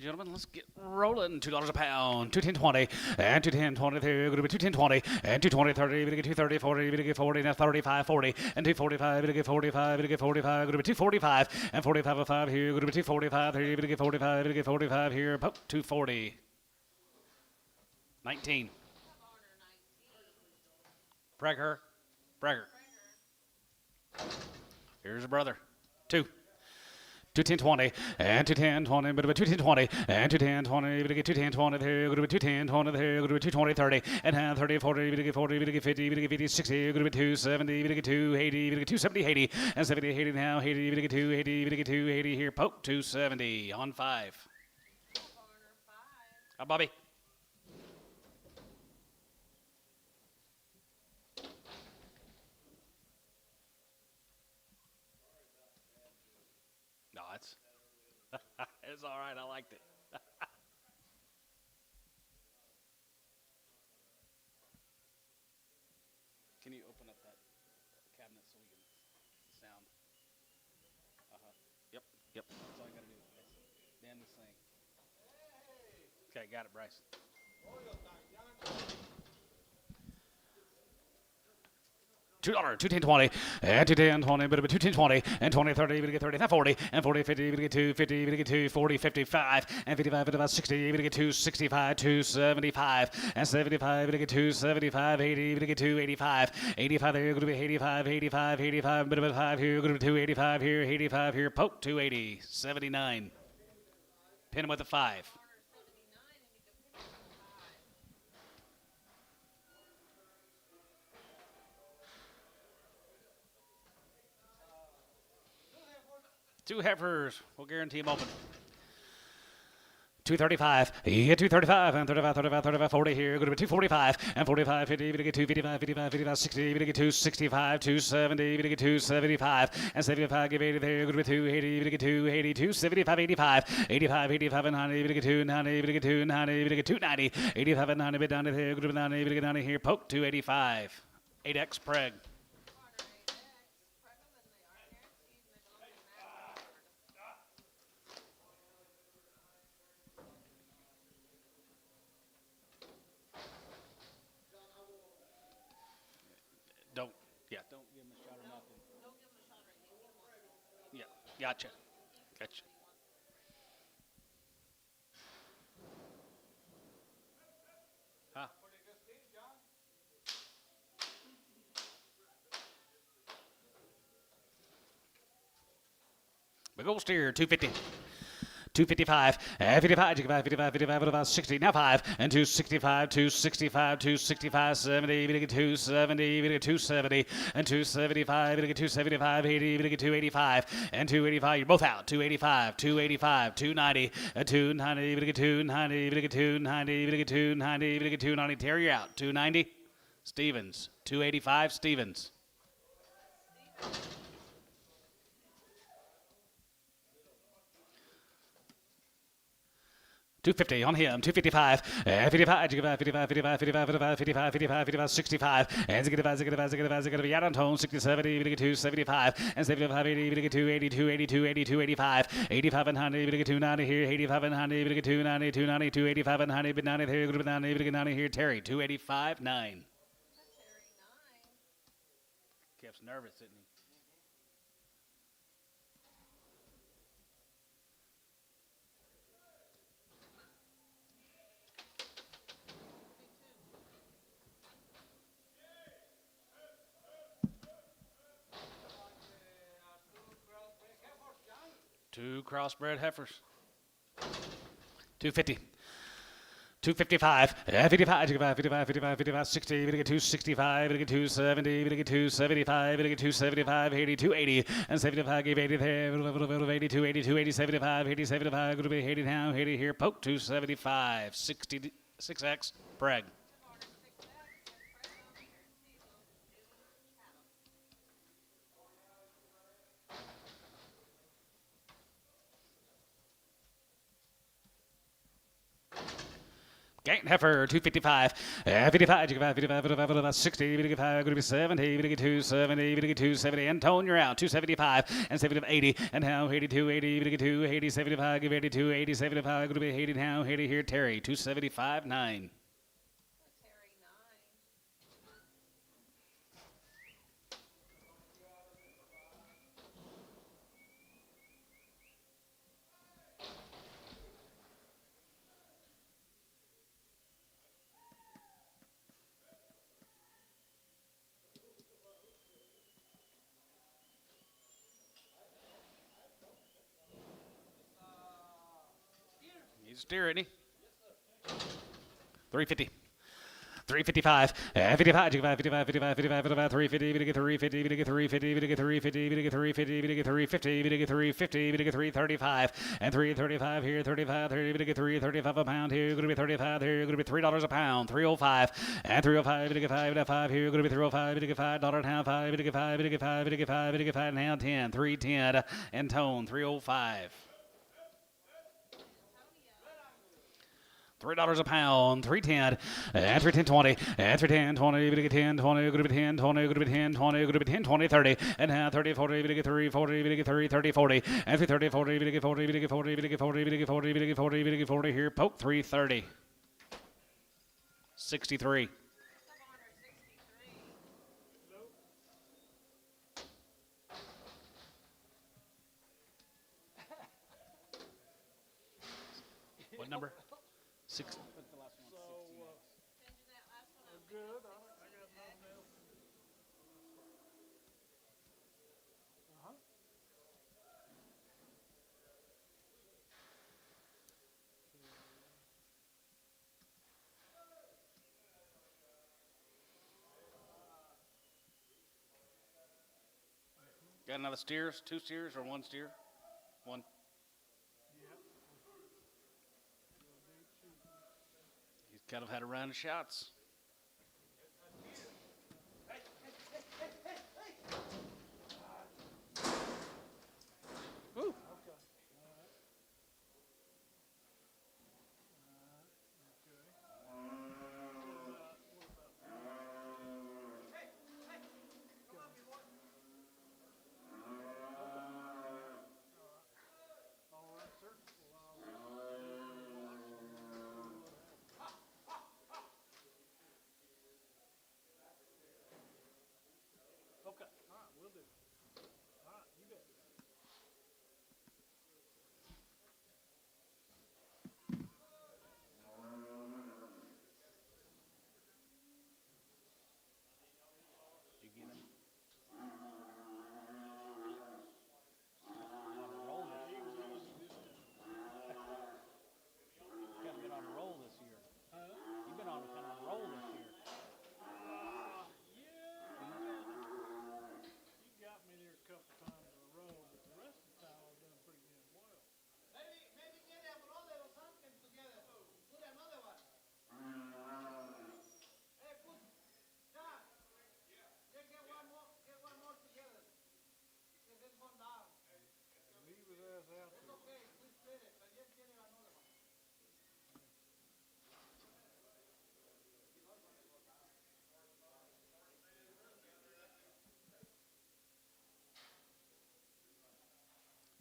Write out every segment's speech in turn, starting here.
gentlemen, let's get rolling. $2 a pound, 210.20, and 210.20. There, going to be 210.20, and 220.30. Going to get 230.40. Going to get 40, now 35.40, and 245. Going to get 45. Going to get 45. Going to be 245, and 45.05 here. Going to be 245. Here, going to get 45. Going to get 45 here. 240. 19. Breger. Here's a brother. 210.20 and 210.20, but about 210.20 and 210.20, but get 210.20 there, go to 210.20 there, go to 220.30 and 30, 40, but get 40, but get 50, but get 50, 60, go to 270, but get 280, but get 270, 80, and 70, 80 now, 80, but get 280, but get 280 here, 270 on 5. Bobby. No, it's all right. I liked it. Can you open up that cabinet so we can sound? Yep. That's all you got to do. Damn this thing. Okay, got it, Bryce. $2, 210.20, and 210.20, but 210.20, and 20.30, we get 30, now 40, and 40.50, we get 250, we get 240, 55, and 55, about 60, we get 265, 275, and 75, we get 275, 80, we get 285, 85 there, going to be 85, 85, 85, bit of 5 here, going to be 285 here, 85 here, 280, 79. Pin him with a 5. Two heifers. We'll guarantee them open. 235. You get 235 and 35, 40 here. Going to be 245 and 45, 50. We get 255, 55, 55, 60. We get 265, 270. We get 275 and 75. Give 80 there. Going to be 280. We get 280, 275, 85, 85, 85 and 90. We get 290. We get 290. We get 290. 85 and 90. Bit down there. Going to be 90. We get 90 here. 285. 8X preg. Don't give him a shot or nothing. Don't give him a shot or anything. Yeah, gotcha. Huh? Big old steer, 250. 255, 55, 55, 55, about 60, now 5, and 265, 265, 265, 70, we get 270, we get 270, and 275, we get 275, 80, we get 285, and 285, you're both out, 285, 285, 290, and 290, we get 290, we get 290, we get 290, we get 290, Terry, you're out, 290, Stevens, 285, Stevens. 250 on him, 255, 55, 55, 55, 55, 55, 55, 55, 55, 65, and 65, out on tone, 60, 70, we get 275, and 75, 80, we get 280, 280, 280, 285, 85 and 100, we get 290 here, 85 and 100, we get 290, 290, 285 and 100, but 90 here, 90, we get 90 here, Terry, 285, 9. Kept nervous, didn't he? Two crossbred heifers. 250. 255, 55, 55, 55, 55, 55, 60, we get 265, we get 270, we get 275, we get 275, 80, 280, and 75, give 80 there, 80, 280, 280, 75, 80, 75, going to be 80 now, 80 here, 275, 60, 6X, preg. Gain heifer, 255. 55, you can 55, 60, 55, going to be 70, 270, 270, and tone, you're out. 275, and 70, 80, and now 82, 80, 2, 80, 75, give 82, 80, 75, going to be 80 now, 80 here, Terry, 275, 9. He's steering, isn't he? 350. 355, 55, 55, 55, 55, 55, 350, 350, 350, 350, 350, 350, 350, 335, and 335 here, 35, 30, 335 a pound here, going to be 35 here, going to be $3 a pound, 305, and 305, 5 here, going to be 305, $5 now, 5, 5, now 10, 310, and tone, 305. $3 a pound, 310, and 310.20, and 310.20, 10, 20, going to be 10, 20, going to be 10, 20, going to be 10, 20, 30, and now 30, 40, 3, 40, 30, 30, 40, and 30, 40, 40, 40, 40, 40, 40, 40, here, poke, 330. 63. What number? 6. Got another steers? 2 steers or 1 steer? 1. He's kind of had a round of shots. Woo.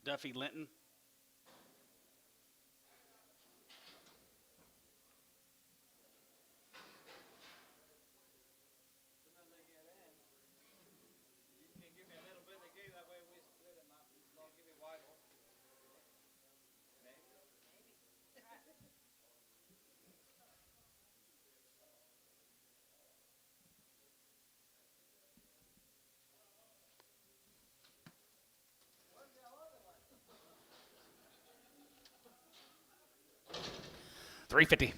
Duffy Linton. $350.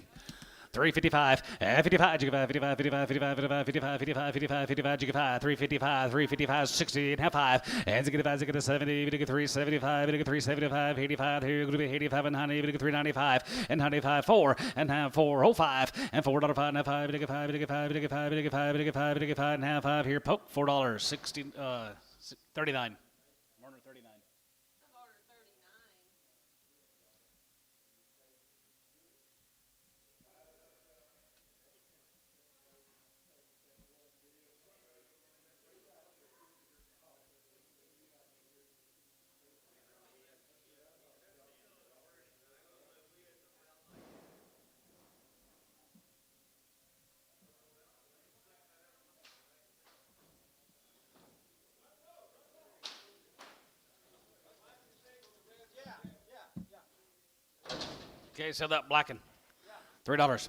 355, 55, 55, 55, 55, 55, 55, 55, 55, 355, 355, 60, and half 5, and 65, 70, 375, 375, 85, here going to be 85 and 90, 395, and 95, 4, and half 405, and $4 5, and 5, 55, 55, 55, 55, 55, 55, and half 5 here, poke, $4, 60, 39. Warner 39. Okay, sell that blacking. $3.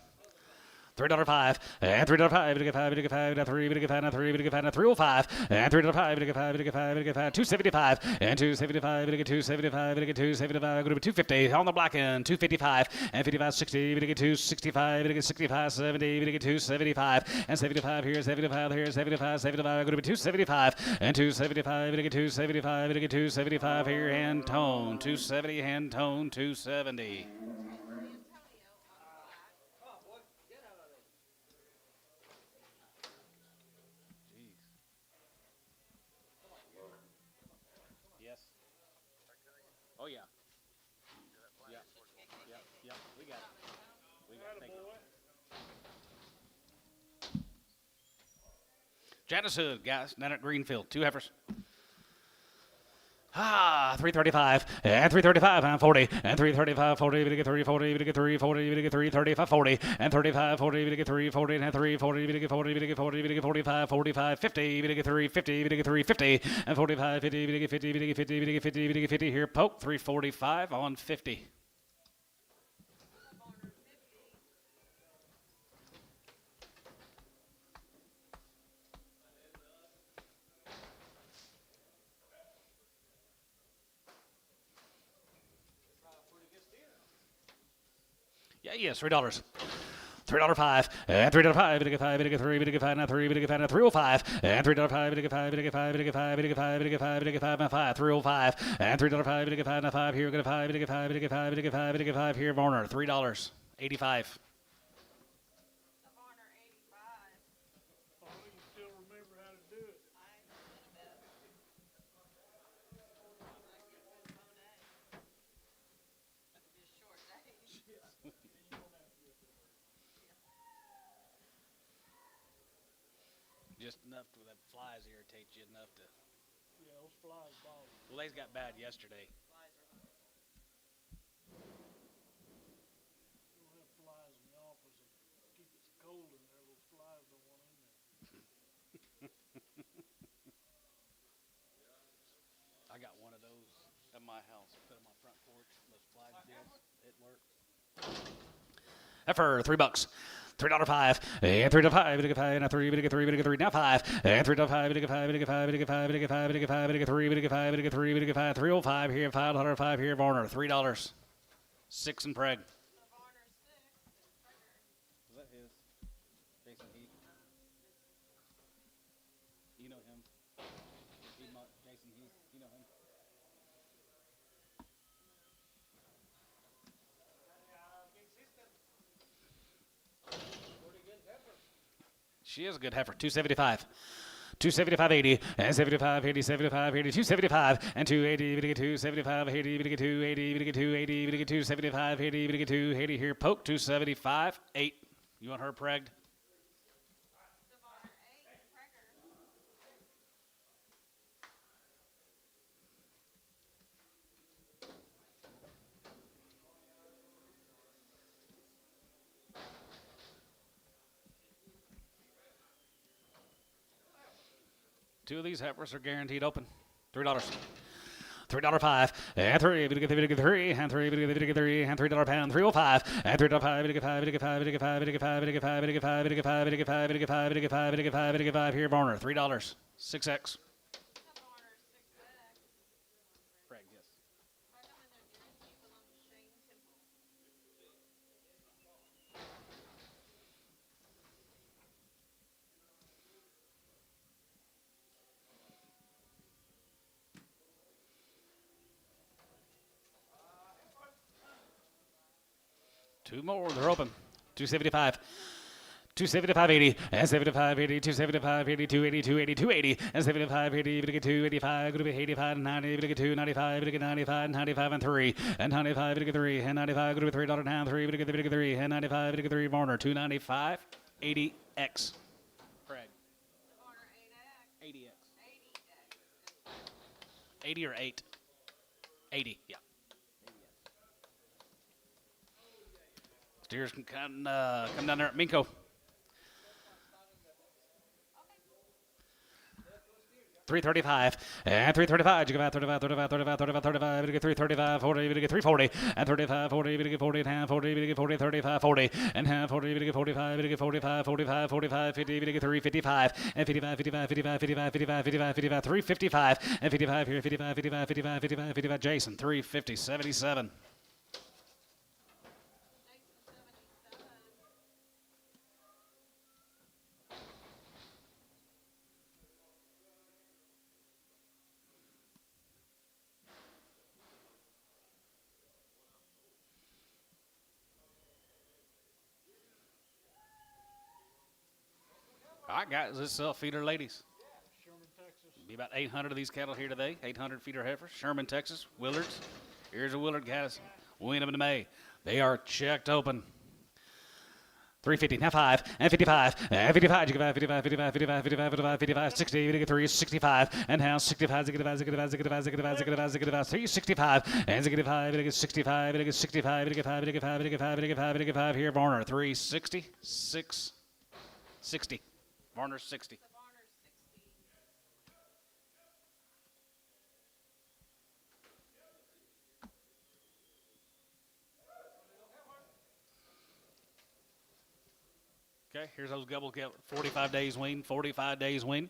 $3.05 and $3.05. We get five. We get five. Now three. We get five. Now three. We get five. Now 305 and $3.05. We get five. We get five. We get five. 275 and 275. We get 275. We get 275. Go to 250 on the black end. 255 and 55.60. We get 265. We get 65.70. We get 275 and 75 here. 75 here. 75. 75. Go to 275 and 275. We get 275. We get 275 here. Hand tone. 270. Hand tone. 270. Oh, yeah. Yeah. We got it. Thank you. Janice Hood, guys, down at Greenfield. 2 heifers. 335 and 335 and 40 and 335 40. We get 340. We get 340. We get 335 40 and 35 40. We get 340 and 340. We get 40. We get 40. We get 45 45 50. We get 350. We get 350 and 45 50. We get 50. We get 50. We get 50. We get 50 here. Poke 345 on 50. Yes, $3. $3.05 and $3.05. We get 5. We get 3. We get 5. Now 3. We get 5. Now 305 and $3.05. We get 5. We get 5. We get 5. We get 5. We get 5. We get 5. Now 5. 305 and $3.05. We get 5. Now 5 here. We get 5. We get 5. We get 5. We get 5. We get 5 here. Varner $3.85. Just enough to that flies irritate you enough to. Yeah, those flies bother me. Well, they got bad yesterday. We don't have flies in the office and keep it cold in there. Those flies don't want in there. I got one of those at my house. Put on my front porch. Those flies deals. It works. Heifer, $3. $3.05 and $3.05. We get 5. Now 3. We get 3. We get 3. Now 5 and $3.05. We get 5. We get 5. We get 5. We get 5. We get 5. We get 3. We get 5. We get 3. We get 5. 305 here. $5.05 here. Varner $3. 6 and preg. Is that his? Jason Heath. You know him. Jason Heath. You know him. She is a good heifer. 275. 275.80 and 75.80, 75.80, 275 and 280. We get 275.80. We get 280. We get 280. We get 275.80. We get 280 here. Poke 275.8. You want her pregged? Two of these heifers are guaranteed open. $3. $3.05 and 3. We get 3 and 3 and 3. We get 3 and $3 pound. 305 and $3.05. We get 5. We get 5. We get 5. We get 5. We get 5. We get 5. We get 5. We get 5. We get 5. We get 5. We get 5. We get 5 here. Varner $3. 6x. Preg, yes. Two more. They're open. 275. 275.80 and 75.80, 275.80, 280, 280, 280 and 75.80. We get 285. Going to be 85 and 90. We get 295. We get 95, 95 and 3 and 95. We get 3 and 95. Going to be $3 down 3. We get 3 and 95. We get 3. Varner 295. 80x. Craig. 80x. 80 or 8. 80. Yeah. Steers can come down there at Minko. 335 and 335. You get 35, 35, 35, 35, 35. You get 335, 40. You get 340 and 35, 40. You get 40 and half, 40. You get 40, 35, 40 and half, 40. You get 45. You get 45, 45, 45, 50. You get 355 and 55, 55, 55, 55, 55, 55, 55, 355 and 55 here, 55, 55, 55, 55, 55. Jason, 350, 77. All right, guys, this is feeder ladies. Sherman, Texas. Be about 800 of these cattle here today. 800 feeder heifers. Sherman, Texas. Willards. Here's a Willard Caddis. Win them in May. They are checked open. 350, now 5, and 55, and 55, you get 55, 55, 55, 55, 55, 55, 60, you get 365, and now 65, 65, 65, 65, 65, 65, 65, 365, and 65, you get 65, you get 65, you get 5, you get 5, you get 5, you get 5, you get 5, here, Varner, 360, 6, 60, Varner 60. Okay, here's those gavel 45 days wean, 45 days wean.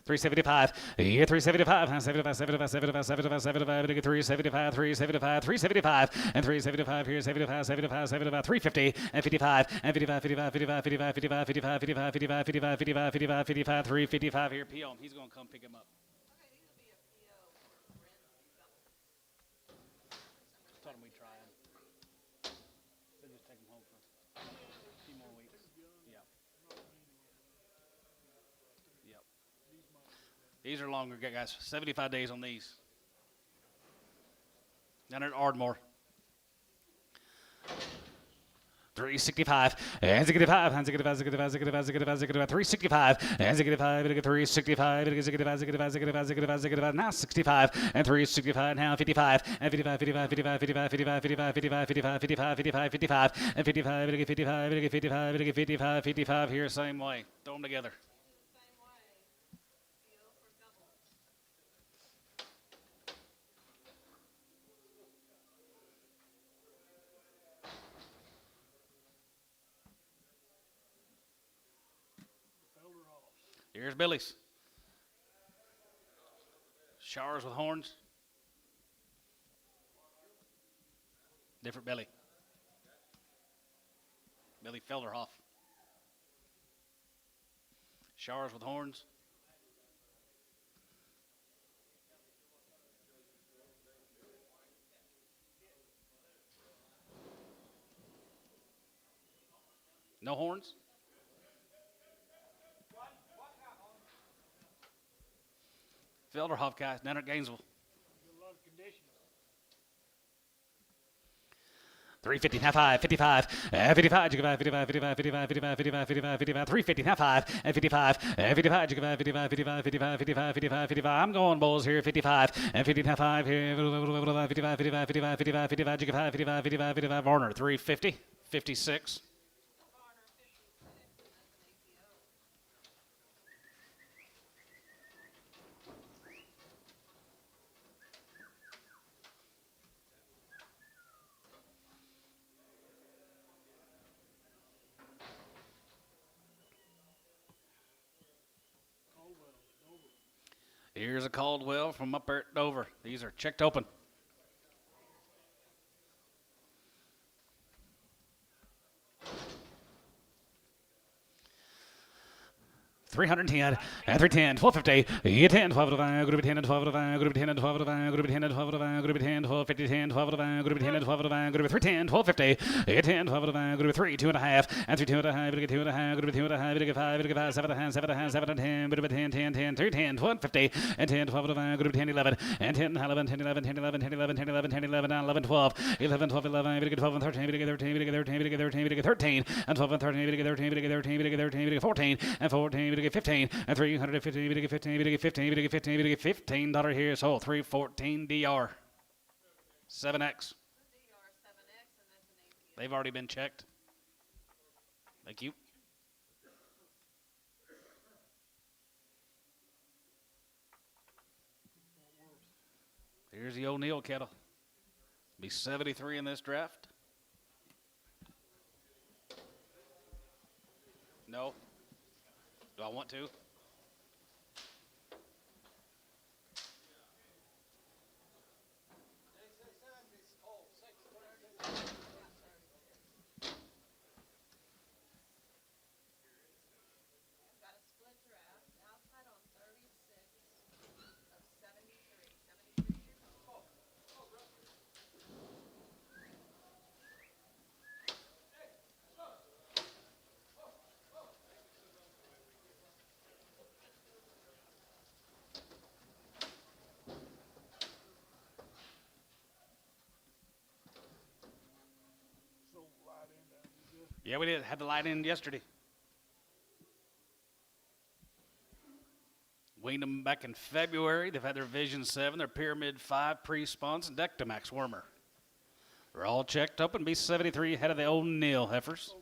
375, yeah, 375, 75, 75, 75, 75, 75, 375, 375, 375, and 375, here, 75, 75, 75, 350, and 55, and 55, 55, 55, 55, 55, 55, 55, 55, 55, 55, 55, 55, 355, here, P.O. He's going to come pick him up. Told him we'd try him. They'll just take him home for a few more weeks. Yeah. Yep. These are longer, guys. 75 days on these. Down at Ardmore. 365, and 65, and 65, 65, 65, 65, 65, 365, and 65, 365, 65, 65, 65, 65, 65, now 65, and 365, now 55, and 55, 55, 55, 55, 55, 55, 55, 55, 55, 55, 55, and 55, 55, 55, 55, 55, here, same way. Throw them together. Here's Billy's. Showers with horns. Different belly. Billy Felderhoff. Showers with horns. No horns? Felderhoff guys down at Gainesville. A lot of conditions. 350, now 5, 55, 55, 55, 55, 55, 55, 55, 55, 55, 55, 350, now 5, and 55, 55, 55, 55, 55, 55, 55, 55, 55, I'm going, bulls here, 55, and 50, now 5, here, 55, 55, 55, 55, 55, 55, 55, 55, Varner, 350, 56. Here's a Caldwell from up there at Dover. These are checked open. $310 and 310, 1250, you 10, 12 to 5, group 10 and 12 to 5, group 10 and 12 to 5, group 10 and 12 to 5, group 10, 12, 50, 10, 12 to 5, group 10 and 12 to 5, group 310, 1250, you 10, 12 to 5, group 3, 2.5, and 3, 2.5, you get 2.5, group 2.5, you get 5, you get 5, 7.5, 7.5, 7 10, group 10, 10, 10, 310, 1250, and 10, 12 to 5, group 10, 11, and 10, 11, 10, 11, 10, 11, 10, 11, 10, 11, 10, 11, 11, 12, 11, 12, 11, you get 12 and 13, you get 13, you get 13, you get 13, you get 13, and 12 and 13, you get 13, you get 13, you get 13, you get 14, and 14, you get 15, and 350, you get 15, you get 15, you get 15, you get $15 here, so 314 DR 7X. They've already been checked. Thank you. Here's the O'Neill cattle. Be 73 in this draft. No. Do I want to? Got a split draft, outside on 36 of 73, 73 years old. So light in down here. Yeah, we did. Had the light in yesterday. Weaned them back in February. They've had their Vision 7, their Pyramid 5 pre-spawns, and Dectomax wormer. They're all checked up and be 73 ahead of the O'Neill heifers.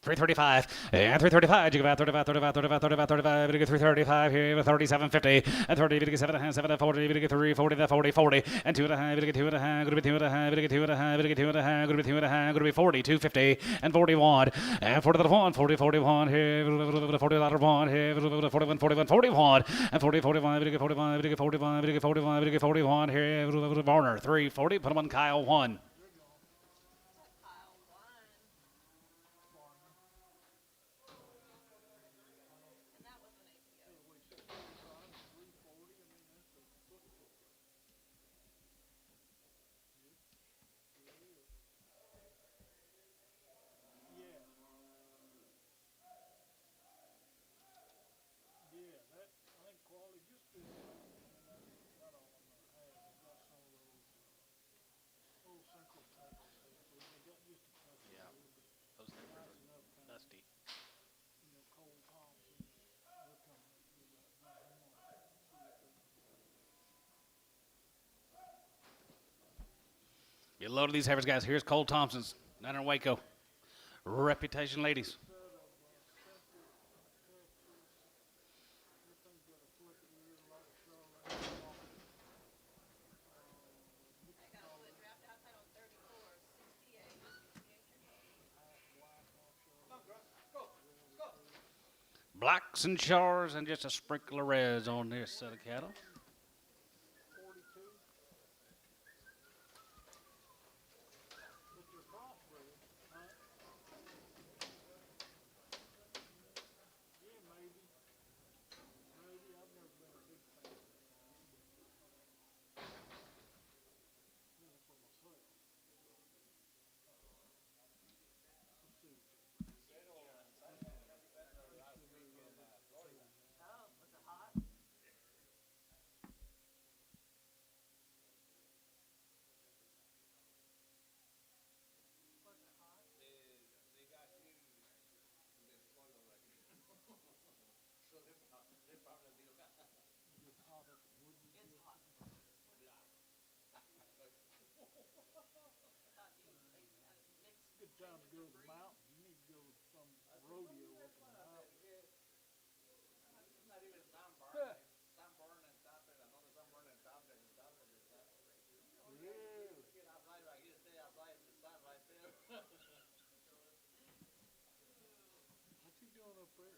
335 and 335. You go about 35, 35, 35, 35, 35. You get 335 here with 37.50 and 30. You get 7 7 40. You get 340, 40, 40 and 2 and a half. You get 2 and a half. Going to be 2 and a half. You get 2 and a half. You get 2 and a half. Going to be 2 and a half. Going to be 40, 250 and 41 and 40 to 1, 40, 41 here. 40 to 1 here. 41, 41, 41 and 40, 45. You get 45. You get 45. You get 45. You get 41 here. Varner 340. Put him on Kyle 1. Kyle won. And that was an APO. Yeah, that, I think quality just do that. Not all of them have, they've got some of those, old synchro tackle sets, so they got just a couple. Yeah. Of them, Those but nice enough kind of, dusty. Cole Thompson, they're coming, we got, hang on, see if they Get a load of these heifers, guys. Here's Cole Thompson's down in Waco. Reputation ladies. everything's got a flick ear, a lot of Charlotte. I got a split draft outside on 34 of 68, 68 years old. Blacks and chars and just a sprinkle of reds on this set of cattle. 42. But they're crossbred, huh? Yeah, maybe. Maybe, I've never been a big fan of them, but for myself. Let's see. Oh, was it hot? Was it hot? It's hot up in Woodward. It's hot. I thought you they had it mixed. Good time to go to the mountains. You need to go to some rodeo up in the mountains. Really? What you doing up there?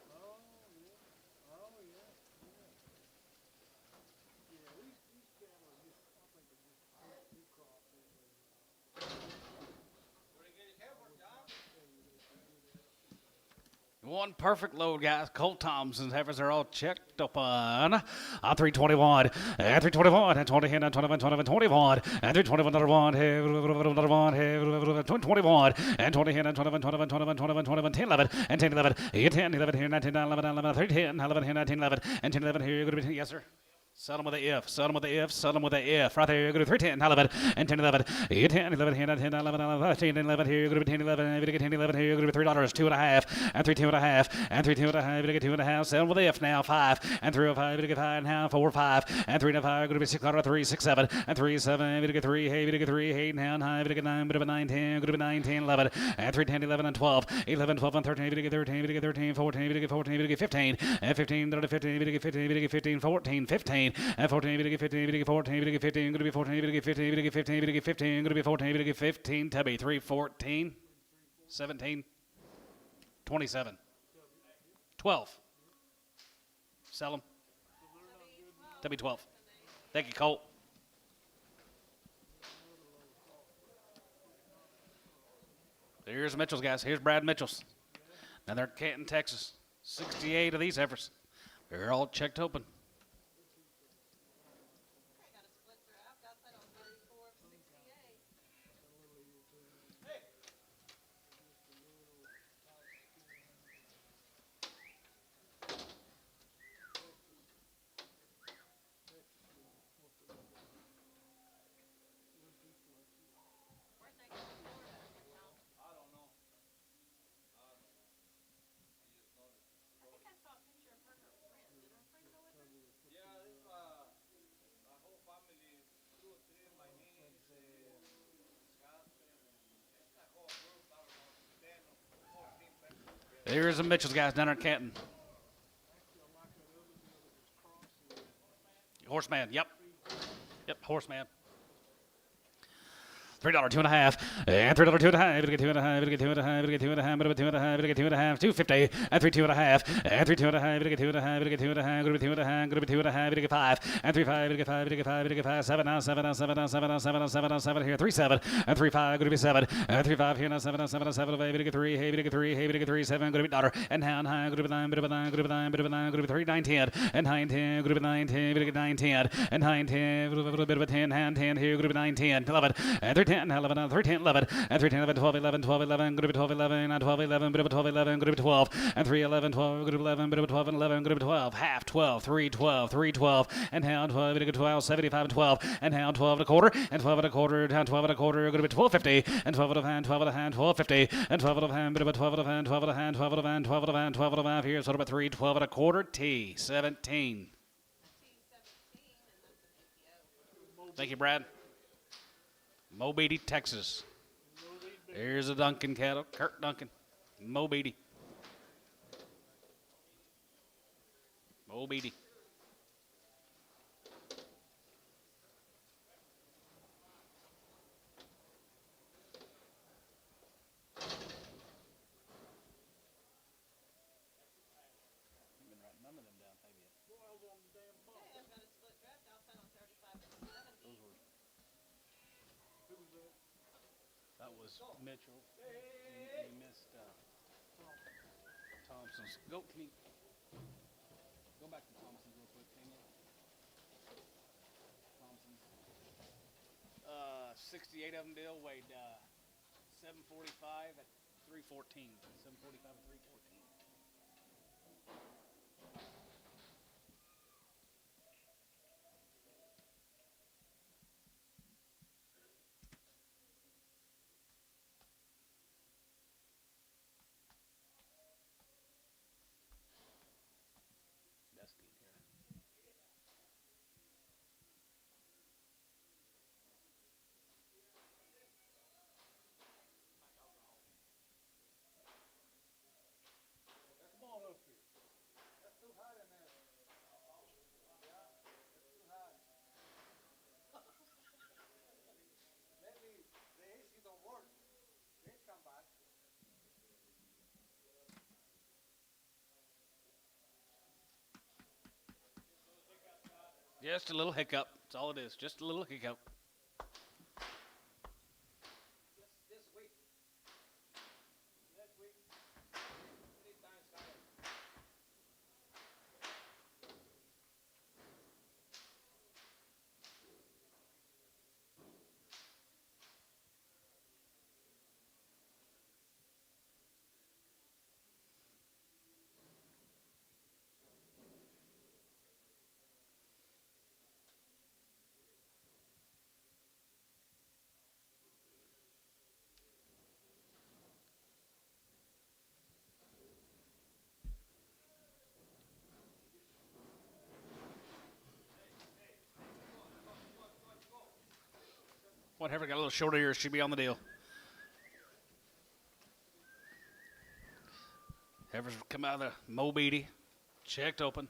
Oh, yeah. Oh, yeah. Yeah. Yeah, these cattle are just, I think they're just too crossy. One perfect load, guys. Colt Thompson's heifers are all checked up on 321 and 321 and 20 and 21, 21, 21 and 321 another one, another one, 21 and 20 and 21, 21, 21, 21, 21, 10, 11 and 10, 11, 10, 11 here, 19, 11, 11, 3, 10, 11 here, 19, 11 and 10, 11 here. Good to be, yes, sir. Sell them with a if. Sell them with a if. Sell them with a if. Right there, you're going to 310, 11, and 10, 11. You get 10, 11 here, 10, 11, 11, 10, 11 here. You're going to be 10, 11. If you get 10, 11 here, you're going to be $3, 2.5, and 3, 2.5, and 3, 2.5. You get 2.5. Sell them with a if now, 5, and 305. You get 5.5, 4, 5, and 3, 5. You're going to be 6, 3, 6, 7, and 3, 7. You get 3, hey, you get 3, 8, and high. You get 9, bit of a 9, 10. You're going to be 9, 10, 11, and 3, 10, 11, and 12, 11, 12, and 13. You get 13. You get 13, 14. You get 14. You get 15, and 15, 15. You get 15. You get 15, 14, 15, and 14. You get 15, you get 14, you get 15, going to be 14, you get 15, you get 15, you get 15, going to be 14, you get 15, Tubby, 3, 14, 17, 27, 12. Sell them. Tubby, 12. Thank you, Colt. Here's Mitchell's, guys. Here's Brad Mitchell's. Now they're in Canton, Texas. 68 of these heifers. They're all checked open. Got a split draft outside on 34 of 68. Where'd they go to Florida? I don't know. I think I saw a picture of her and her friend. Did her friend go with her? Yeah, it's my whole family, 2 or 3 of my niece, Scott, and that whole group, I don't know, 10 or 14 people. Here's the Mitchell's, guys, down there in Canton. Horseman, yep. Yep, horseman. $3, 2.5, and $3, 2.5. You get 2.5. You get 2.5. You get 2.5. You get 2.5. You get 2.5. 250, and 3, 2.5, and 3, 2.5. You get 2.5. You get 2.5. Go to 2.5. Go to 2.5. You get 5, and 3, 5. You get 5. You get 5. You get 5. 7 now. 7 now. 7 now. 7 now. 7 now. 7 now. 7 here. 3, 7, and 3, 5. Go to be 7, and 3, 5 here now. 7 now. 7 now. 7 away. You get 3. Hey, you get 3. Hey, you get 3. 7. Go to be $1, and down high. Go to be 9. Bit of a 9. Go to be 9. Bit of a 9. Go to be 3. 9, 10, and 9, 10. Go to be 9, 10. You get 9, 10, and 9, 10. A little bit of a 10. Hand 10 here. Go to be 9, 10, 11, and 3, 10, 11, 3, 10, 11, and 3, 10, 11, 12, 11, 12, 11, go to be 12, 11, and 12, 11, bit of a 12, 11, go to be 12, and 3, 11, 12, go to be 11, bit of a 12, and 11, go to be 12, half 12, 3, 12, 3, 12, and down 12, bit of a 12, 75, and 12, and down 12 and a quarter, and 12 and a quarter, down 12 and a quarter, go to be 12.50, and 12 and a hand, 12 and a hand, 12.50, and 12 and a hand, bit of a 12 and a hand, 12 and a hand, 12 and a hand, 12 and a hand, 12 and a half here, so about 3, 12 and a quarter, T, 17. T17, and that's an APO. Thank you, Brad. Mobeedy, Texas. Here's a Duncan cattle, Kurt Duncan, Mobeedy. Mobeedy. Yeah, I've got a split draft outside on 35 of 70. That was Mitchell. You missed Thompson's. Can you go back to Thompson's real quick, can you? Thompson's. 68 of them, Bill, weighed 745 at 314. 745 at 314. Dusty here. Come on up here. That's too hot in there. Yeah, it's too hot. Maybe the AC don't work. They come back. Just a little hiccup. That's all it is. Just a little hiccup. This week. Next week. Anytime Saturday. what heifer got a little short ears should be on the deal. Heifers come out of the Mobeady, checked open.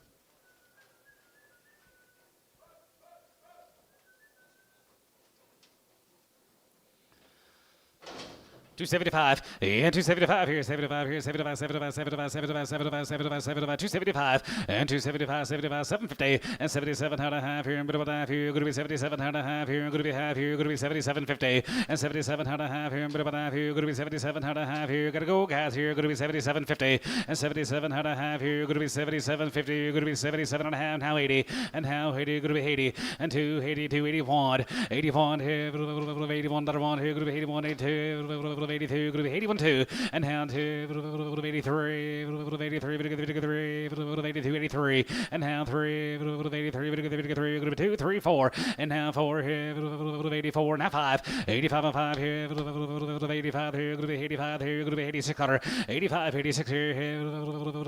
275 and 275 here, 75 here, 75, 75, 75, 75, 75, 75, 75, 275 and 275, 75, 750 and 77 and a half here, and bit of a half here, going to be 77 and a half here, and going to be half here, going to be 77.50 and 77 and a half here, and bit of a half here, going to be 77 and a half here, gotta go guys here, going to be 77.50 and 77 and a half here, going to be 77.50, going to be 77 and a half, now 80 and now 80, going to be 80 and 280, 281, 81 here, 81 that are on here, going to be 81, 82. 82, going to be 81 2, and down to 83, 82, 83, and now 3, 83, going to be 2, 3, 4, and now 4 here, 84, now 5, 85 and 5 here, 85 here, going to be 85 here, going to be 86 under, 85, 86 here,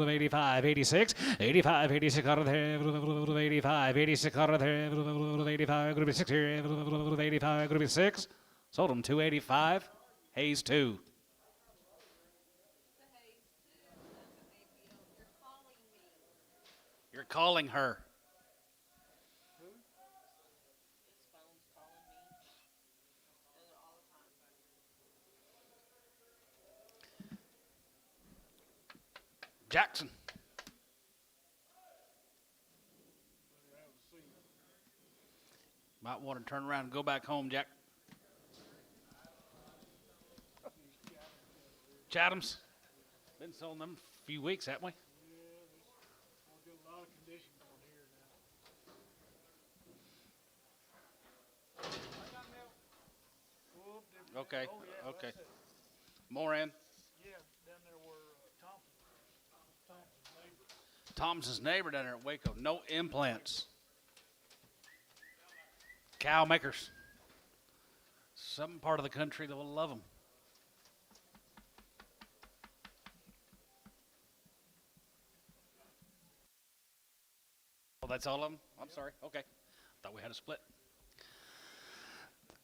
85, 86, 85, 86 out of there, 85, 86 out of there, 85, going to be 6 here, 85, going to be 6, sold them 285. Hayes 2. The Hayes too. You're calling her. His phone's calling me. Does it all the time. Jackson. Might want to turn around and go back home, Jack. Chatham's. Been selling them a few weeks, haven't we? We'll get a lot of conditions on here now. Okay, Oh, yeah, okay. that's it. More in. Yeah, down there where Thompson's neighbor. Thompson's neighbor down there at Waco. No implants. Cow makers. Some part of the country that will love them. Oh, that's all of them? I'm sorry. Okay. Thought we had a split.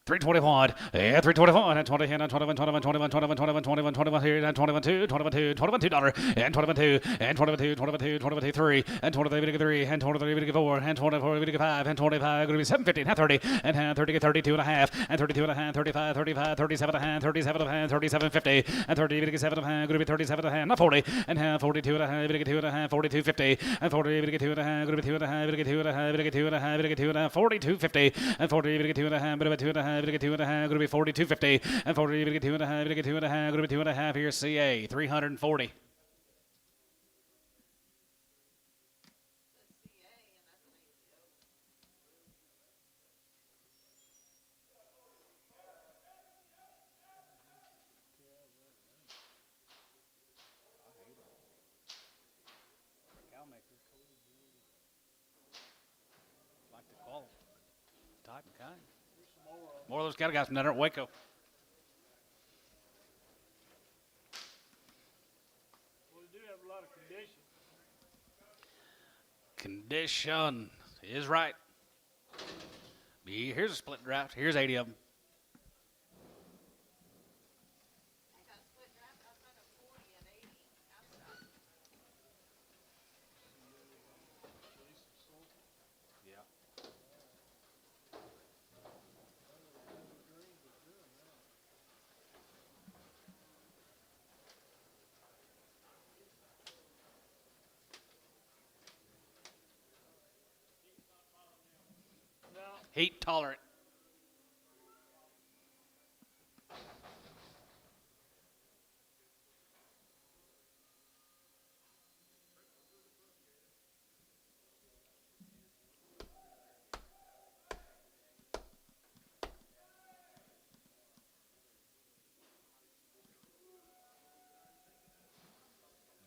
321, yeah, 321, and 20, and 21, 21, 21, 21, 21, 21, 21 here, and 21, 2, 21, 2, 21, $2, and 21, 2, and 22, 22, 22, 3, and 23, 3, and 23, 4, and 24, 5, and 25, going to be 750, and 30, and 30, 32 and a half, and 32 and a half, 35, 35, 37 and a half, 37 and a half, 37, 50, and 30, 7 and a half, going to be 37 and a half, not 40, and half, 42 and a half, 2 and a half, 42, 50, and 40, 2 and a half, going to be 2 and a half, 2 and a half, 2 and a half, 2 and a half, 42, 50, and 40, 2 and a half, 2 and a half, 2 and a half, going to be 42.50, and 40, 2 and a half, 2 and a half, going to be 2 and a half here, CA, 340. Like the quality, type and kind. More of those cattle guys from down there at Waco. Well, we do have a lot of conditions. Condition is right. Here's a split draft. Here's 80 of them. I got split draft outside of 40 and 80 outside. Yeah. Heat tolerant.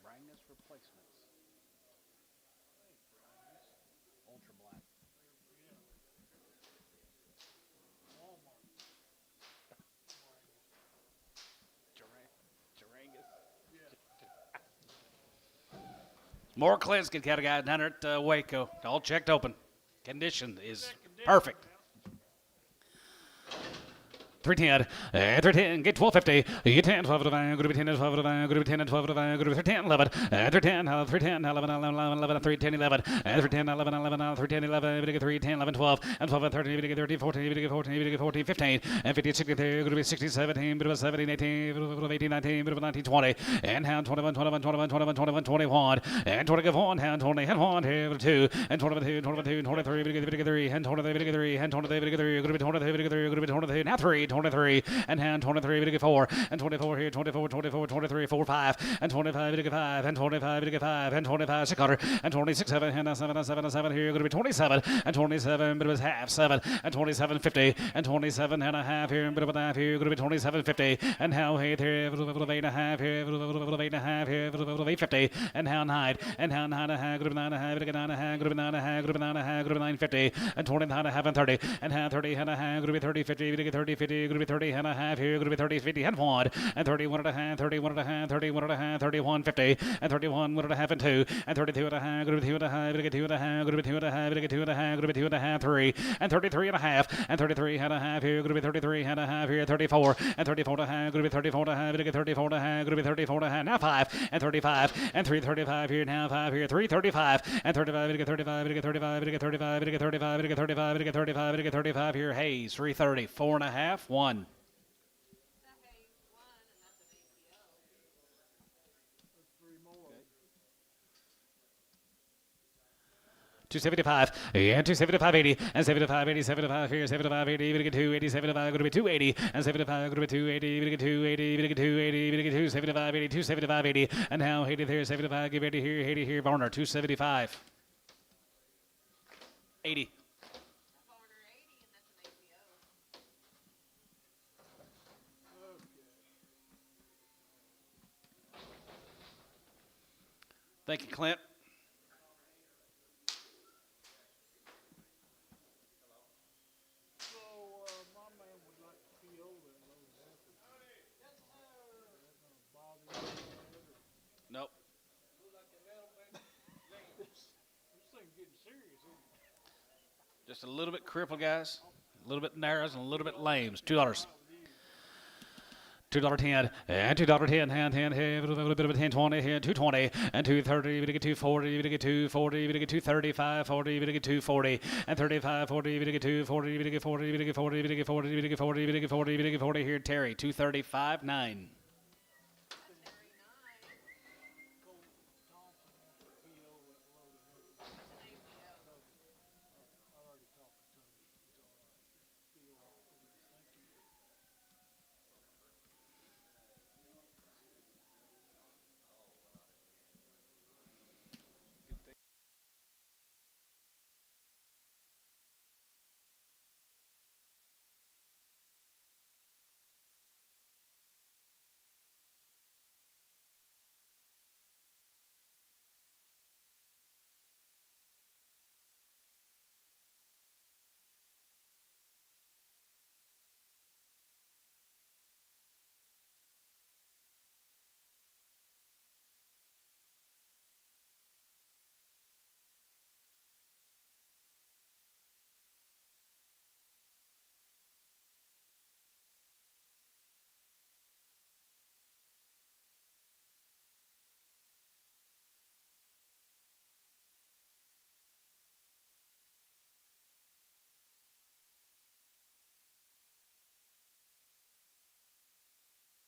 Brightness replacements. Ultra black. More Klinskin cattle guy down there at Waco. All checked open. Condition is perfect. 310, 310, get 1250, you 10, 12 to 5, group 10 to 12 to 5, group 10 to 12 to 5, group 10, 11, 310, 310, 11, 11, 310, 11, 310, 11, 11, 310, 11, 310, 11, 12, and 12, 13, 13, 14, 14, 14, 15, and 15, 16, group 16, 17, 17, 18, 18, 19, 19, 20, and hand 21, 21, 21, 21, 21, 21, and 21, hand 20, hand 1, hand 2, and 22, 22, 23, 3, and 23, and 23, group 23, group 23, now 3, 23, and hand 23, 4, and 24 here, 24, 24, 23, 4, 5, and 25, 5, and 25, 5, and 25, 6 quarter, and 26, 7, and 7, 7, 7 here, going to be 27, and 27, but it was half, 7, and 27, 50, and 27 and a half here, but it was half here, going to be 27, 50, and how 8 here, 8 and a half here, 8 and a half here, 8, 50, and how 9, and how 9 and a half, going to be 9 and a half, 9 and a half, going to be 9 and a half, going to be 9 and a half, going to be 9, 50, and 29 and a half, and 30, and how 30 and a half, going to be 30, 50, going to be 30, 50, going to be 30 and a half here, going to be 30, 50, and 1, and 31 and a half, 31 and a half, 31 and a half, 31, 50, and 31, 1 and a half, and 2, and 32 and a half, going to be 2 and a half, going to be 2 and a half, going to be 2 and a half, going to be 2 and a half, going to be 2 and a half, 3, and 33 and a half, and 33 and a half here, going to be 33 and a half here, 34, and 34 and a half, going to be 34 and a half, going to be 34 and a half, going to be 34 and a half, now 5, and 35, and 335 here, now 5 here, 335, and 35, going to get 35, going to get 35, going to get 35, going to get 35, going to get 35, going to get 35, going to get 35 here, Hayes, 330, 4 and a half, 1. That Hayes won, and that's an APO. There's 3 more. 275, and 275, 80, and 75, 80, 75 here, 75, 80, we get 280, 75, going to be 280, and 75, going to be 280, we get 280, we get 280, we get 275, 80, 275, 80, and now 80 there, 75, give 80 here, Varner, 275, 80. Varner 80, and that's an APO. Thank you, Clint. So, my man would like to PO that load of heifer. Yes, sir. That gonna bother you? Nope. This thing getting serious, isn't it? Just a little bit crippled, guys. A little bit narrows and a little bit lames. $2. $2.10 and $2.10 hand a little bit of a 10.20 here, 2.20 and 2.30. We get 2.40. We get 2.40. We get 2.35. 40. We get 2.40 and 35. 40. We get 2.40. We get 40. We get 40. We get 40. We get 40. We get 40. We get 40 here. Terry 2.35 9.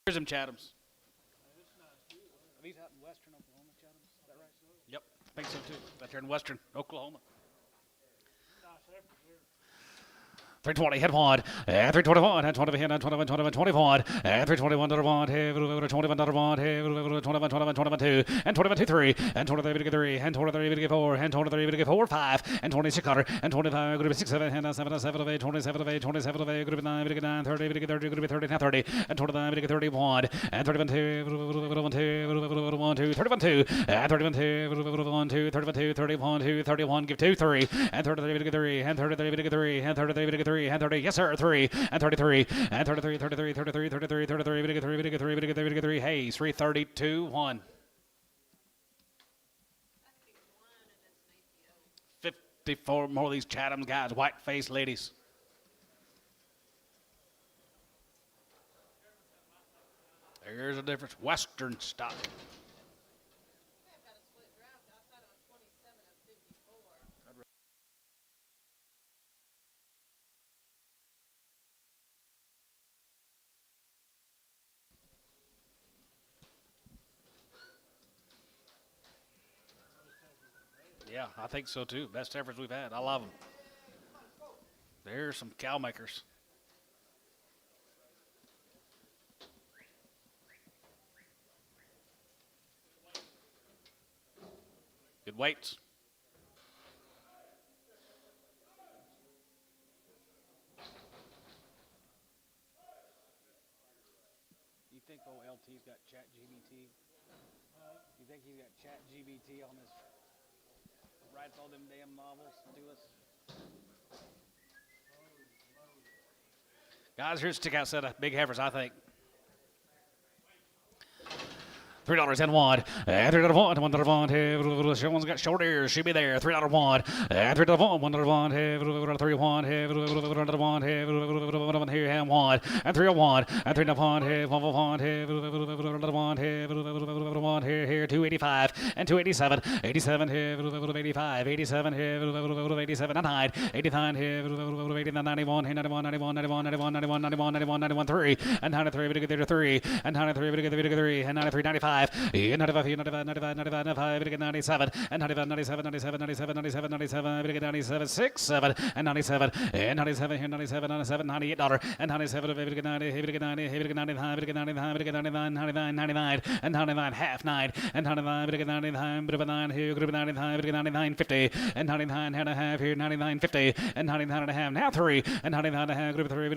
Here's them Chathams. Are these out in western Oklahoma, Chathams? Is that right? Yep, I think so too. Right here in western Oklahoma. 320, head one, 321, head 20, head 21, 21, 21, 321, 21, 21, 21, 21, 22, and 22, 3, and 23, 3, and 23, 4, and 23, 4, 5, and 26, and 25, going to be 6, 7, and 7, 7, 8, 27, 8, 27, 8, going to be 9, 9, 30, 30, going to be 30, now 30, and 29, 31, and 31, 2, 1, 2, 31, 2, and 31, 2, 1, 2, 31, 2, 31, 2, 31, give 2, 3, and 33, 3, and 33, 3, and 33, 3, and 30, yes sir, 3, and 33, and 33, 33, 33, 33, 33, 3, Hayes, 332, 1. 54 more of these Chatham guys, white-faced ladies. There's a difference. Western stock. I've got a split draft outside on 27 of 54. Yeah, I think so too. Best Heifers we've had. I love them. There's some cow makers. Good weights. You think OLT's got chat GBT? You think he's got chat GBT on his writes all them damn novels to us? Guys, here's a stick out set of big heifers, I think. $3 and one. And $3 one. $1. Someone's got short ears. She'll be there. $3 one. And $3 one. $1 one. $3 one. $1 one. Here and one. And $3 one. And $3 one. $1 here. 285 and 287. 87 85. 87 87 and 9. 89 89 91 91 91 91 91 91 91 91 91 3 and 93 3 and 93 3 and 93 95. 95, 95, 95, 95, 95, 97, and 95, 97, 97, 97, 97, 97, 97, 6, 7, and 97, and 97, here, 97, 97, $98, and 97, 90, 90, 99, 99, 99, and 99, half 9, and 99, 99, 9, here, group 99, 99, 50, and 99 and a half here, 99, 50, and 99 and a half, now 3, and 99 and a half, group 3,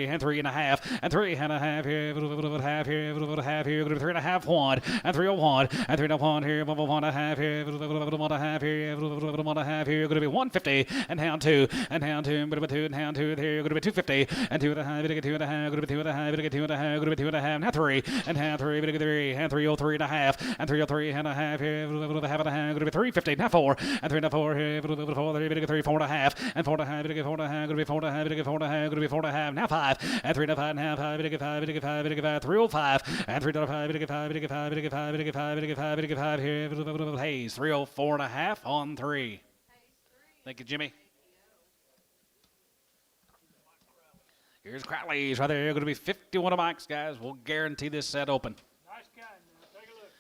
and 3 and a half, and 3 and a half here, half here, group 3 and a half, 1. And 301 and 301 here, 1 and a half here, 1 and a half here, 1 and a half here, going to be 150 and hound 2 and hound 2, going to be 2 and hound 2 here, going to be 250 and 2 and a half, going to be 2 and a half, going to be 2 and a half, going to be 2 and a half, going to be 2 and a half, now 3 and hound 3, going to be 3 and 303 and a half and 303 and a half here, half and a half, going to be 350, now 4 and 3 and 4 here, 4 going to be 3, 4 and a half and 4 and a half, going to be 4 and a half, going to be 4 and a half, going to be 4 and a half, going to be 4 and a half, now 5 and 3 and a 5 and a half, 5, 5, 305 and 3 and a 5, 5 here, Hayes, 304 and a half on 3. Thank you, Jimmy. Here's Crowley's right there. Going to be 51 of Mike's, guys. We'll guarantee this set open. Nice guy now. Take a look.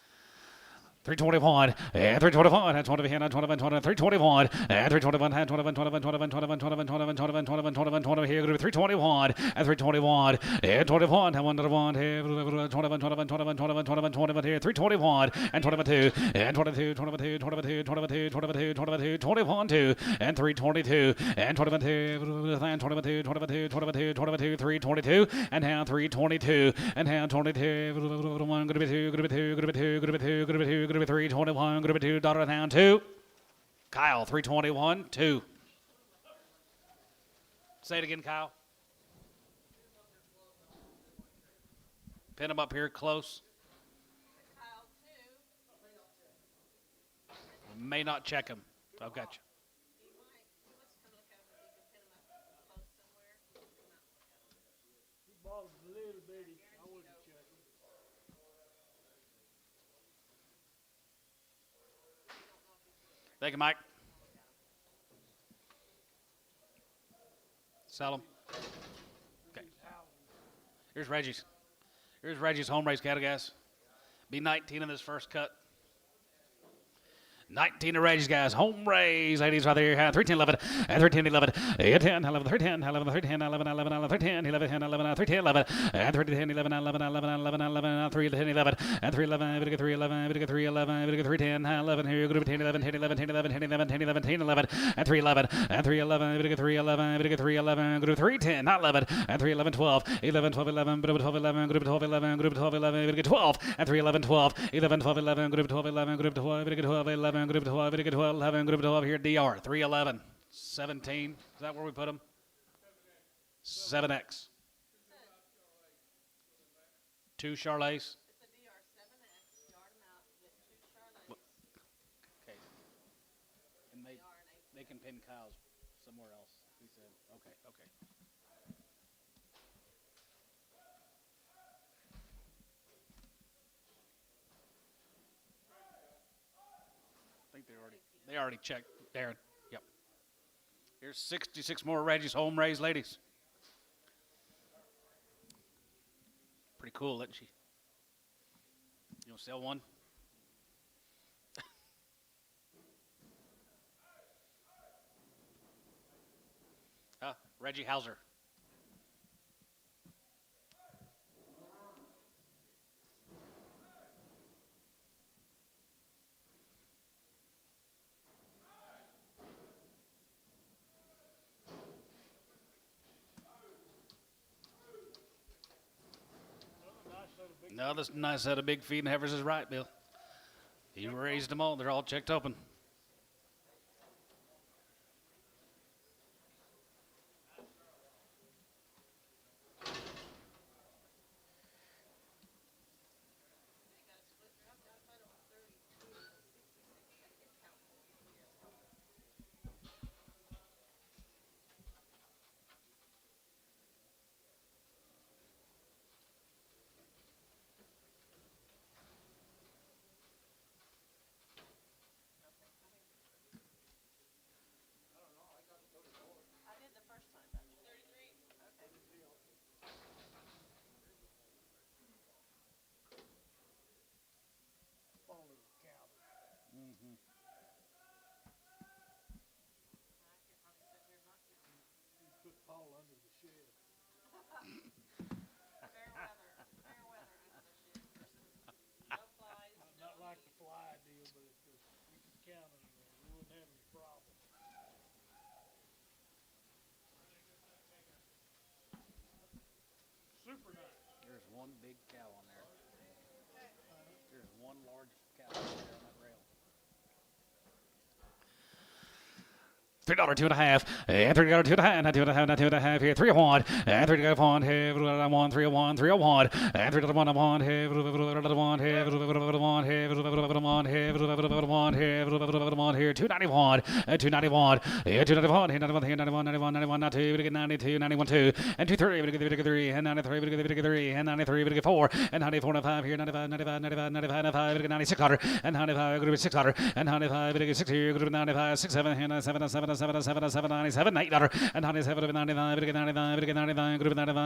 321 and 321 and 20 and 21 321 and 321 and 21 21 21 21 21 21 21 21 21 20 here going to be 321 and 321 and 21 and 1 here 21 21 21 21 21 21 here 321 and 22 and 22 22 22 22 22 22 21 2 and 322 and 22 and 22 22 22 22 322 and now 322 and now 22 1 going to be 2 going to be 2 going to be 2 going to be 2 going to be 2 going to be 321, going to be $2 down 2. Kyle, 321, 2. Say it again, Kyle. Pin him up here close. Kyle 2. May not check him. I've got you. He might. He wants to come look at him if you can pin him up close somewhere. Come out and look at him. He balled a little bitty. I wouldn't check him. Thank you, Mike. Sell him. Okay. Here's Reggie's. Here's Reggie's home race cattle, guys. Be 19 in this first cut. 19 to Reggie's, guys. Home raise. Ladies right there. 310 11 and 310 11 and 10 11 310 11 310 11 11 11 310 11 11 310 11 and 310 11 11 11 11 11 310 11 and 311 311 311 310 11 here. Group 10 11 10 11 10 11 10 11 10 11 10 11 and 311 and 311 311 311 group 310 not 11 and 311 12 11 12 11 group 12 11 group 12 11 group 12 11 12 and 311 12 11 12 11 group 12 11 group 12 12 11 group 12 12 11 group 12 here DR 311 17 is that where we put them 7X 2 Charleys. It's a DR7X. Yard him out with 2 Charlottes. Okay. And they can pin cows somewhere else. He said, okay. they already checked, Darren. Yep. Here's 66 more Reggie's home raised ladies. Pretty cool, isn't she? You want to sell one? Reggie Hauser. No, this nice set of big feeding heifers is right, Bill. He raised them all. They're all checked open. I did the first time. 33. Okay. Only cow. Mm-hmm. I could probably sit here and not count. You put Paul under the shed. Fair weather. Fair weather under the shed versus no flies. Not like the fly deal, but if we could count it, we wouldn't have any problem. Super nice. There's one big cow on there. There's one large cow on there on that rail. $3, 2.5, and $3, 2.5, not 2.5, not 2.5 here, 3 of 1, and $3 of 1, here, 1, 3 of 1, 3 of 1, and $3 of 1 of 1, here, 1, here, 1, here, 1, here, 1, here, 291, 291, here, 291, here, 91, here, 91, 91, 91, not 2, we get 92, 91, 2, and 230, we get 3, and 93, we get 3, and 93, we get 4, and 94, 95 here, 95, 95, 95, 95, 95, we get 9600, and 95, we get 600, and 95, we get 6 here, we get 95, 67, here, 97, 7, 97, 97, $8, and 97, 95, 95, 95, group 95,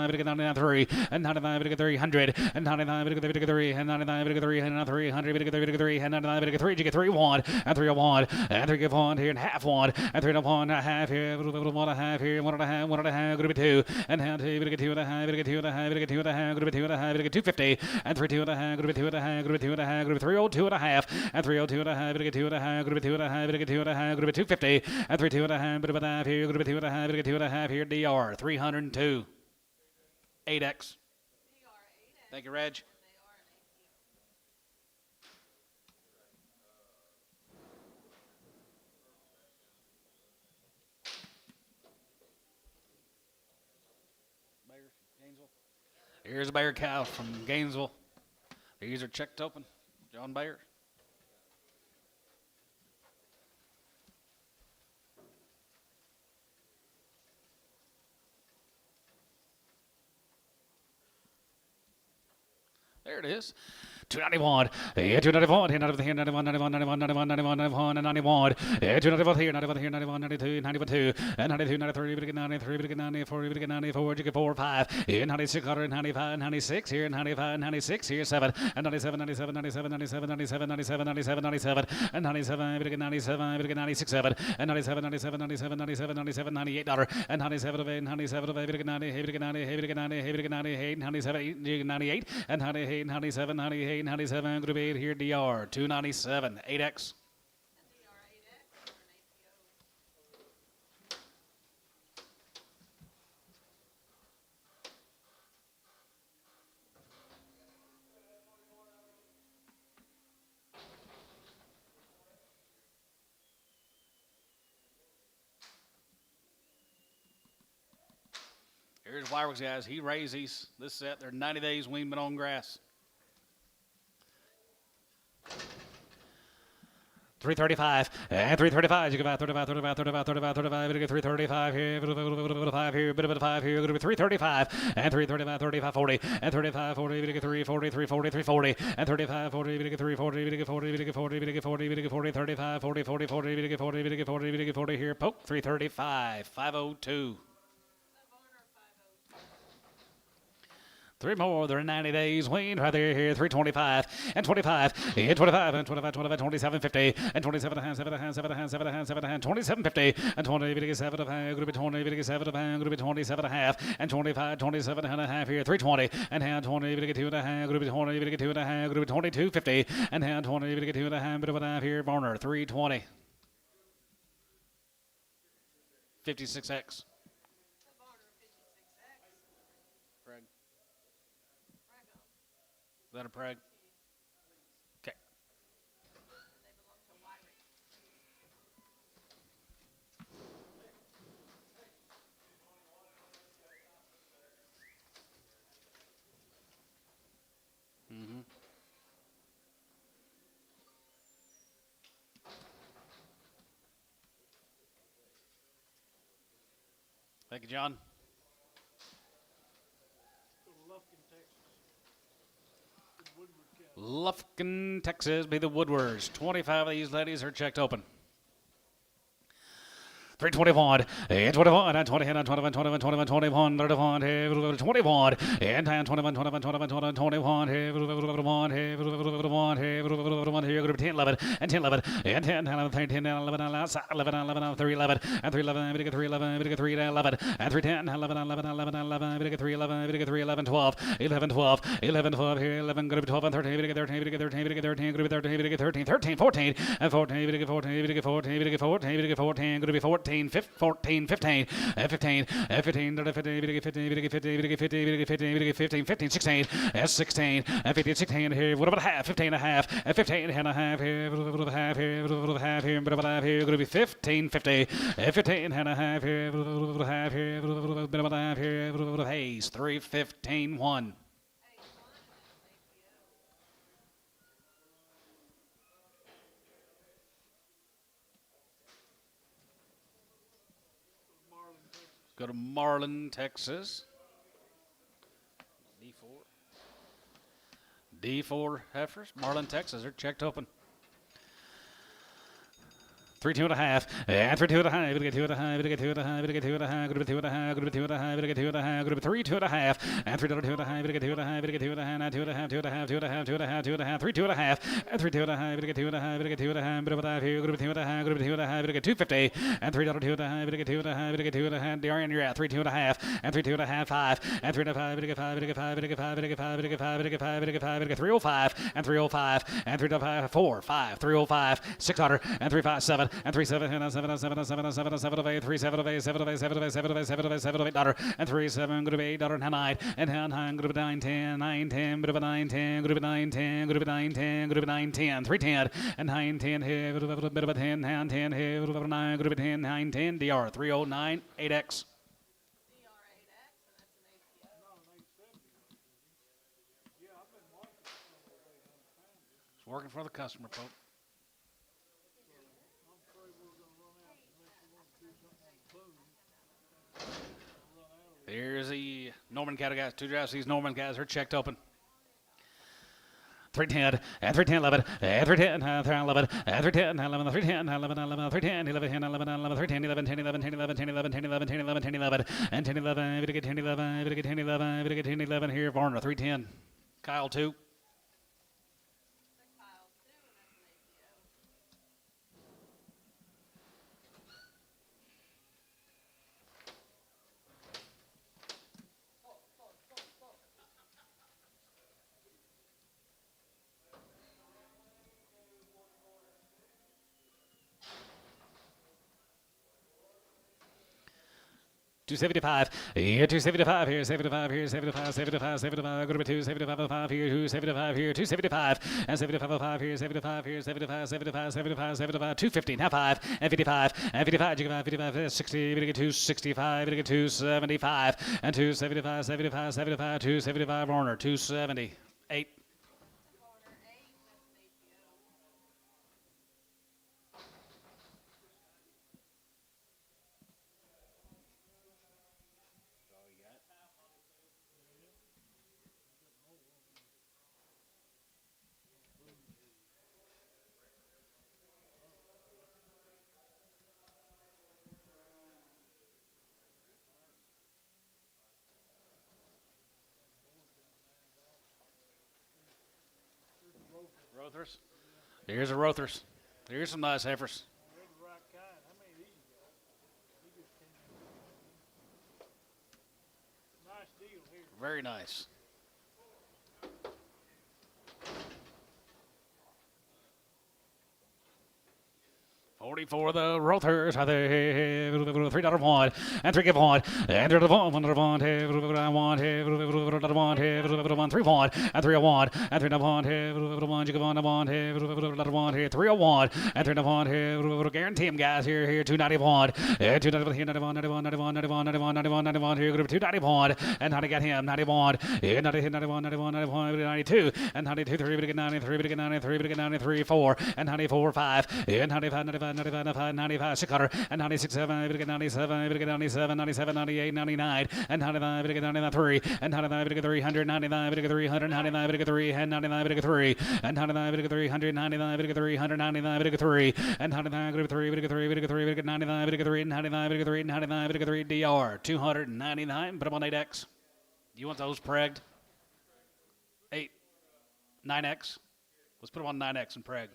93, and 95, 300, and 95, 3, and 95, 3, and 300, 3, and 95, 3, you get 3, 1, and 3, 1, and 3, 1 here, and half 1, and 3, 1, a half here, 1, a half here, 1, 1, 1, group 2, and 2, we get 2, and a half, we get 2, and a half, we get 2, and a half, group 2, and a half, we get 250, and 3, 2, and a half, group 2, and a half, group 2, and a half, group 302 and a half, and 302 and a half, we get 2, and a half, group 2, and a half, we get 2, and a half, group 250, and 3, 2, and a half, bit of a half here, group 2, and a half, we get 2, and a half here, DR 302, 8X. They are 8X. Thank you, Reg. And they are an APO. Here's a Bayer cow from Gainesville. These are checked open. John Bayer. There it is. 291, 291, here, 91, 91, 91, 91, 91, 91, 91, and 91, 291 here, 91 here, 91, 92, 91, 2, and 92, 93, we get 93, we get 94, we get 94, you get 4, 5, here, 96, 95, 96, here, 95, 96, here, 7, and 97, 97, 97, 97, 97, 97, 97, 97, and 97, we get 97, we get 96, 7, and 97, 97, 97, 97, 97, $98, and 97, 97, we get 90, we get 90, we get 90, we get 98, 97, 98, and 98, 97, 98, 97, group 8 here, DR 297, 8X. And they are 8X or an APO. Here's Fireworks, guys. He raised these. This set, they're 90 days weaned on grass. 335 and 335. You go about 35, 35, 35, 35, 35. We get 335 here, bit of a 5 here, bit of a 5 here. Going to be 335 and 335, 35, 40 and 35, 40. We get 340, 340, 340 and 35, 40. We get 340, we get 40, we get 40, we get 40, we get 40, 35, 40, 40, 40. We get 40, we get 40, we get 40 here. Poke 335, 502. Three more. They're in 90 days. Wayne right there here. 325 and 25 and 25 and 25, 25, 27, 50 and 27 and a half, 7 and a half, 7 and a half, 7 and a half, 7 and a half, 27, 50 and 20, 7 and a half. Going to be 20, 7 and a half. Going to be 27 and a half and 25, 27 and a half here. 320 and hand 20, 2 and a half. Going to be 20, 2 and a half. Going to be 22, 50 and hand 20, 2 and a half. Bit of a half here. Barner 320. 56X. Is that a preg? Okay. Thank you, John. Lufkin, Texas, be the Woodwards. 25 of these ladies are checked open. 321 and 21 and 20 and 21, 21, 21, 21, 31, 21 and 21, 21, 21, 21, 21, 1, here, going to be 10, 11 and 10, 11 and 10, 11, 10, 11, 11, 11, 3, 11 and 3, 11, we get 3, 11, we get 3, 11 and 3, 10, 11, 11, 11, 11, we get 3, 11, we get 3, 11, 12, 11, 12, 11, 12 here, 11, going to be 12 and 13, we get 13, we get 13, we get 13, going to be 13, we get 13, 13, 14 and 14, we get 14, we get 14, we get 14, we get 14, going to be 14. 14, 15, 15, 15, 15, 15, 16, 16, 15, 16 here. What about a half? 15 and a half, 15 and a half here. What about a half here? What about a half here? What about a half here? Going to be 15, 50, 15 and a half here. What about a half here? What about a half here? What about a haze? 3, 15, 1. Go to Marlin, Texas. D4 heifers. Marlin, Texas. They're checked open. 3, 2 and a half, and 3, 2 and a half, we get 2 and a half, we get 2 and a half, we get 2 and a half, go to 2 and a half, go to 2 and a half, we get 2 and a half, go to 3, 2 and a half, and 3, 2 and a half, we get 2 and a half, we get 2 and a half, 2 and a half, 2 and a half, 2 and a half, 2 and a half, 2 and a half, 3, 2 and a half, and 3, 2 and a half, we get 2 and a half, we get 2 and a half, but about here, go to 2 and a half, go to 2 and a half, we get 250, and 3, 2 and a half, we get 2 and a half, we get 2 and a half, Darian, you're at 3, 2 and a half, and 3, 2 and a half, 5, and 3 and a half, we get 5, we get 5, we get 5, we get 5, we get 5, we get 5, we get 5, we get 305, and 305, and 3 and a half, 4, 5, 305, 600, and 357, and 37, and 7, 7, 7, 7, 7 of 8, 3, 7 of 8, 7 of 8, 7 of 8, 7 of 8, 7 of 8, 7 of 8, daughter, and 3, 7, good of 8, daughter, and 9, and 9, good of 9, 10, 9, 10, good of 9, 10, good of 9, 10, good of 9, 10, good of 9, 10, 3, 10, and 9, 10, here, good of a bit of a 10, 10, here, good of 9, good of 10, 9, 10, DR 309, 8X. It's working for the customer, folks. Here's the Norman cattle guys. 2 drafts. These Norman guys are checked open. 310 and 310 11 and 310 11 and 310 11 310 11 11 310 11 11 11 310 11 10 11 10 11 10 11 10 11 10 11 10 11 and 10 11. We get 10 11. We get 10 11. We get 10 11 here. Varner 310. Kyle 2. 275, here 275, here 75, here 75, 75, 75, go to 275, here 275, here 275, and 75, here 75, here 75, 75, 75, 75, 250, now 5, and 55, and 55, you get 55, 60, we get 265, we get 275, and 275, 75, 75, 275, Warner, 278. 278, Rothers. Here's a Rothers. Here's some nice heifers. They're the right kind. How many of these you got? He just came in. Nice deal here. Very nice. $44 the Rothers, $3 one, and $3 give one, and $1 one, $1 one, $1 3 one, and $3 one, and $3 one, $1 you give one, $1 $3 and $3 guarantee him guys here, $291, and $291 here, $91, here, $291, and honey got him, $91, and $91, $92, and $92, $3, $93, $93, $93, $4, and $94, $5, and $95, 95, 600, and 96, 7, 97, 97, 97, 98, 99, and 99, 99, 3, and 99, 300, 99, 300, 99, 3, and 99, 3, and 99, 300, 99, 300, 99, 3, and 99, 3, 99, 3, 99, 3, 99, 3, DR, 299, put them on 8X. You want those pregged? 9X? Let's put them on 9X and preg.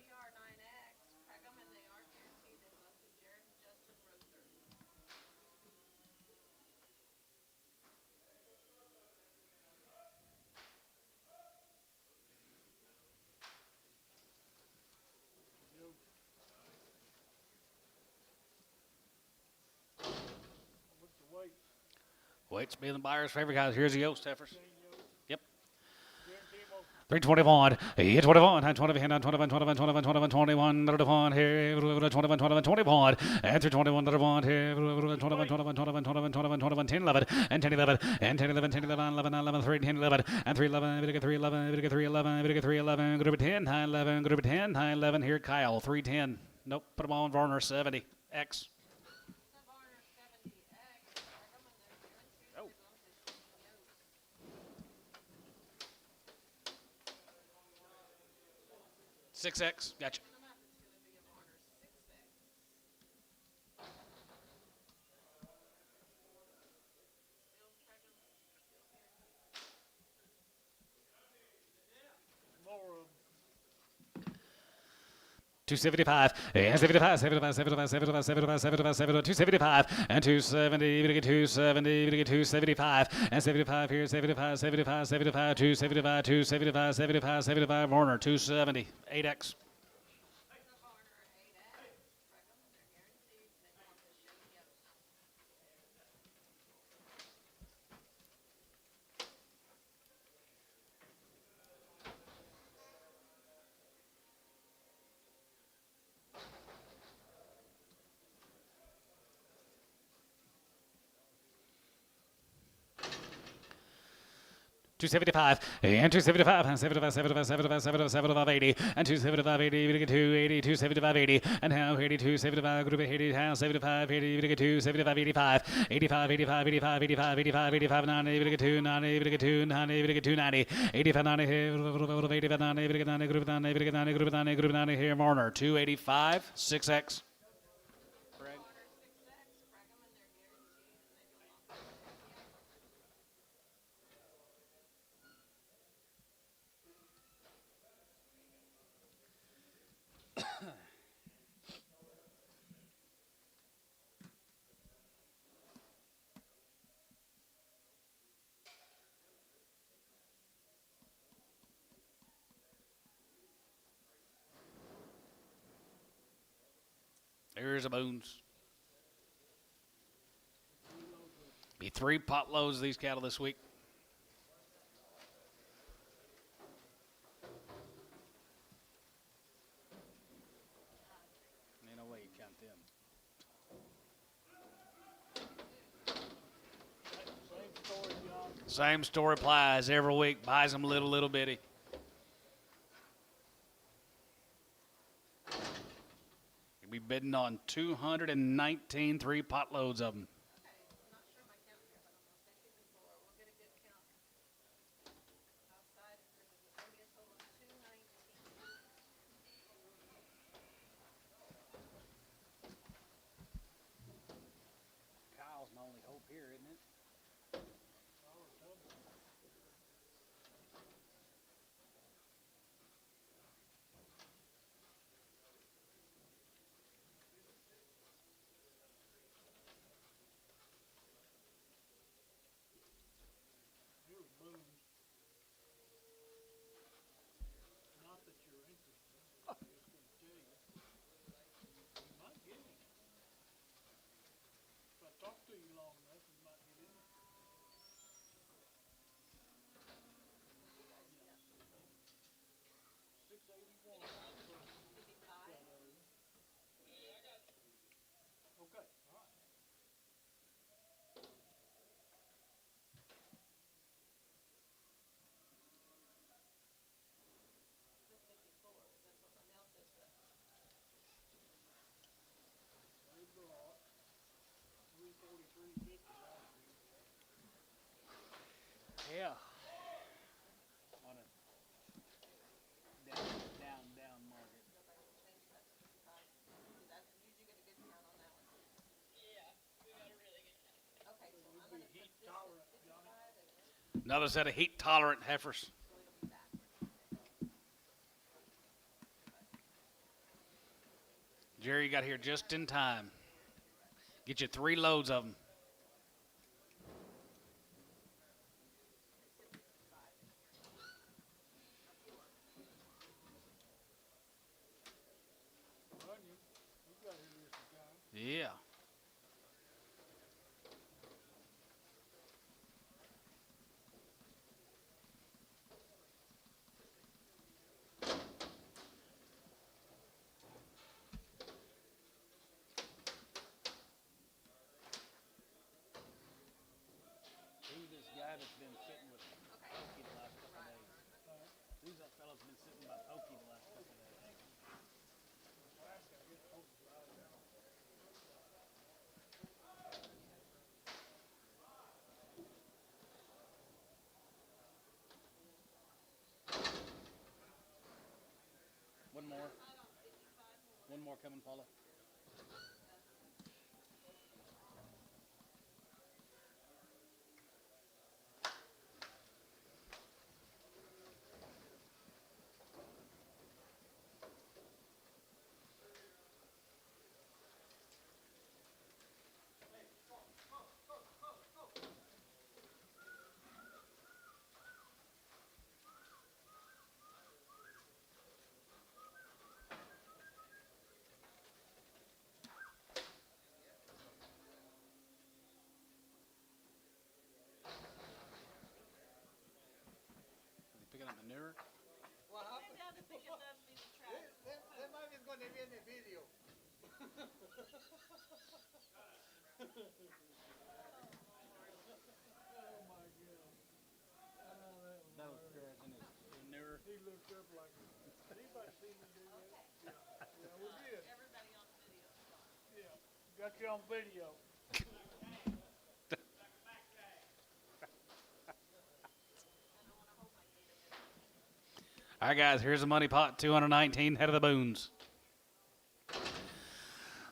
What's the weight? Weight's being the buyer's favorite, guys. Here's the Yost heifers. Yep. Guarantee them all. 321, 21, 21, 21, 21, 21, 21, 21, 21, here, 21, 21, 21, and 321, 21, here, 21, 21, 21, 21, 21, 10, 11, and 10, 11, and 10, 11, 10, 11, 11, 11, 3, 10, 11, and 3, 11, 3, 11, 3, 11, 3, 11, group of 10, high 11, group of 10, high 11, here, Kyle, 310. Nope, put them on Varner, 70, X. 6X, gotcha. More of 275, and 75, 75, 75, 75, 75, 75, 75, 275, and 270, we get 270, we get 275, and 75 here, 75, 75, 75, 275, 275, 75, 75, Warner, 270, 8X. $275, and $275, and $75, $75, $75, $75, $75, $80, and $275, $80, we get $280, $275, $80, and now $80, $275, group of $80, now $75, $80, we get $275, $85, $85, $85, $85, $85, $85, $85, $90, we get $290, we get $290, we get $290, $85, $90, here, $85, $90, we get $90, group of $90, we get $90, group of $90, group of $90, here, Marner, $285, 6X. Here's a Boons. Be 3 pot loads of these cattle this week. Ain't no way you count them. same story, John. Same story applies every week. Buys them little bitty. You'll be bidding on 219 3 pot loads of them. Kyle's my only hope here, isn't it? Another set of heat tolerant heifers. Jerry got here just in time. Get you 3 loads of them. Yeah. Who's this guy that's been sitting with Pokey the last couple of days? Who's that fellow that's been sitting by Pokey the last couple of days? One more. One more coming, Paula. Is he picking up manure? What happened? Down to pick it up, be the track. That might be going to be in the video. Oh my God. That was Paris in his manure. He looked up like, anybody seen me do that? Yeah, we did. Everybody on video. Yeah, got you on video. All right, guys, here's the money pot. 219 head of the boons.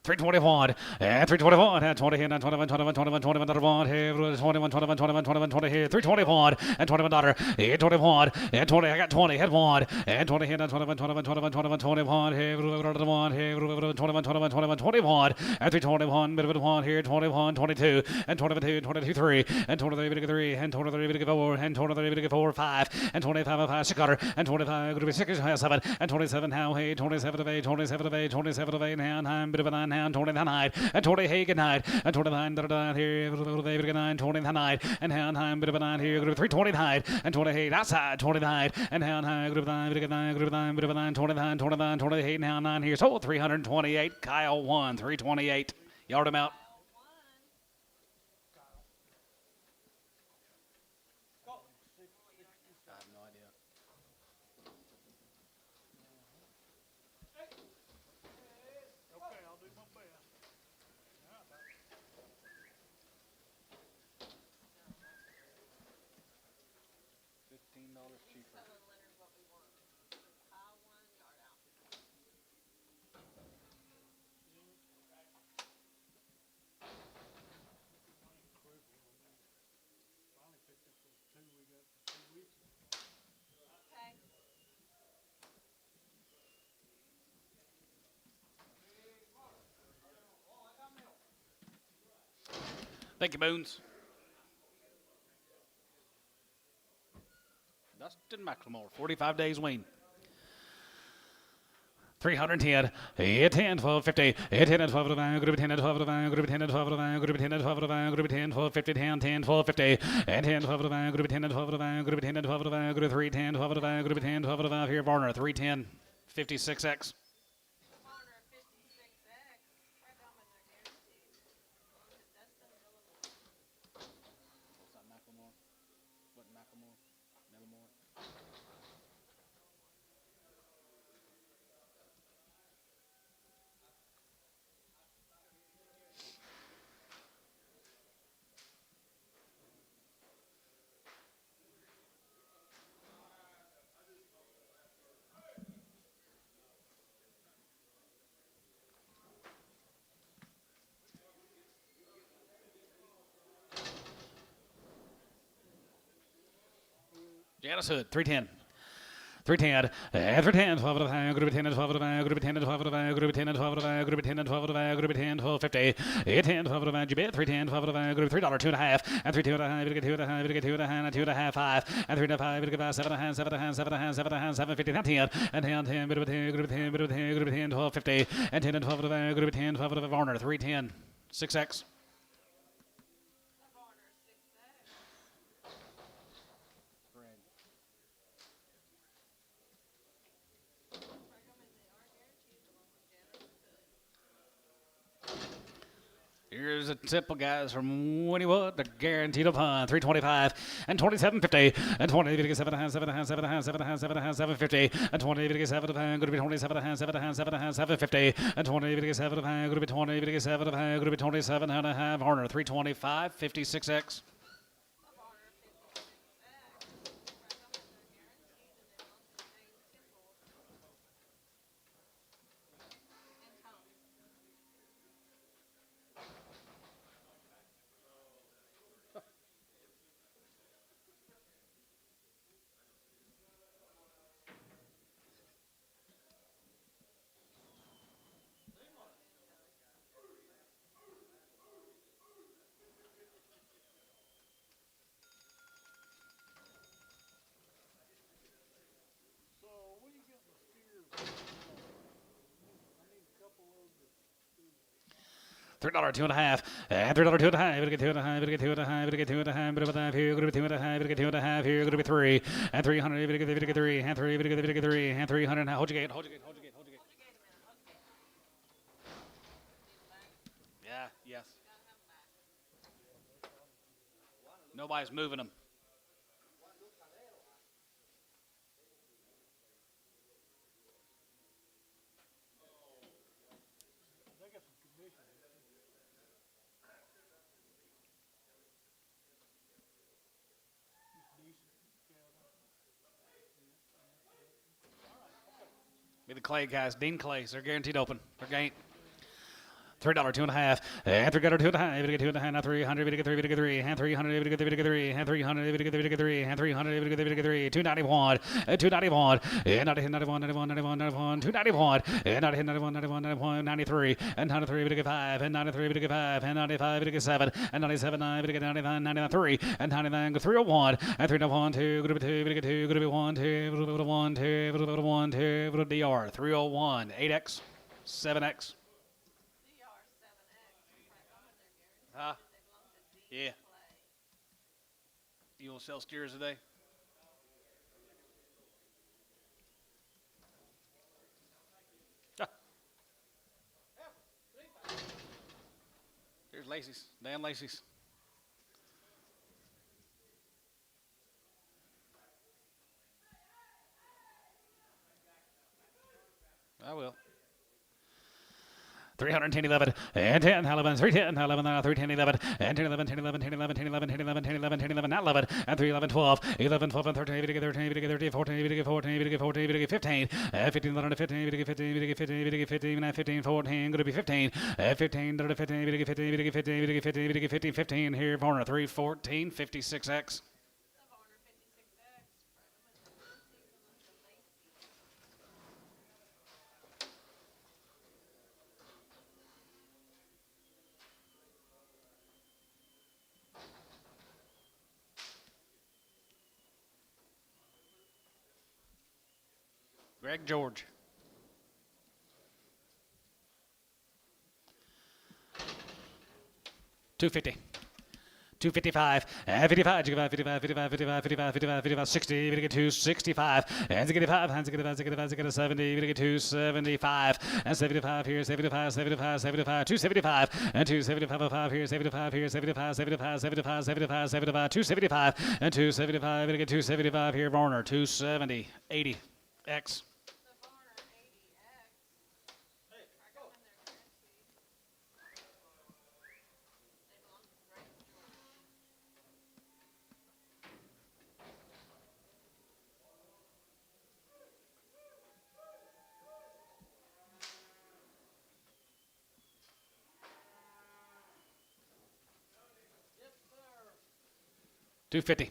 321 and 321 and 20 here and 21 21 21 21 21 here 21 21 21 21 20 here 321 and 21 daughter here 21 and 20 I got 20 head one and 20 here and 21 21 21 21 21 here 21 here 21 21 21 21 and 321 bit of 1 here 21 22 and 22 22 3 and 23 bit of 3 and 23 bit of 4 and 23 bit of 4 5 and 25 of 5 cutter and 25 going to be 6 7 and 27 now hey 27 of 8 27 of 8 27 of 8 now bit of a 9 now 29 and 20 hey good night and 29 here good night 29 and Houndheim bit of a 9 here good 329 and 28 outside 29 and Houndheim good of 9 bit of 9 good of 9 bit of a 9 29 29 28 now 9 here so 328 Kyle 1 328 yard him out. I have no idea. Okay, I'll do my best. $15 cheaper. Tell Leonard what we want. Pile 1, yard out. Finally picked up those 2 we got 2 weeks ago. Okay. Thank you, Boons. Dustin McLemore, 45 days wean. 310, 10, 12, 50, 10 and 12 to 9, group 10 and 12 to 9, group 10 and 12 to 9, group 10 and 12 to 9, group 10, 12, 50, 10, 10, 12, 50, and 10, 12 to 9, group 10 and 12 to 9, group 10 and 12 to 9, group 3, 10, 12 to 9, group 10, 12 to 5 here, Varner, 310, 56X. Corner 56X. Predominant guarantee. On to Dustin Villamore. What's that, Macklemore? What, Macklemore? Millimore? Janice Hood, 310. 310, and 310, 12 of 5, group 10 and 12 of 5, group 10 and 12 of 5, group 10 and 12 of 5, group 10 and 12 of 5, group 10, 12, 50, 10, 12 of 5, Jibit, 310, 12 of 5, group $3, 2.5, and 3, 2 and a half, we get 2 and a half, we get 2 and a half, and 2 and a half, 5, and 3 and a 5, we get 5, 7 and a half, 7 and a half, 7 and a half, 7 and a half, 7, 50, 10, and 10, 10, group 10, group 10, group 10, group 10, 12, 50, and 10 and 12 of 5, group 10, 12 of 5, Varner, 310, 6X. Here's a simple guys from Winniewood, the guaranteed upon 325 and 2750 and 20 to get 7 and a half, 7 and a half, 7 and a half, 7 and a half, 7 and a half, 750 and 20 to get 7 of 5, going to be 27 and a half, 7 and a half, 7 and a half, 750 and 20 to get 7 of 5, going to be 20 to get 7 of 5, going to be 27 and a half. Horner 325, 56X. So what do you get the steers? I need a couple of the $3, 2.5, and $3, 2.5. We get 2.5, we get 2.5, we get 2.5, we get 2.5 here, going to be 2.5, we get 2.5 here, going to be 3, and 300, we get 3, and 3, we get 3, and 300. Hold your gate, hold your gate, hold your gate, hold your gate. Yeah, yes. Nobody's moving them. they got some commission. It's decent. Be the Clay guys, Dean Clays. They're guaranteed open. They're gained. $3, 2.5, and $3, 2.5. We get 2.5, now 300, we get 3, we get 3, and 300, we get 3, we get 3, and 300, we get 3, we get 3, and 300, we get 3, we get 3, 291, and 291, and 91, 91, 91, 91, 291, and 91, 91, 91, 93, and 93, we get 5, and 93, we get 5, and 95, we get 7, and 97, 9, we get 99, 99, 3, and 99, 301, and 301, 2, group 2, we get 2, group 1, 2, group 1, 2, group 1, 2, group DR, 301, 8X, 7X. Huh? Yeah. You will sell steers today? Here's Lacey's. Dan Lacey's. I will. 310, 11, and 10, 11, 310, 11, 310, 11, and 10, 11, 10, 11, 10, 11, 10, 11, 10, 11, 10, 11, 10, 11, not 11, and 3, 11, 12, 11, 12, and 13, 13, 13, 14, 14, 14, 14, 15, 15, 11, 15, 15, 15, 15, 15, 14, going to be 15, 15, 15, 15, 15, 15, 15, 15, here, Varner, 314, 56X. Greg George. $250. 255, and 55, 55, 55, 55, 55, 55, 55, 55, 60, we get 265, and 65, and 65, 65, 65, 70, we get 275, and 75 here, 75, 75, 75, 275, and 275 here, 75 here, 75, 75, 75, 75, 75, 275, and 275, we get 275 here, Varner, 270, 80, X. $250.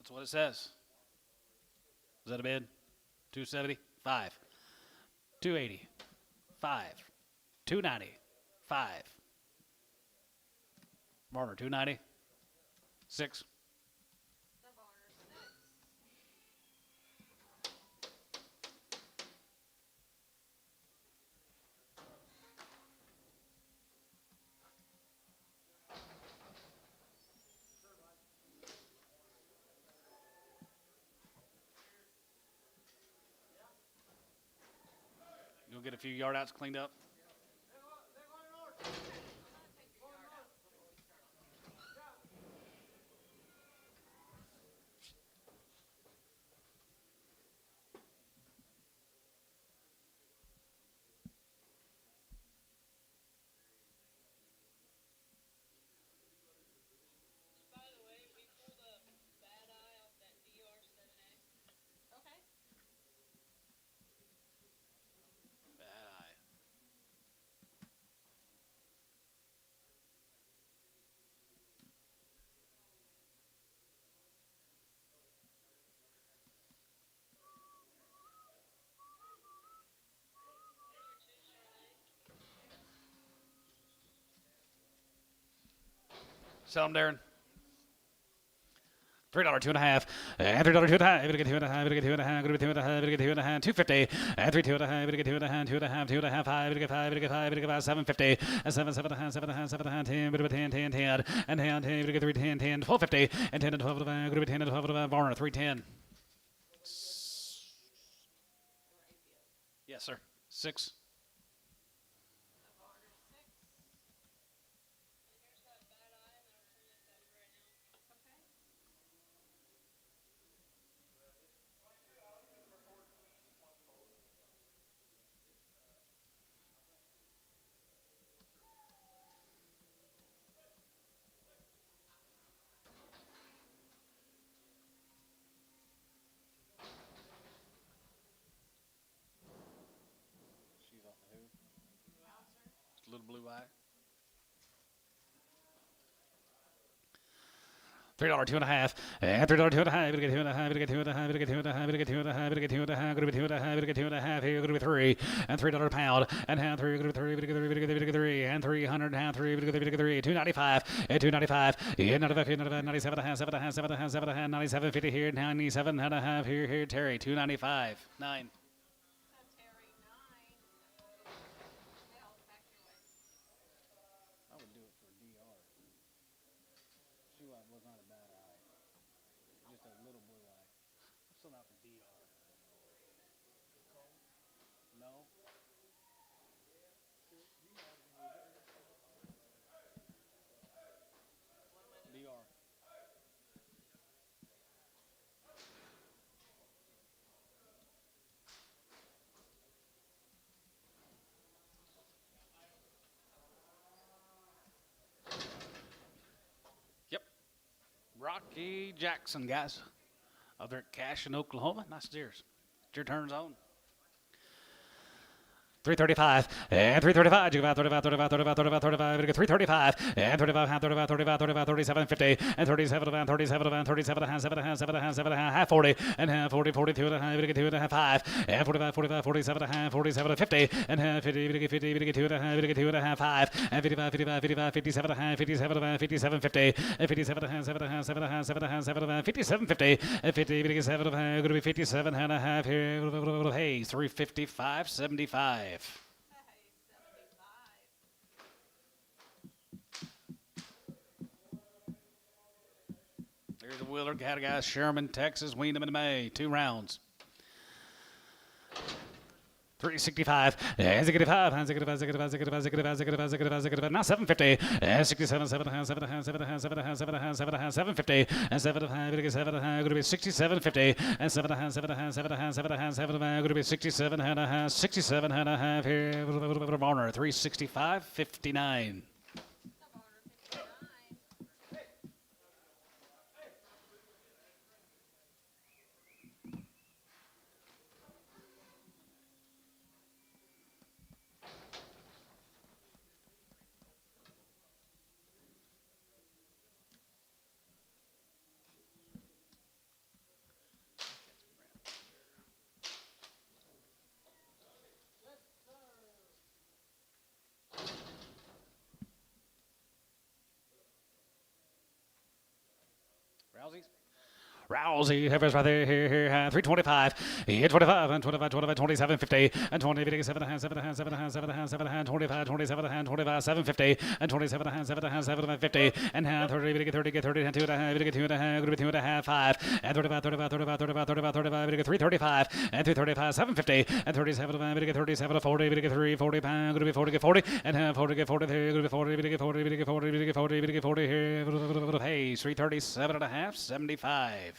That's what it says. Is that a bid? 270, 5, 280, 5, 290, 5. Varner, 290, 6. The Varner 6. You'll get a few yard outs cleaned up. I'm gonna take your yard out before we start on this. By the way, we pulled a bad eye off that DR 7A. Okay. Bad eye. Sell them, Darren. $3, 2.5, and $3, 2.5. Gonna get 2.5. Gonna get 2.5. Gonna get 2.5. Gonna get 2.5. 250, and 3, 2.5. Gonna get 2.5. 2.5. 2.5. 5. Gonna get 5. Gonna get 5. Gonna get 5. 750, and 7, 7.5. 7.5. 7.5. 10. Gonna be 10. 10. 10. And 10. 10. Gonna get 3. 10. 10. 1250, and 10 and 12. Gonna be 10 and 12. Varner, 310. Yes, sir. 6. The Varner 6. And here's that bad eye that I'm turning into right now. Okay. She's off the who? Pouncer. Little blue eye. $3, 2.5, and $3, 2.5. Gonna get 2.5. Gonna get 2.5. Gonna get 2.5. Gonna get 2.5. Gonna get 2.5. Gonna be 2.5. Gonna get 2.5. Here, gonna be 3, and $3 a pound, and hand 3. Gonna be 3. Gonna get 3. Gonna get 3, and 300. And 3. Gonna get 3. 295, and 295. Yeah, 95. 97 and a half. 7 and a half. 7 and a half. 7 and a half. 97. 50 here. 97 and a half here. Here, Terry. 295. 9. So Terry 9. Dale, back your way. I would do it for DR. She was not a bad eye. Just a little blue eye. I'm still not for DR. No? DR. Yep. Rocky Jackson, guys. Out there at Cache in Oklahoma. Nice steers. It's your turn zone. 335, and 335. You go about 35, 35, 35, 35, 35. Gonna get 335, and 35, 35, 35, 35, 37, 50, and 37, 37, 37, half, 7, half, 7, half, 7, half, 40, and half 40, 42, and a half, get 2 and a half, 5, and 45, 45, 47, and half, 47, 50, and half 50, get 50, get 2 and a half, get 2 and a half, 5, and 55, 55, 55, 57, and half, 57, and 57, 50, and 57, and half, 7, and half, 7, and half, 7, and half, 7, and half, 57, 50, and 50, get 7, and a half, gonna be 57 and a half here. Hey, 355, 75. Hey, 75. There's a Willard Category, Sherman, Texas. Weaned them in May. 2 rounds. 365, and 65, and 65, 65, 65, 65, 65, 65, 65, now 750, and 67, 7 and a half, 7 and a half, 7 and a half, 7 and a half, 7 and a half, 7 and a half, 750, and 7 and a half, 7 and a half, going to be 6750, and 7 and a half, 7 and a half, 7 and a half, 7 and a half, 7 and a half, going to be 67 and a half, 67 and a half here, Varner, 365, 59. The Varner 59. Rousey, Heifers right there, here, 325. 25, and 25, 25, 27, 50, and 20, 7 hand, 7 hand, 7 hand, 7 hand, 7 hand, 25, 27 hand, 25, 750, and 27 hand, 7 hand, 7 hand, 50, and hand 30, 30, and 2 and a half, 2 and a half, 2 and a half, 5, and 35, 35, 35, 35, 35, 35, 335, and 335, 750, and 37, 37, 40, 3, 40 pound, going to be 40, 40, and half 40, 40, 40, 40, 40, 40, 40, 40, here, hey, 337 and a half, 75.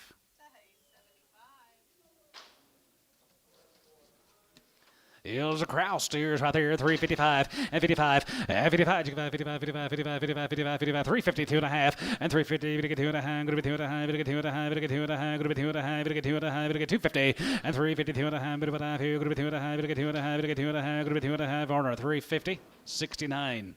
Here's a crowd steers right there, 355 and 55 and 55, 55, 55, 55, 55, 55, 55, 352 and a half and 350, 2 and a half, going to be 2 and a half, 2 and a half, 2 and a half, going to be 2 and a half, 2 and a half, 250 and 352 and a half, going to be 2 and a half, 2 and a half, 2 and a half, going to be 2 and a half, Varner 350, 69.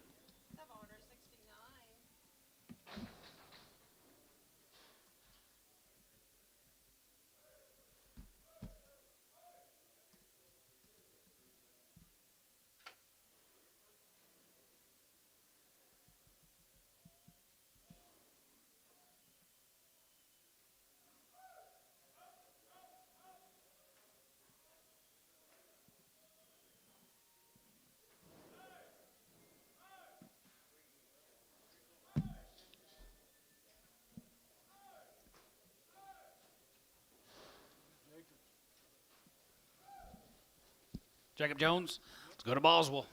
Jacob Jones, let's go to Boswell.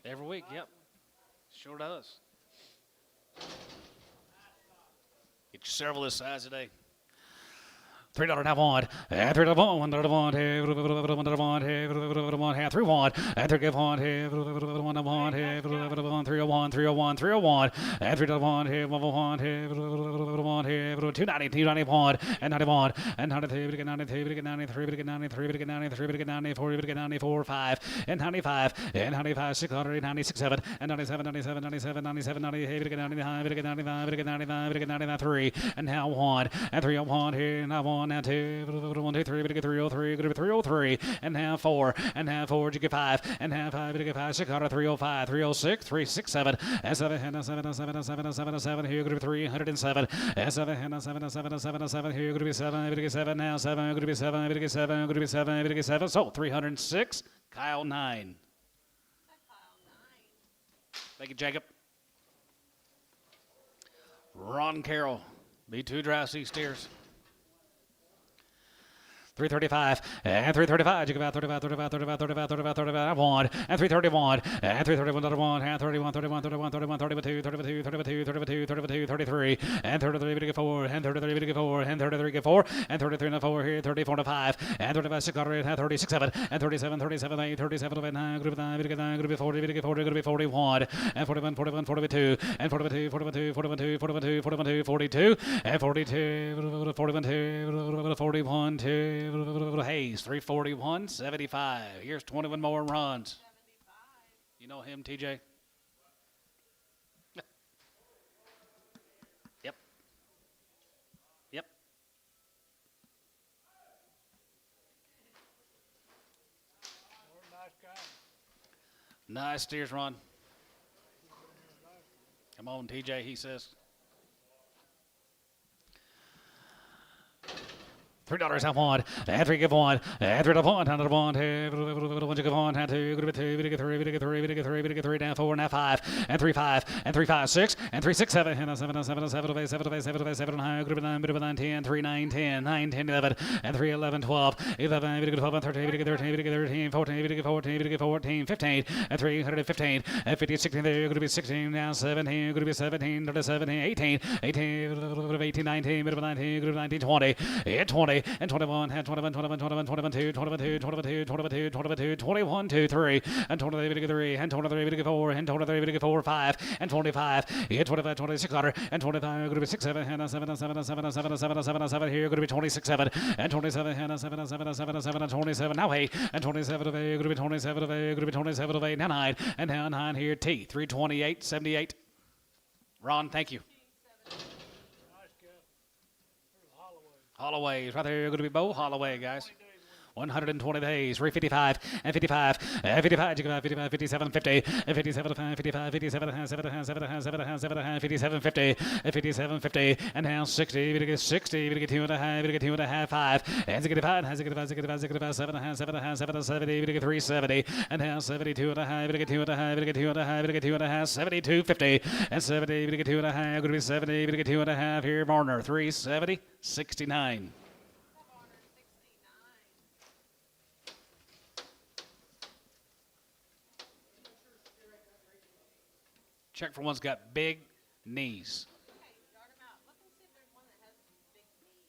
Every week, yep. Sure does. Get you several this size today. $3 and half wand, and $3 wand, $1 wand, $1 wand, half 3 wand, and 3 give wand, $1 wand, 301, 301, 301, and $3 wand, $1 wand, $1 wand, 290, 290 wand, and 90 wand, and 93, 93, 93, 93, 93, 94, 94, 5, and 95, and 95, 600, 96, 7, and 97, 97, 97, 97, 98, 99, 95, 95, 95, 3, and now wand, and 301 here, now wand. Now 2, 1, 2, 3, 303, 303, and now 4, and now 4, you get 5, and now 5, you get 5, 600, 305, 306, 367, and 7, and 7, and 7, and 7, and 7, and 7, here going to be 307, and 7, and 7, and 7, and 7, and 7, here going to be 7, going to get 7, now 7, going to be 7, going to get 7, going to be 7, going to get 7, so 306, Kyle 9. Thank you, Jacob. Ron Carroll, B2 Dry Sea Steers. 335, and 335, you about 35, 35, 35, 35, 35, 35, 1, and 331, and 331, 1, and 31, 31, 31, 31, 32, 32, 32, 32, 32, 33, and 33, 4, and 33, 4, and 33, 4, and 33, 4 here, 34, 5, and 35, 600, and 36, 7, and 37, 37, 8, 37, 9, group 9, group 40, 40, group 41, and 41, 41, 42, and 42, 42, 41, 42, 41, 42, and 42, 41, 2, 41, 2, Hayes, 341, 75. Here's 21 more runs. 75. You know him, TJ? Yep. Yep. Nice guy. Nice steers run. Come on, TJ, he says. $3 half wand, and 3 give 1, and 3 wand, and 1 wand, and 1 give 1, and 2, good 2, we get 3, we get 3, we get 3, we get 3, down 4, and 5, and 3 5, and 3 5 6, and 3 6 7, and 7 7 7 7 7 7 9, good 9, good 9 10, 3 9 10, 9 10 11, and 3 11 12, 11, we get 12, and 13, we get 13, we get 13, 14, we get 14, we get 14, 15, and 315, and 50, 16, there, going to be 16, now 17, going to be 17, 17, 18, 18, 18, 19, 19, 19, 20, and 20. And 21, and 21, 21, 21, 21, 2, 21, 2, 22, 22, 22, 21, 2, 3, and 23, 3, and 23, 4, and 23, 4, 5, and 25, and 25, 26, and 25, going to be 6, 7, and 7, and 7, and 7, and 7, and 7, and 7, and 7, here, going to be 26, 7, and 27, and 7, and 7, and 7, and 7, and 27, now 8, and 27 of 8, going to be 27 of 8, going to be 27 of 8, now 9, and now 9 here, T, 328, 78. Ron, thank you. Holloway, right there, going to be Bo Holloway, guys. 120 days, 355 and 55 and 55, 55, 57, 50 and 57, 55, 57, 57, 50 and 57, 50 and now 60, 60, 2 and a half, 2 and a half, 5 and 65, 7 and a half, 7 and a half, 70, 370 and now 72 and a half, 2 and a half, 2 and a half, 2 and a half, 72, 50 and 70, 2 and a half, going to be 70, 2 and a half here, Varner, 370, 69. Check for one's got big knees. Okay, dart them out. Look and see if there's one that has some big knees.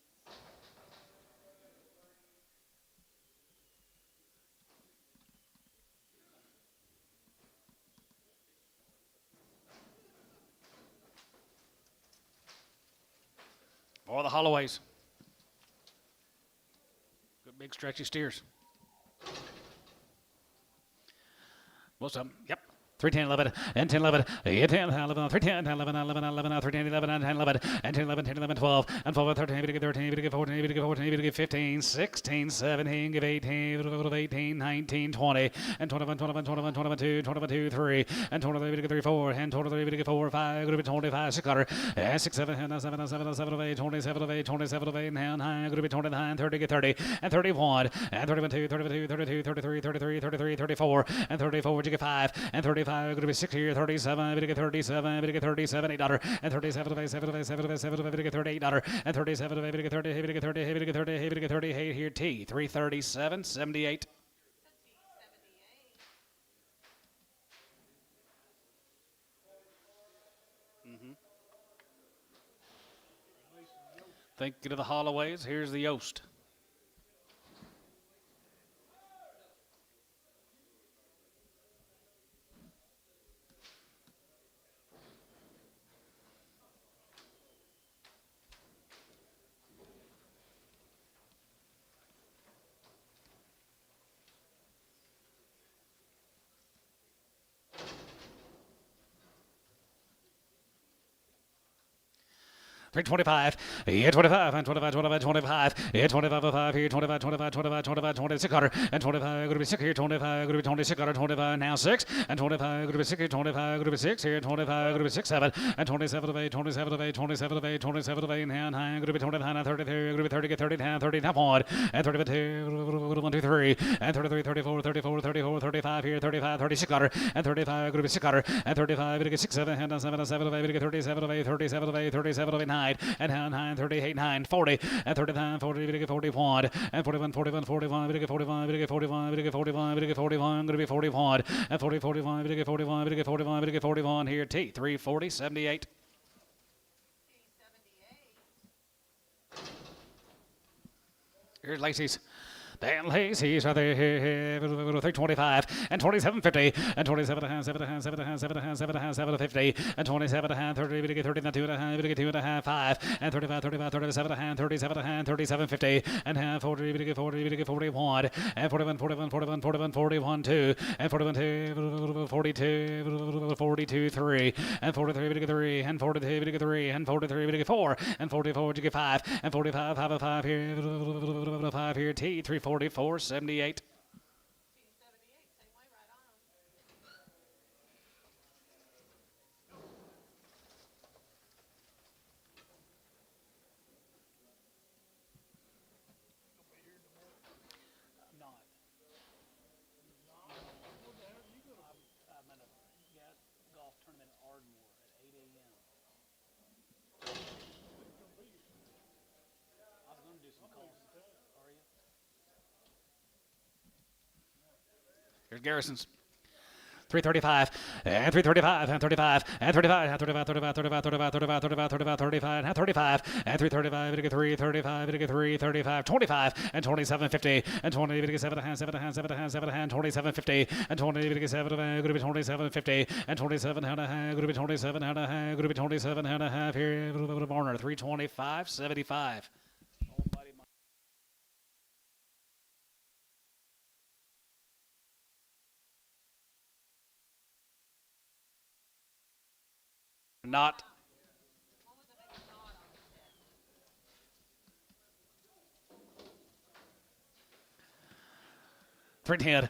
Or the Holloways. Good big stretchy steers. Most of them, yep. 310, 11, and 10, 11, 10, 11, 310, 11, 11, 11, 310, 11, and 10, 11, and 10, 11, 10, 11, 12, and 12, 13, 13, 14, 14, 15, 16, 17, 18, 19, 20, and 21, 21, 21, 22, 22, 3, and 23, 3, 4, and 23, 4, 5, 25, 600, and 6, 7, 7, 7, 7, 8, 27, 8, 27, 8, and 9, going to be 29, 30, 30, and 31, and 31, 2, 32, 32, 33, 33, 33, 34, and 34, 5, and 35. Going to be 6 here, 37, we get 37, we get 37, $8, and 37, 7, 7, 7, we get $38, and 37, we get 30, we get 30, we get 30, we get 38 here, T, 337, 78. Thinking of the Holloways, here's the Yost. Three 25, yeah, 25, and 25, 25, 25, yeah, 25, 5 here, 25, 25, 25, 25, 26, and 25, going to be 6 here, 25, going to be 26, 25, now 6, and 25, going to be 6 here, 25, going to be 6 here, 25, going to be 6, 7, and 27 of 8, 27 of 8, 27 of 8, 27 of 8, now 9, going to be 29, 30, going to be 30, get 30, now 30, now 1, and 32, 1, 2, 3, and 33, 34, 34, 34, 35 here, 35, 36, and 35, going to be 6, and 35, going to get 6, 7, and 7, 7 of 8, going to get 37 of 8, 37 of 8, 37 of 8, 9, and 9, 38, 9, 40, and 39, 40, we get 41, and 41, 41, 41, we get 41, we get 41, we get 41, we get 41, going to be 41, and 40, 41, we get 41, we get 41, we get 41 here, T, 340, 78. Here's Lacey's. Dan Lacey's right there, 325, and 2750, and 27 and a half, 7 and a half, 7 and a half, 7 and a half, 7 and a half, 750, and 27 and a half, 30, we get 30, 2 and a half, we get 2 and a half, 5, and 35, 35, 37 and a half, 37 and a half, 3750, and half, 40, we get 40, we get 41, and 41, 41, 41, 41, 41, 2, and 41, 2, 42, 42, 3, and 43, we get 3, and 42, we get 3, and 43, we get 4, and 44, we get 5, and 45, 5 here, 5 here, T, 344, 78. Here's Garrison's. 335, and 335, and 35, and 35, and 35, 35, 35, 35, 35, 35, 35, 35, and 35, and 335, we get 3, 35, we get 3, 35, 25, and 2750, and 20, we get 7 and a half, 7 and a half, 7 and a half, 7 and a half, 2750, and 20, we get 7 and a half, going to be 2750, and 27 and a half, going to be 27 and a half, going to be 27 and a half here, Varner, 325, 75. Not. 310,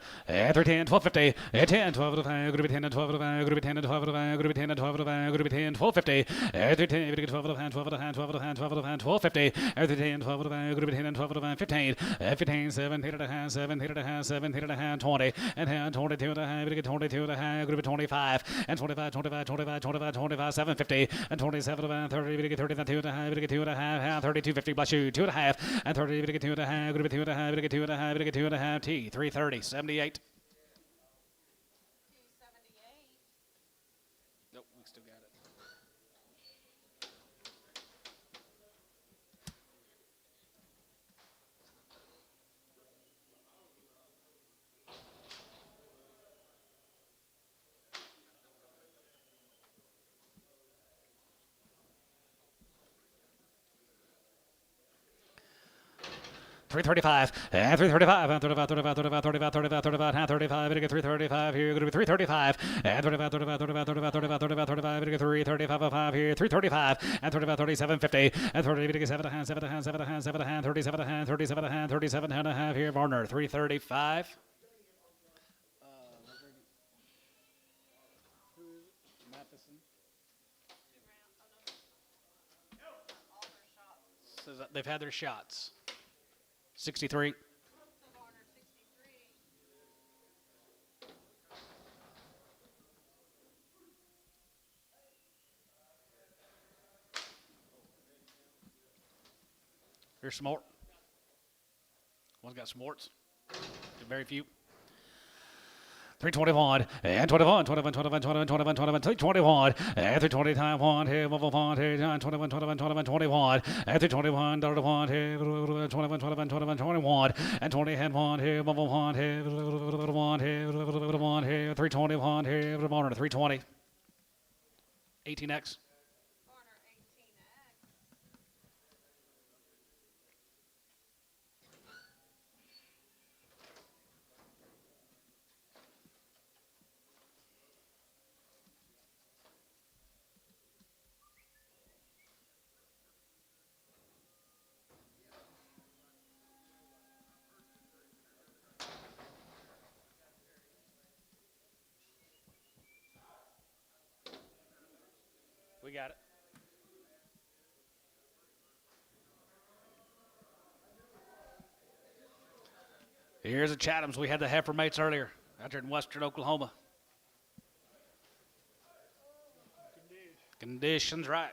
310, 1250, 10, 12 to 5, group 10 and 12 to 5, group 10 and 12 to 5, group 10 and 12 to 5, group 10, 1250, 310, 12 to 5, 12 to 5, 12 to 5, 12 to 5, 1250, 310, 12 to 5, group 10 and 12 to 5, 15, 15, 17 and a half, 17 and a half, 17 and a half, 20, and 22 and a half, 22 and a half, group 25, and 25, 25, 25, 25, 25, 750, and 27 and a half, 30, 30, 2 and a half, 2 and a half, 3250, bless you, 2 and a half, and 30, 2 and a half, group 2 and a half, 2 and a half, 2 and a half, T, 330, 78. 278. Nope, we still got it. Three 35, and 335, and 35, 35, 35, 35, 35, 35, and 35, and 335 here, going to be 335, and 35, 35, 35, 35, 35, 35, 35, and 335, 5 here, 335, and 35, 37, 50, and 30, 7 and a half, 7 and a half, 7 and a half, 7 and a half, 37 and a half, 37 and a half, 37 and a half here, Varner, 335. Says that they've had their shots. 63. Varner 63. Here's some more. One's got some warts. Very few. 321, and 21, 21, 21, 21, 21, 21, 321, and 320 time 1, here, 1, here, 21, 21, 21, 21, and 321, $1, here, 21, 21, 21, 21, and 20 and 1, here, 1, here, 1, here, 1, here, 321, here, 320. 18X. Varner 18X. We got it. Here's the Chathams. We had the heifer mates earlier out there in western Oklahoma. Conditions right.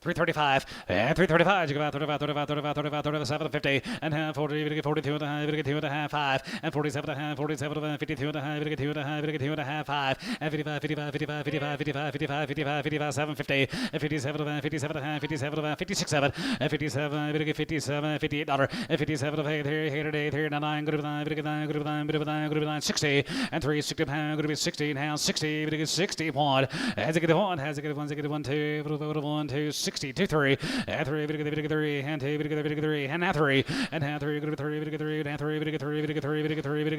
$335, and 335, you go out 35, 35, 35, 35, 37, 50, and half 40, 42 and a half, 2 and a half, 5, and 47 and a half, 47 and a half, 52 and a half, 2 and a half, 2 and a half, 5, and 55, 55, 55, 55, 55, 55, 55, 55, 750, and 57 and a half, 57 and a half, 57 and a half, 56, 7, and 57, 57, $58, and 57 of 8, here, 8, here, 9, good of 9, good of 9, good of 9, good of 9, good of 9, 60, and 3, 60 pound, good of 16 pounds, 60, 61, has a good 1, has a good 1, has a good 1, 2, 1, 2, 60, 2, 3, and 3, 3, and 2, 3, and now 3, and now 3, good 3, 3, and 3, 3,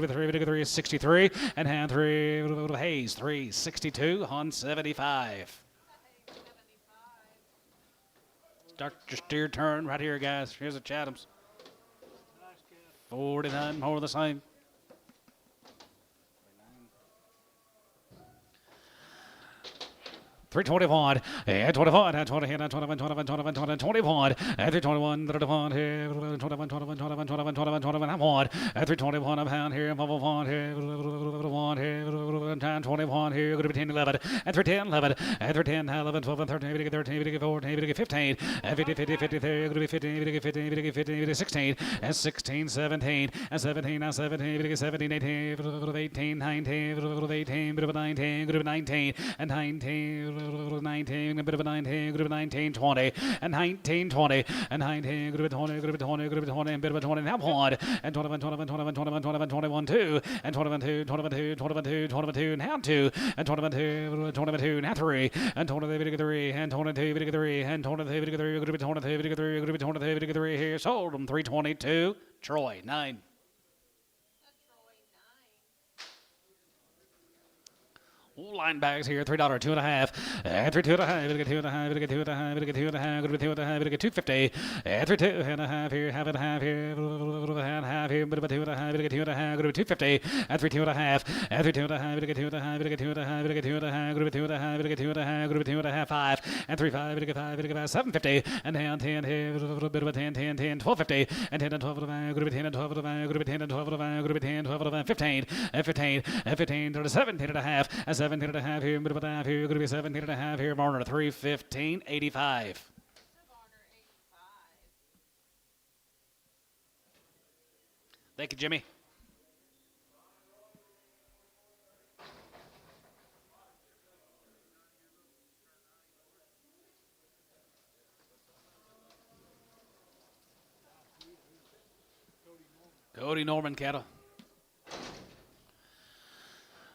3, 3, 63, and hand 3, Hayes, 3, 62 on 75. Start your steer turn right here, guys. Here's the Chathams. 49 more of the same. 321, and 21, and 20, and 21, 21, 21, 21, 21, and 321, 31, here, 21, 21, 21, 21, 21, and 1, and 321, a pound here, 1, here, 1, here, 21 here, going to be 10, 11, and 310, 11, and 310, 11, 12, and 13, 13, 14, 15, and 50, 50, 50, there, going to be 15, 15, 15, 16, and 16, 17, and 17, now 17, 17, 18, 18, 19, 18, 19, 19, and 19, 19, a bit of a 19, group of 19, 20, and 19, 20, and 19, group of 20, group of 20, group of 20, and bit of a 20, now 1, and 21, 21, 21, 21, 21, 21, 2, and 21, 2, 21, 2, 21, 2, 21, 2, now 2, and 21, 2, 21, 2, now 3, and 22, 3, and 22, 3, and 22, 3, group of 22, 3, group of 22, 3, here, sold them, 322, Troy, 9. Line bags here, $3, 2.5, and 3, 2.5, we get 2.5, we get 2.5, we get 2.5, we get 2.5, we get 2.50, and 3, 2.5 here, half and half here, and half here, but 2.5, we get 2.5, we get 2.50, and 3, 2.5, and 3, 2.5, we get 2.5, we get 2.5, we get 2.5, we get 2.5, we get 2.5, we get 2.5, 5, and 3, 5, we get 5, we get 5, 7.50, and 10 here, a little bit of 10, 10, 10, 12.50, and 10 and 12, we get 10 and 12, we get 10 and 12, we get 10, 12, 15, and 15, and 15, 17 and a half, and 17 and a half here, bit of a half here, going to be 17 and a half here, Marner 315, 85. Thank you, Jimmy. Cody Norman cattle.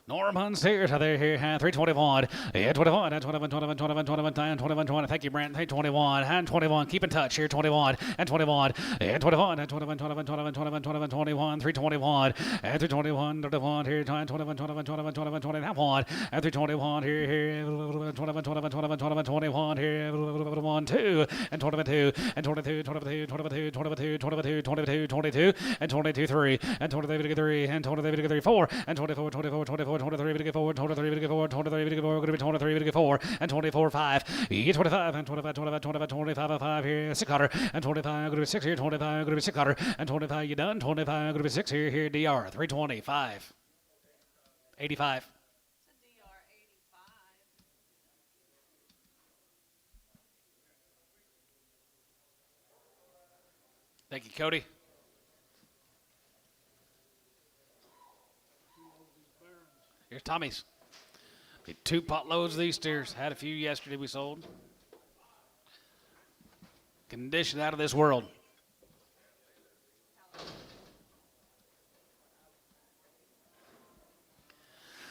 Norman's here, so they're here, 321, yeah, 21, 21, 21, 21, 21, 21, 20, thank you, Brent, 21, and 21, keep in touch here, 21, and 21, yeah, 21, and 21, 21, 21, 21, 21, 21, 321, and 321, 21 here, 21, 21, 21, 21, 20, that one, and 321 here, 21, 21, 21, 21, 21 here, 1, 2, and 22, and 22, 22, 22, 22, 22, 22, 22, and 22, 3, and 23, 3, and 23, 4, and 24, 24, 24, 23, we get 4, 23, we get 4, 23, we get 4, going to be 23, we get 4, and 24, 5, 25, and 25, 25, 25, 25, 5 here, 600, and 25, going to be 6 here, 25, going to be 600, and 25, you done, 25, going to be 6 here, DR, 325, 85. Thank you, Cody. Here's Tommy's. Get 2 pot loads of these steers. Had a few yesterday we sold. Condition out of this world.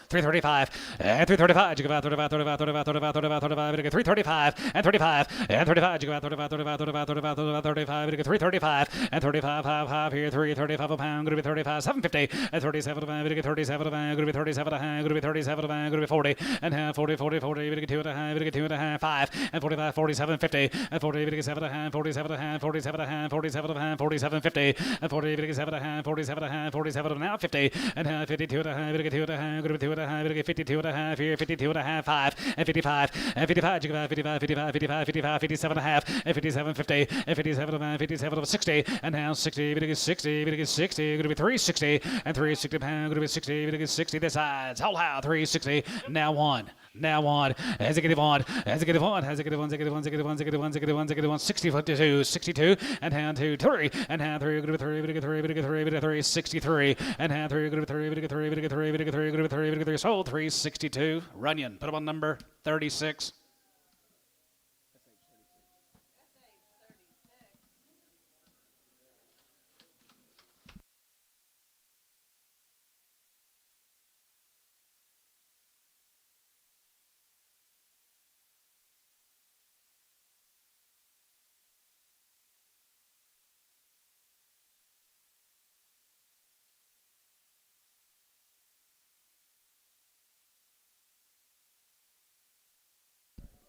335, and 335, you go out 35, 35, 35, 35, 35, 35, you get 335, and 35, and 35, you go out 35, 35, 35, 35, 35, 35, you get 335, and 35, 5 here, 335 a pound, going to be 35, 750, and 37 a pound, you get 37 a pound, going to be 37 a pound, going to be 37 a pound, going to be 40, and half, 40, 40, 40, you get 2 and a half, you get 2 and a half, 5, and 45, 47, 50, and 40, you get 7 and a half, 47 and a half, 47 and a half, 47 and a half, 47, 50, and 40, you get 7 and a half, 47 and a half, 47 and a half, 50, and half, 52 and a half, you get 2 and a half, going to be 2 and a half, you get 52 and a half here, 52 and a half, 5, and 55, and 55, you get 55, 55, 55, 55, 57 and a half, and 57, 50, and 57 and a half, 57 of 60, and now 60, you get 60, you get 60, going to be 360, and 360 pound, going to be 60, you get 60 this sides, whole how, 360, now one. Now on, executive on, executive on, executive on, executive on, executive on, executive on, executive on, executive on, 62, 62, and hand 2, 3, and hand 3, good 3, good 3, good 3, good 3, 63, and hand 3, good 3, good 3, good 3, good 3, good 3, good 3, sold 362. Runyon, put them on number 36.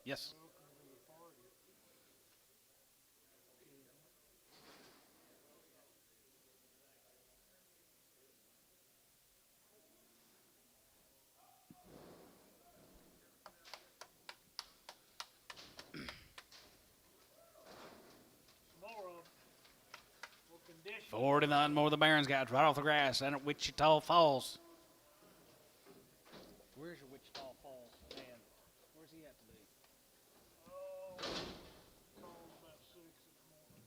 Yes. More of them. 49 more of the Barons guys right off the grass and at Wichita Falls. Where's your Wichita Falls man? Where's he at today? Called about 6 this morning.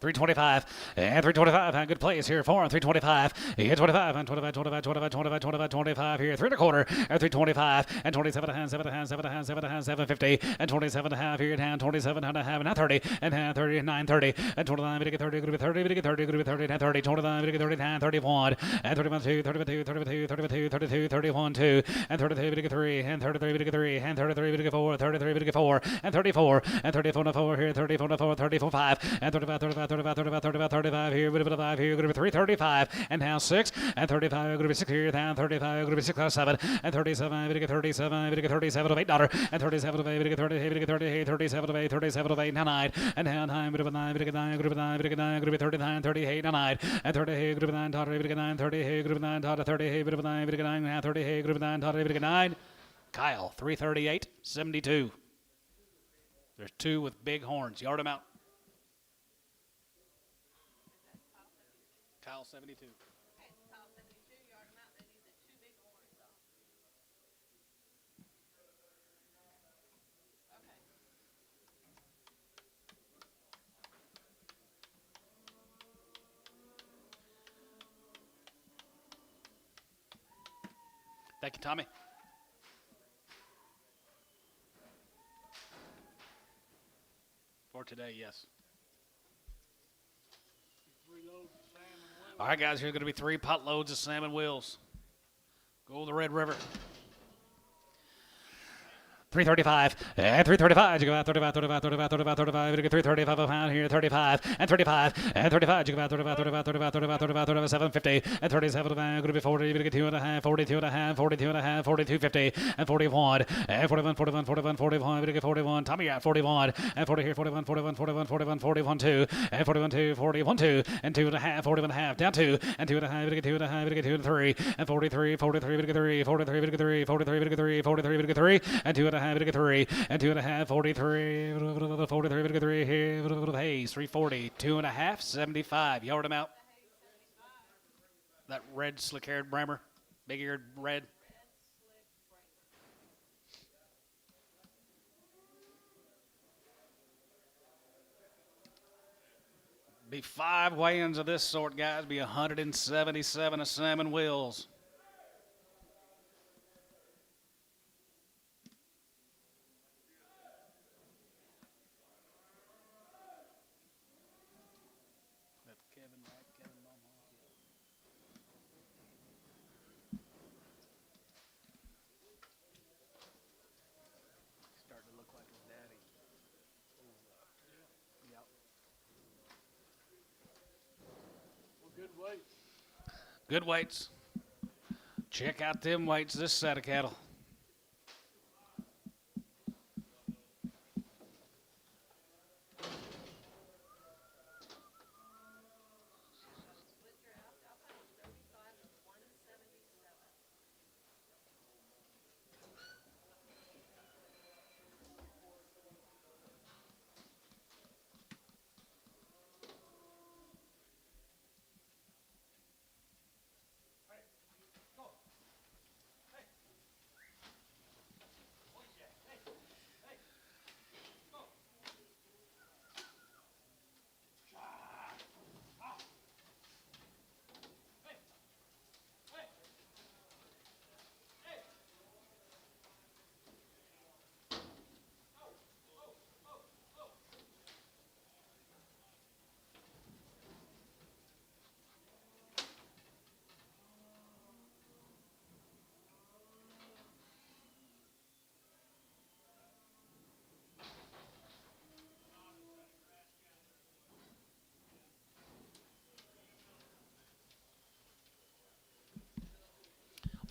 325 and 325 and good plays here for him. 325 and 25 and 25 25 25 25 25 25 here 3 1/4 and 325 and 27 and a half 7 and a half 7 and a half 7 and a half 750 and 27 and a half here and hand 27 and a half and 30 and hand 30 and 930 and 29 we get 30 going to be 30 we get 30 going to be 30 and 30 29 we get 30 and 31 and 31 2 32 32 32 32 31 2 and 32 we get 3 and 33 we get 3 and 33 we get 4 33 we get 4 and 34 and 34 and 4 here 34 and 4 34 5 and 35 35 35 here, bit of a 5 here, going to be 335, and now 6, and 35, going to be 6 here, down 35, going to be 6 out of 7, and 37, going to get 37, going to get 37 of $8, and 37 of 8, going to get 30, going to get 38, 37 of 8, 37 of 8, now 9, and now 9, bit of a 9, going to get 9, going to be 9, going to get 9, going to be 39, 38, now 9, and 30, going to be 9, going to get 9, 30, going to be 9, 30, bit of a 9, going to get 9, now 30, going to be 9, going to get 9. Kyle, 338, 72. There's two with big horns. Yard them out. Kyle, 72. Okay, Kyle 72, yard them out. They need the two big horns on. Okay. Thank you, Tommy. For today, yes. All right, guys, here's going to be 3 pot loads of salmon wheels. Go to the Red River. 335, and 335, you go out 35, 35, 35, 35, 35, you get 335 a pound here, 35, and 35, and 35, you go out 35, 35, 35, 35, 35, 37, 50, and 37 a pound, going to be 40, you're going to get 2.5, 42 and a half, 42 and a half, 42, 50, and 41, and 41, 41, 41, 41, you're going to get 41, Tommy, you're at 41, and 40 here, 41, 41, 41, 41, 41, 2, and 41, 2, 41, 2, and 2.5, 41 and a half, down 2, and 2.5, you're going to get 2.5, you're going to get 2 and 3, and 43, 43, you're going to get 3, 43, you're going to get 3, 43, you're going to get 3, 43, you're going to get 3, and 2.5, you're going to get 3, and 2.5, 43, 43, you're going to get 3 here, Hayes, 340, 2.5, 75, yard them out. That red slick-haired Brammer, big-eared red. Be 5 weigh-ins of this sort, guys. Be 177 of salmon wheels. That's Kevin, right? Kevin Monmouth. Starting to look like his daddy. Yep. Well, good weight. Good weights. Check out them weights, this set of cattle. Split draft. Outside on 35 of 177.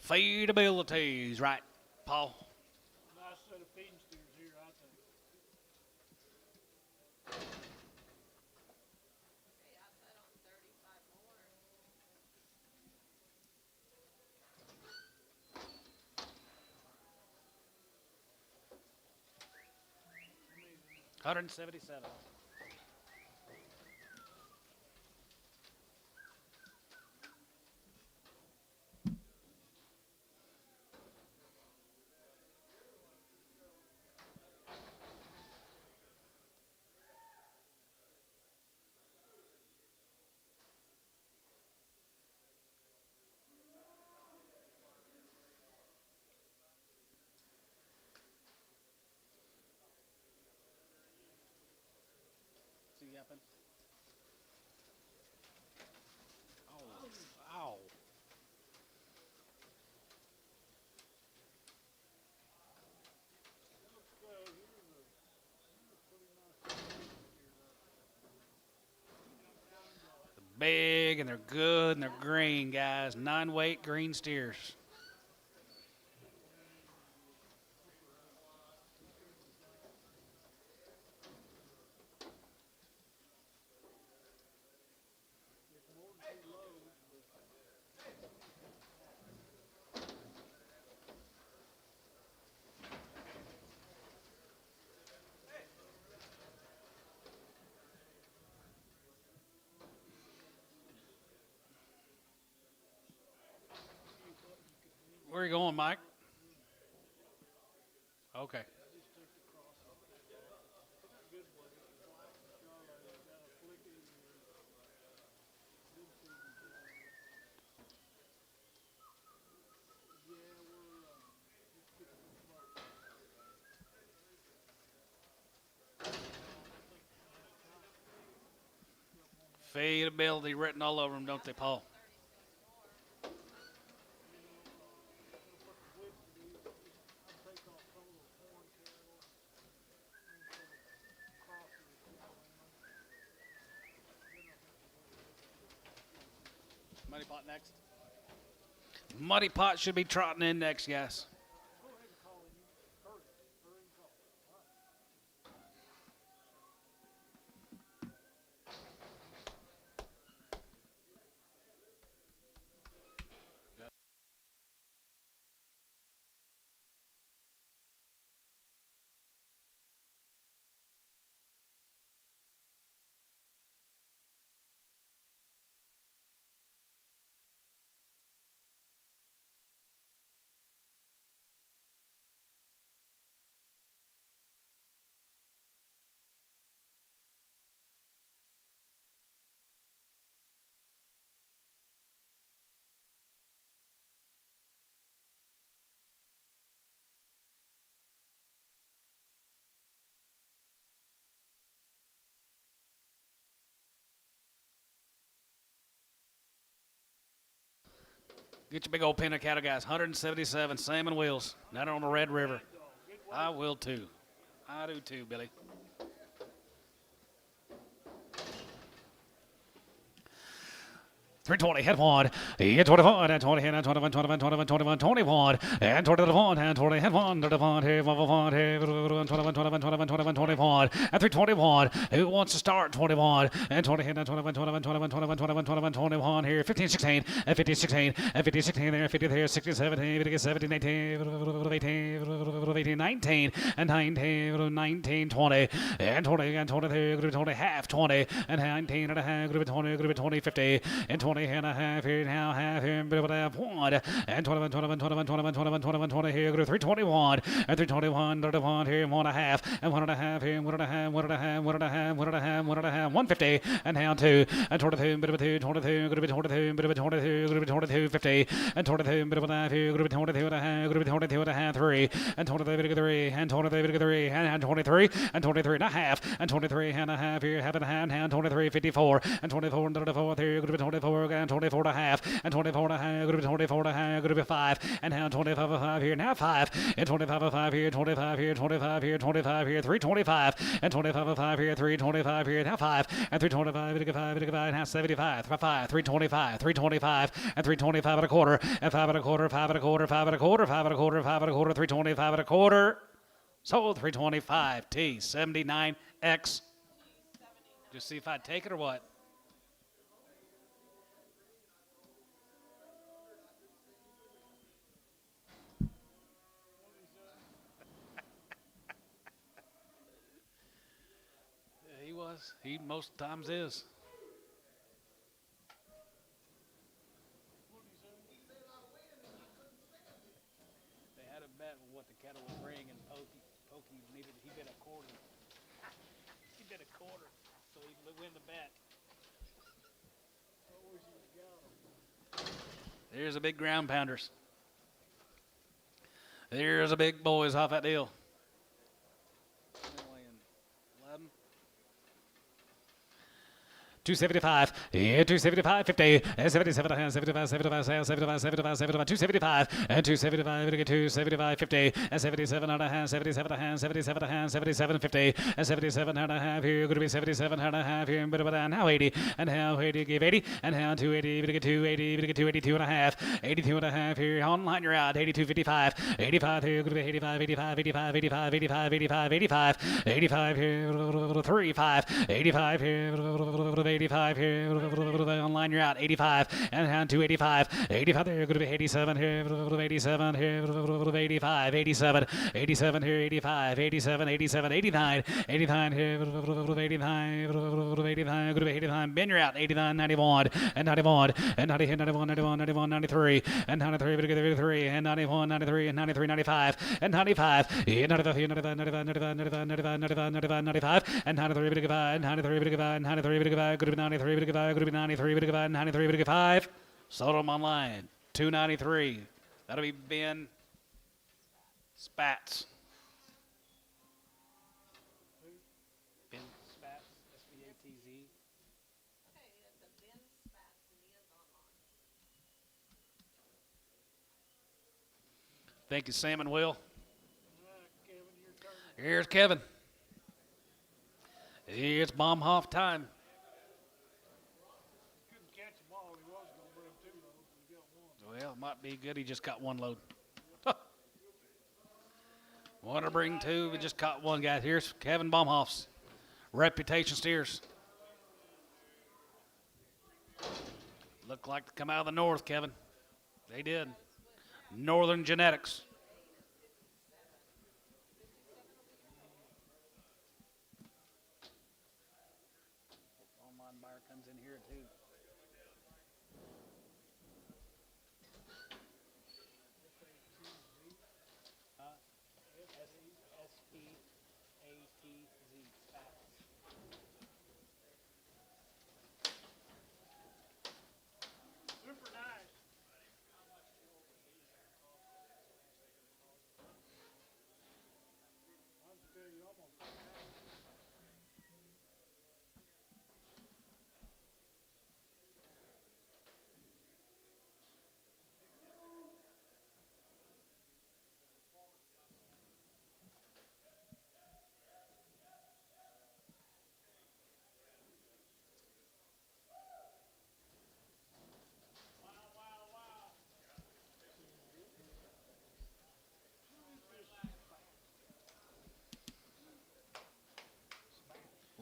Feedabilities, right, Paul? Nice set of feeding steers here, I think. Okay, outside on 35 more. $177. See yapping? Oh, ow. big and they're good and they're green, guys. 9-weight green steers. Where are you going, Mike? Okay. Feedability written all over them, don't they, Paul? Muddy Pot next. Muddy Pot should be trotting in next, guys. Get your big old pen of cattle, guys. 177 salmon wheels down on the Red River. I will too. I do too, Billy. 320, head one, and 21, and 20, and 21, 21, 21, 21, 21, and 21, and 20, head one, 21, here, 21, here, 21, 21, 21, 21, 21, and 321, who wants to start 21, and 20, and 21, 21, 21, 21, 21, 21, 21, here, 15, 16, and 50, 16, and 50, 16, there, 50 there, 60, 17, 50, 17, 18, 18, 19, and 19, 19, 20, and 20, and 20, 20, half, 20, and 19, and a half, 20, 20, 50, and 20, and a half here, now half here, and 1, and 21, 21, 21, 21, 21, 21, 20 here, go to 321, and 321, 31 here, 1 and a half, and 1 and a half here, 1 and a half, 1 and a half, 1 and a half, 1 and a half, 1 and a half, 150, and down 2, and 22, bit of a 2, 22, go to be 22, bit of a 22, go to be 22, 50, and 22, bit of a half here, go to be 22 and a half, go to be 22 and a half, 3, and 23, bit of 3, and 23, bit of 3, and 23, and 23 and a half, and 23 and a half here, half and a half, and 23, 54, and 24, and 24 here, go to be 24, and 24 and a half, and 24 and a half, go to be 24 and a half, go to be 5, and now 25 and 5 here, now 5, and 25 and 5 here, 25 here, 25 here, 25 here, 325, and 25 and 5 here, 325 here, now 5, and 325, 5, now 75, 5, 325, 325, and 325 and a quarter, and 5 and a quarter, 5 and a quarter, 5 and a quarter, 5 and a quarter, 5 and a quarter, 325 and a quarter, sold 325, T79X. Just see if I take it or what. He most times is. They had a bet with what the cattle would bring, and Pokey needed. He bid a quarter. He bid a quarter, so he would win the bet. There's a big ground pounders. There's a big boys off that deal. 11. 275, yeah, 275, 50, and 77, 75, 75, 75, 75, 75, 275, and 275, 275, 50, and 77 and a half, 77 and a half, 77 and a half, 77, 50, and 77 and a half, here, going to be 77 and a half, here, but now 80, and now 80, give 80, and now 280, we get 280, we get 282 and a half, 82 and a half, here, online, you're out, 82.55, 85, here, going to be 85, 85, 85, 85, 85, 85, 85, 85, here, 35, 85, here, 85 here, online you're out, 85, and down to 85, 85 there, going to be 87 here, 87 here, 85, 87, 87 here, 85, 87, 87, 89, 89 here, 89, 89, going to be 89, Ben you're out, 89, 91, and 91, and 90 here, 91, 91, 91, 93, and 93, 93, and 91, 93, and 93, 95, and 95, 95 here, 95, 95, 95, 95, 95, 95, 95, and 93, 95, 93, 95, 93, 95, could be 93, could be 93, could be 93, could be 5. Sold them online, 293. That'll be Ben Spats. Ben Spats, S-P-A-T-Z. Okay, it's a Ben Spats and he is online. Thank you, Sam and Will. Kevin, your turn. Here's Kevin. It's Baumhoff time. Couldn't catch them all. He was going to bring two loads, but he got one. Well, it might be good. He just got one load. Want to bring two? We just caught one, guys. Here's Kevin Baumhoff's Reputation Steers. Look like to come out of the north, Kevin. They did. Northern Genetics. Online buyer comes in here too. S-P-A-T-Z. Super nice. I'll tell you almost.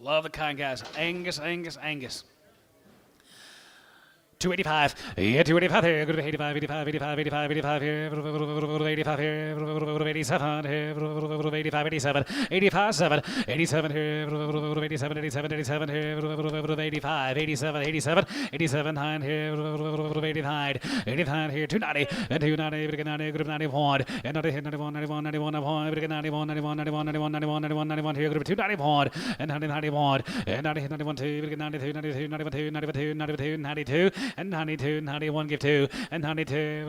Love the kind, guys. Angus, Angus, Angus. 285. Yeah, 285 here. Go to 85, 85, 85, 85, 85 here. 85 here. 87 here. 85, 87. 85, 7. 87 here. 87, 87, 87 here. 85, 87, 87. 87, 9 here. 89. 89 here. 290. And 290. 90. Go to 91. And 91, 91, 91, 91. 91, 91, 91, 91, 91, 91, 91 here. Go to 291. And 90, 91. And 90, 91, 2. 92, 92, 92, 92, 92, 92. And 92, 91, give 2, and 92,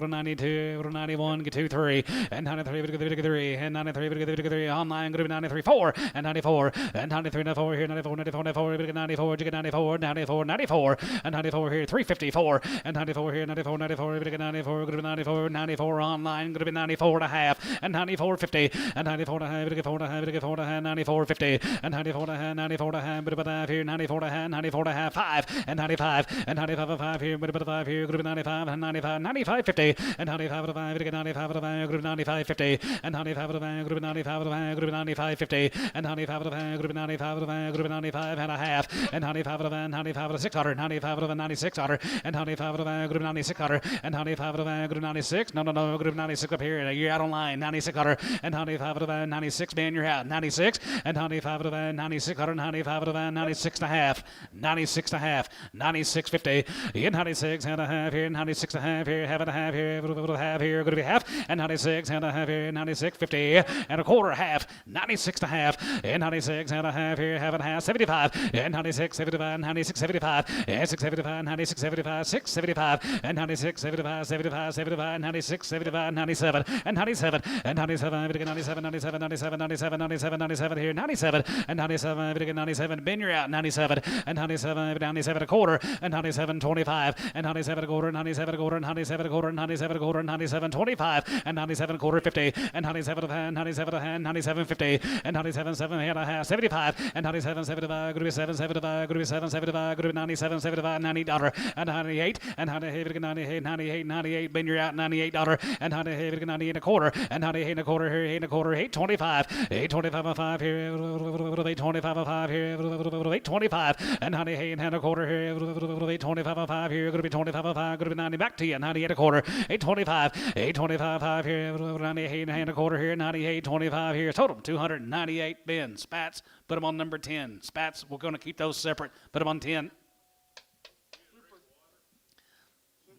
92, 91, give 2, 3, and 93, 3, and 93, 3, online, give 93, 4, and 94, and 93, 94 here, 94, 94, 94, 94, 94, 94, 94, and 94 here, 354, and 94 here, 94, 94, 94, 94, 94, online, give 94 and a half, and 94, 50, and 94 and a half, 94 and a half, 94 and a half, 94, 50, and 94 and a half, 94 and a half, but about here, 94 and a half, 94 and a half, 5, and 95, and 95, 5 here, but about 5 here, group 95, and 95, 95, 50, and 95 to 5, 95 to 5, group 95, 50, and 95 to 5, group 95 to 5, group 95, 50, and 95 to 5, group 95 to 5, group 95 and a half, and 95 to 5, 95 to 600, 95 to 9600, and 95 to 5, group 9600, and 95 to 5, group 96, no, group 96 up here, and you're out online, 9600, and 95 to 5, 96, man, you're out, 96, and 95 to 5, 9600, 95 to 5, 96 and a half, 96 and a half, 9650, in 96 and a half here, 96 and a half here, half and a half here, half here, going to be half, and 96 and a half here, 96, 50 and a quarter, half, 96 and a half, and 96 and a half here, half and a half, 75, and 96, 75, 96, 75, and 675, 96, 75, 675, and 96, 75, 75, 75, 96, 75, 97, and 97, and 97, 97, 97, 97, 97, 97, 97 here, 97, and 97, 97, Ben, you're out, 97, and 97, 97 a quarter, and 97, 25, and 97 a quarter, 97 a quarter, 97 a quarter, 97 a quarter, 97, 25, and 97 a quarter, 50, and 97 a hand, 97 a hand, 97, 50, and 97, 7 and a half, 75, and 97, 75, going to be 7, 75, going to be 7, 75, going to be 97, 75, $90, and 98, and 98, 98, 98, 98, Ben, you're out, $98, and 98, 98 and a quarter, and 98 and a quarter here, 8 and a quarter, 825, 825 a 5 here, 825 a 5 here, 825, and 98 and a quarter here, 825 a 5 here, going to be 25 a 5, going to be 90 back to you, 98 a quarter, 825, 825 5 here, 98 and a quarter here, 98, 25 here, total 298 bins. Spats, put them on number 10. Spats, we're going to keep those separate, put them on 10.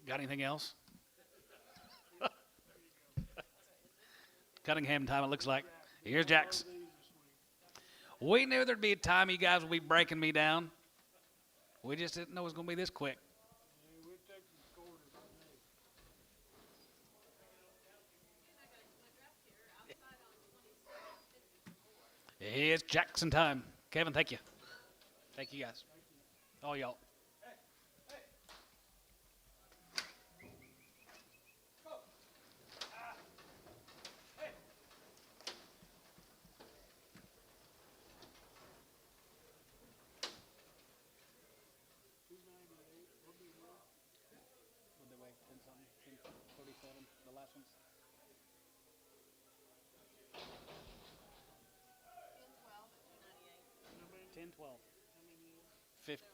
Got anything else? Cunningham time, it looks like. Here's Jack's. We knew there'd be a time you guys would be breaking me down. We just didn't know it was going to be this quick. It's Jackson time. Kevin, thank you. Thank you, guys. All y'all. The last ones. 10, 12. 50.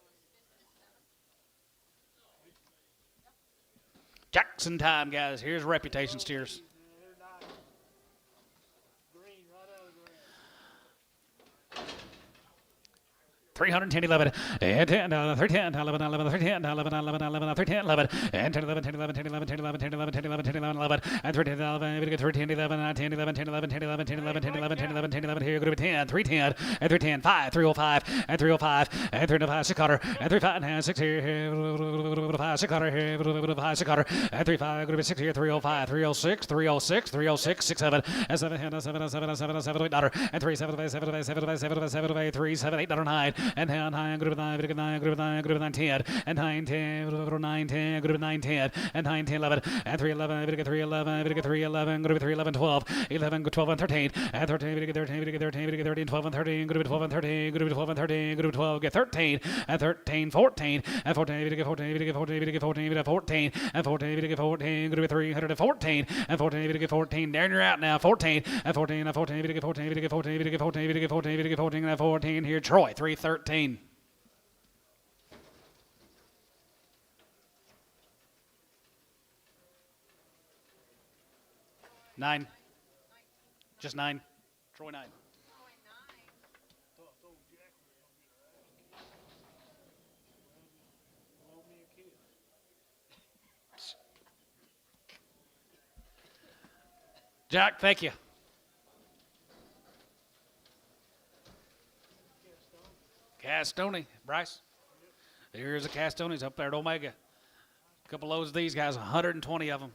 Jackson time, guys. Here's reputation steers. 310, 11, and 10, 13, 11, 11, 13, 11, 11, 11, 13, 11, and 10, 11, 10, 11, 10, 11, 10, 11, 10, 11, 10, 11, 10, 11, 11, and 13, 11, 13, 11, 10, 11, 10, 11, 10, 11, 10, 11, 10, 11, 10, 11, 10, 11, here, going to be 10, 310, and 310, 5, 305, and 305, and 305, 6 cutter, and 35, and 6 here, 5, 6 cutter here, 5, 6 cutter, and 35, going to be 6 here, 305, 306, 306, 306, 6, 7, and 7, 7, 7, 7, 7, 7, $8, and 3, 7, 7, 7, 7, 7, 7, 3, 7, $8, 9, and 10, 9, group of 9, group of 9, group of 9, group of 9, 10, and 9, 10, group of 9, 10, group of 9, 10, and 9, 10, 11, and 3, 11, group of 3, 11, group of 3, 11, group of 3, 11, 12, 11, 12, and 13, and 13, group of 13, group of 13, group of 13, 12, and 13, group of 12, and 13, group of 12, and 13, group of 12, get 13, and 13, 14, and 14, group of 14, group of 14, group of 14, group of 14, and 14, group of 14, group of 314, and 14, group of 14, there you're out now, 14, and 14, and 14, group of 14, group of 14, group of 14, group of 14, group of 14, and 14, here, Troy, 313. 9. Just 9. Troy 9. Jack, thank you. Castoni, Bryce. There's a Castonis up there at Omega. A couple loads of these guys, 120 of them.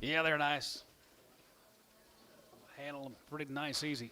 Yeah, they're nice. Handle them pretty nice, easy.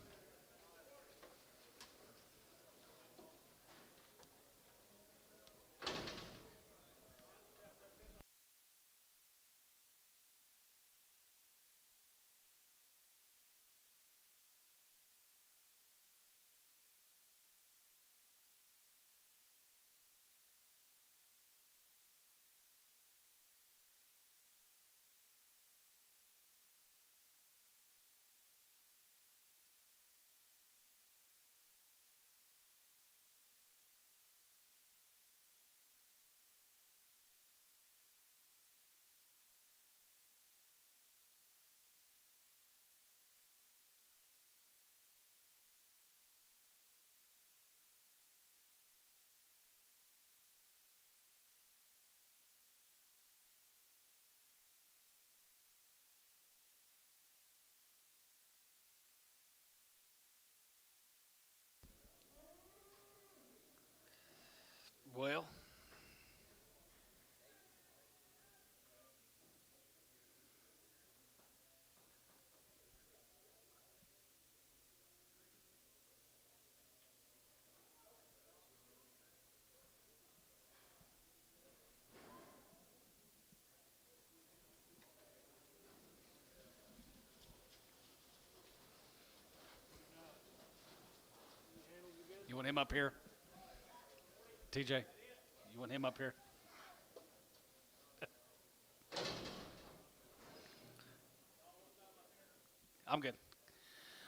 him up here? TJ, you want him up here? I'm good.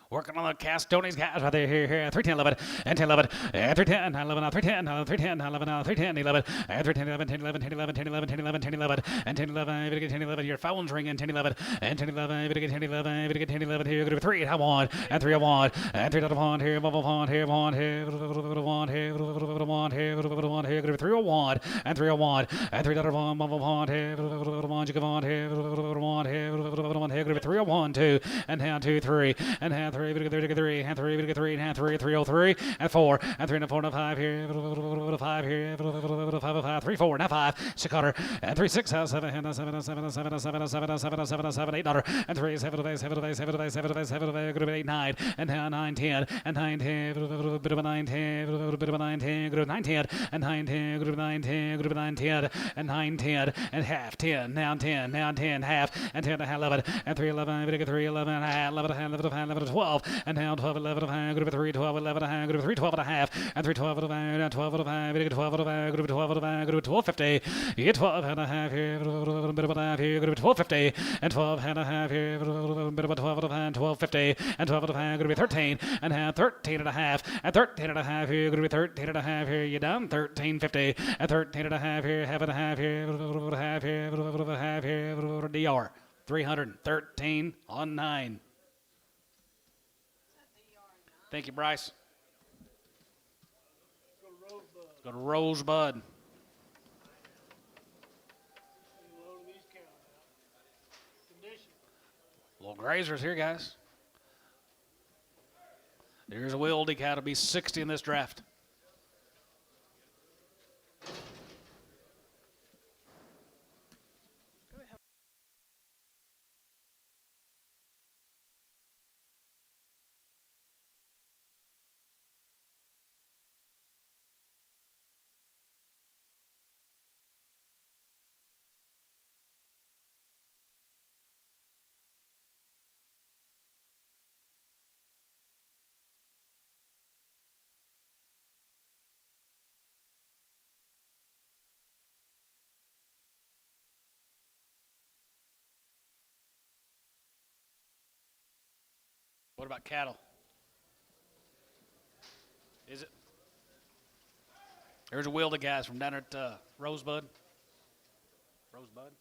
Working on the Castones guys right there, here, 310, 11, and 10, 11, and 310, 11, 310, 310, 11, 310, 11, and 310, 11, 10, 11, 10, 11, 10, 11, 10, 11, 10, 11, and 10, 11, 10, 11, your phone's ringing, 10, 11, and 10, 11, 10, 11, 10, 11, here, go to 3, I want, and 3, I want, and 3, I want, here, want, here, want, here, want, here, want, here, want, here, go to 3, I want, and 3, I want, and 3, I want, here, want, you go on, here, want, here, go to 3, I want, 2, and down 2, 3, and down 3, 3, and 3, and 3, and 3, 303, and 4, and 3, and 4, and 5 here, 5 here, 5, 3, 4, now 5, 6 quarter, and 3, 6, 7, 7, 7, 7, 7, 7, 7, 7, 7, 7, 8 dollar, and 3, 7, 7, 7, 7, 7, 8, 9, and 9, 10, and 9, 10, bit of a 9, 10, bit of a 9, 10, good 9, 10, and 9, 10, good 9, 10, good 9, 10, and 9, 10, and half, 10, now 10, now 10, half, and 10, 11, and 3, 11, 3, 11, 11, 12, and down 12, 11, good 3, 12, 11, good 3, 12 and a half, and 3, 12, 12, 12, good 12, good 12, 50, you get 12 and a half here, bit of a half here, good 12, 50, and 12 and a half here, bit of a 12 and 12, 50, and 12 and a half, good to be 13, and half, 13 and a half, and 13 and a half here, good to be 13 and a half here, you down 13, 50, and 13 and a half here, half and a half here, half here, half here, DR, 313 on 9. Thank you, Bryce. Go to Rosebud. Little grazers here, guys. There's a Wildy cow to be 60 in this draft. What about cattle? Is it? There's a Wildy guys from down at Rosebud. Rosebud.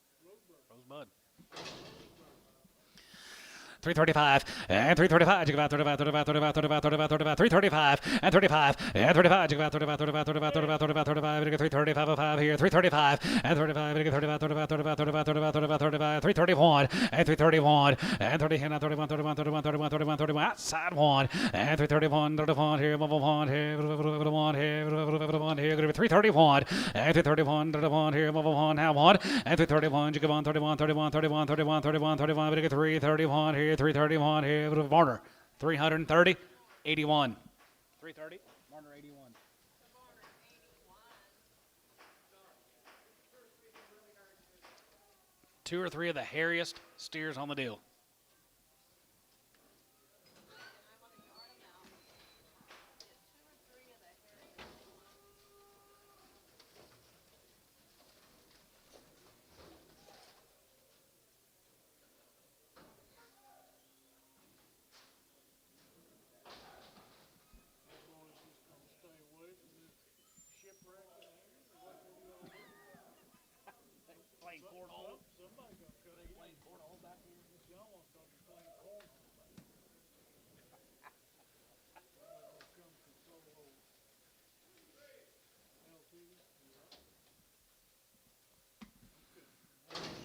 335, and 335, you go out 35, 35, 35, 35, 35, 35, 335, and 35, and 35, you go out 35, 35, 35, 35, 35, 35, you get 335, 5 here, 335, and 35, you get 35, 35, 35, 35, 35, 35, 35, 331, and 331, and 30, and 31, 31, 31, 31, 31, 31, outside 1, and 331, 31 here, 1 here, 1 here, 1 here, 331, and 331, 31 here, 1 now 1, and 331, you go on 31, 31, 31, 31, 31, 31, you get 331 here. 331 here, Varner. 330, 81. 330, Varner 81. Two or three of the hairiest steers on the deal.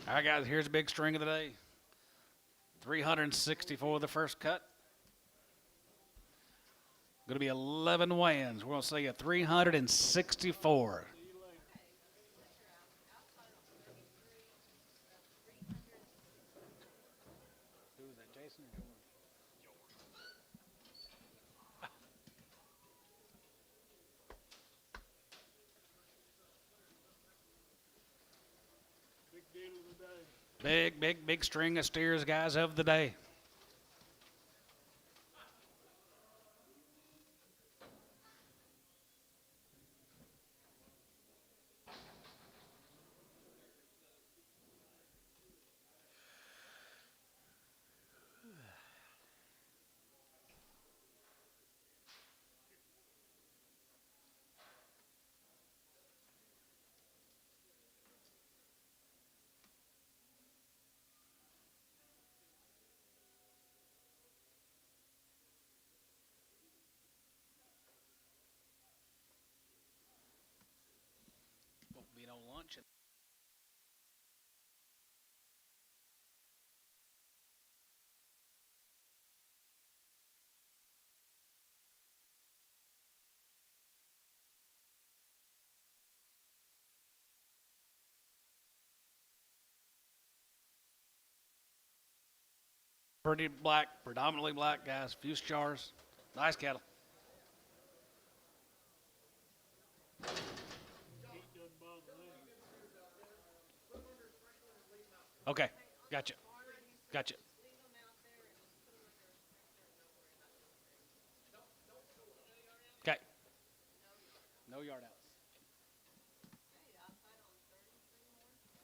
All right, guys, here's a big string of the day. 364 the first cut. Going to be 11 weigh-ins. We're going to say a 364. Who was that, Jason or George? Big string of steers, guys, of the day. punching. Pretty black, predominantly black guys, few stars, nice cattle. Okay, gotcha, gotcha. Leave them out there and just put them under a sprinkler and don't worry about the spray. Okay, No yard out. no yard outs. Okay, outside on 33 more.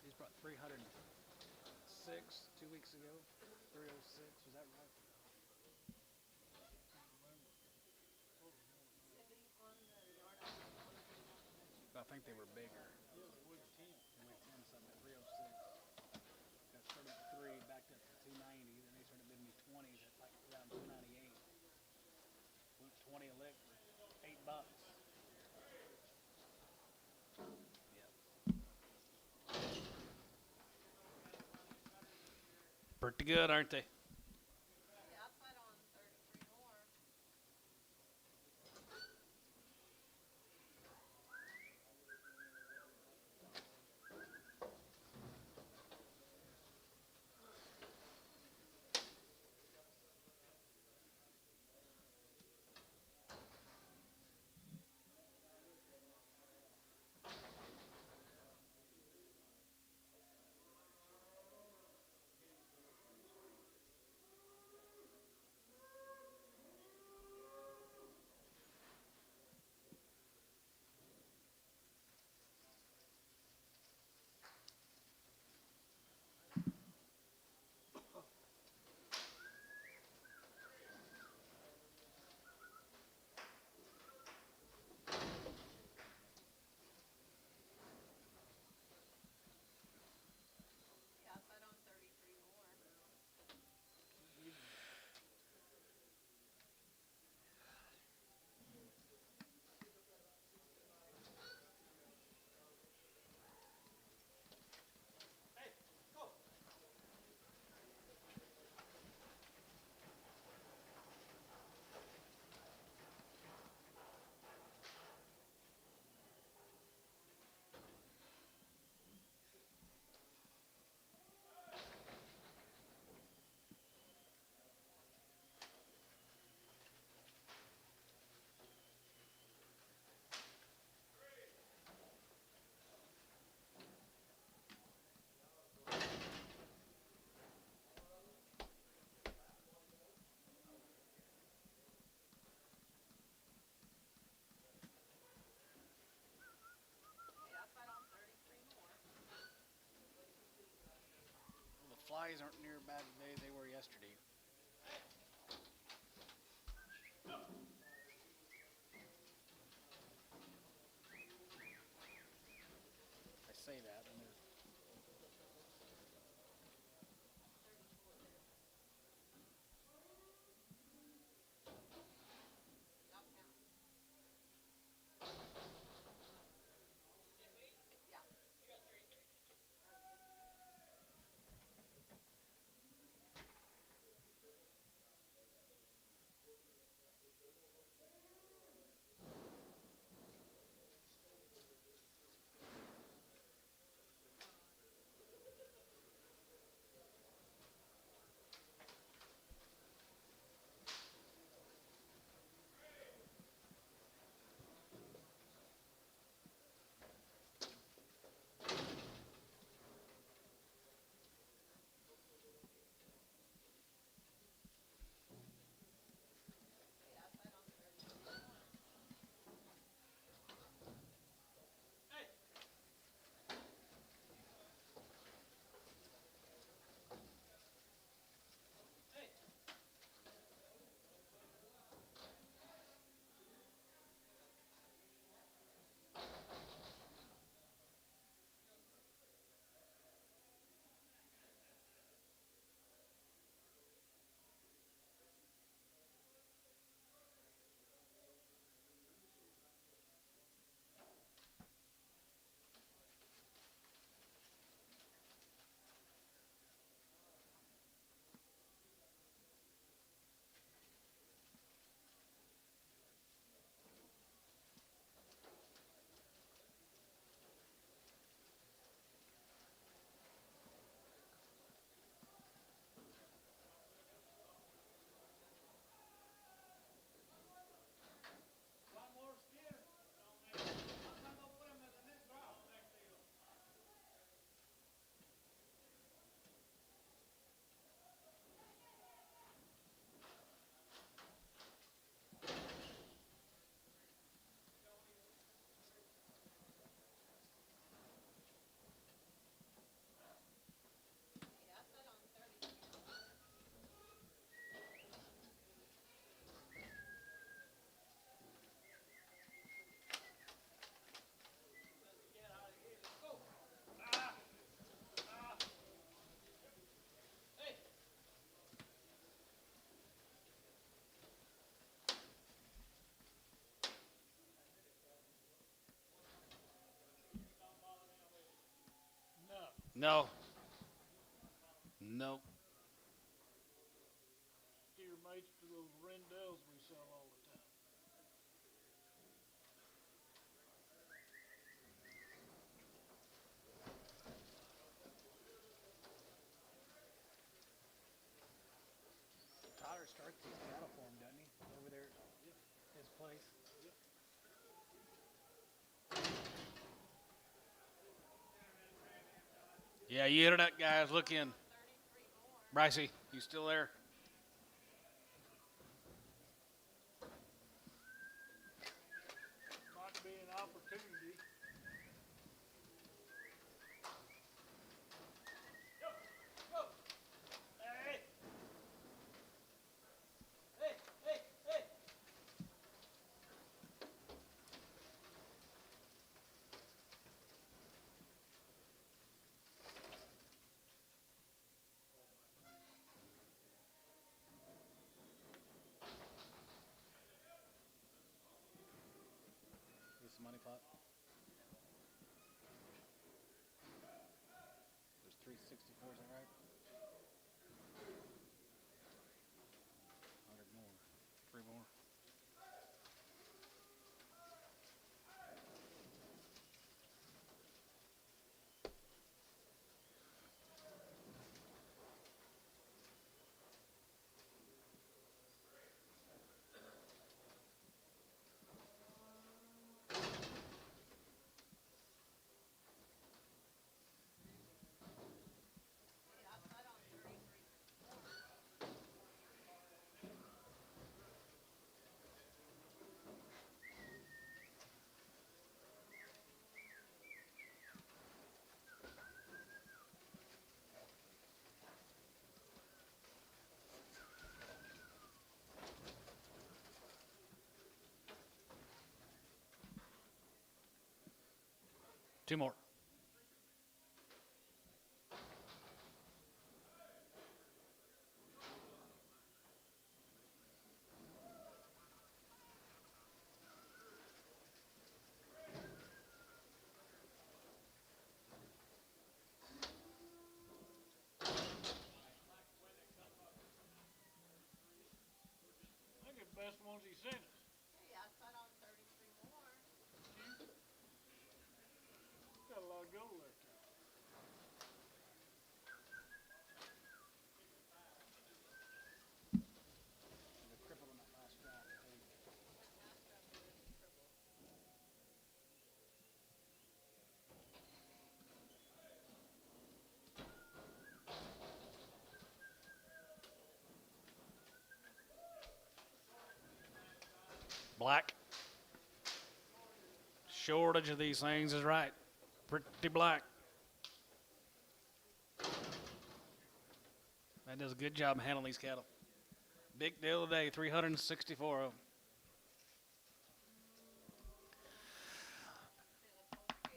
He's brought 306 2 weeks ago. 306, was that right? I think they were bigger. They weighed 10 something at 306. Got started at 3, backed up to 290, then they started bidding me 20s at like around 298. Went 20 a lick for $8. Yep. Pretty good, aren't they? Okay, outside on 33 more. Okay, outside on 33 more. Okay, outside on 33 more. Well, the flies aren't near bad today as they were yesterday. I say that, and they're 34 there. Y'all count. Yeah. No. No. Dear mates to those Rendels we sell all the time. Tyler starts these cattle for him, doesn't he? Over there at his place. Yeah, you internet guys, look in. Brycey, you still there? Might be an opportunity. This is money pot. There's 364, is that right? 100 more. 3 more. Outside on 33. Two more. I think the best ones he sent us. Hey, outside on 33 more. Got a lot of gold left here. The crippled on that last drop. Black. Shortage of these things is right. Pretty black. That does a good job of handling these cattle. Big deal today, 364 of them.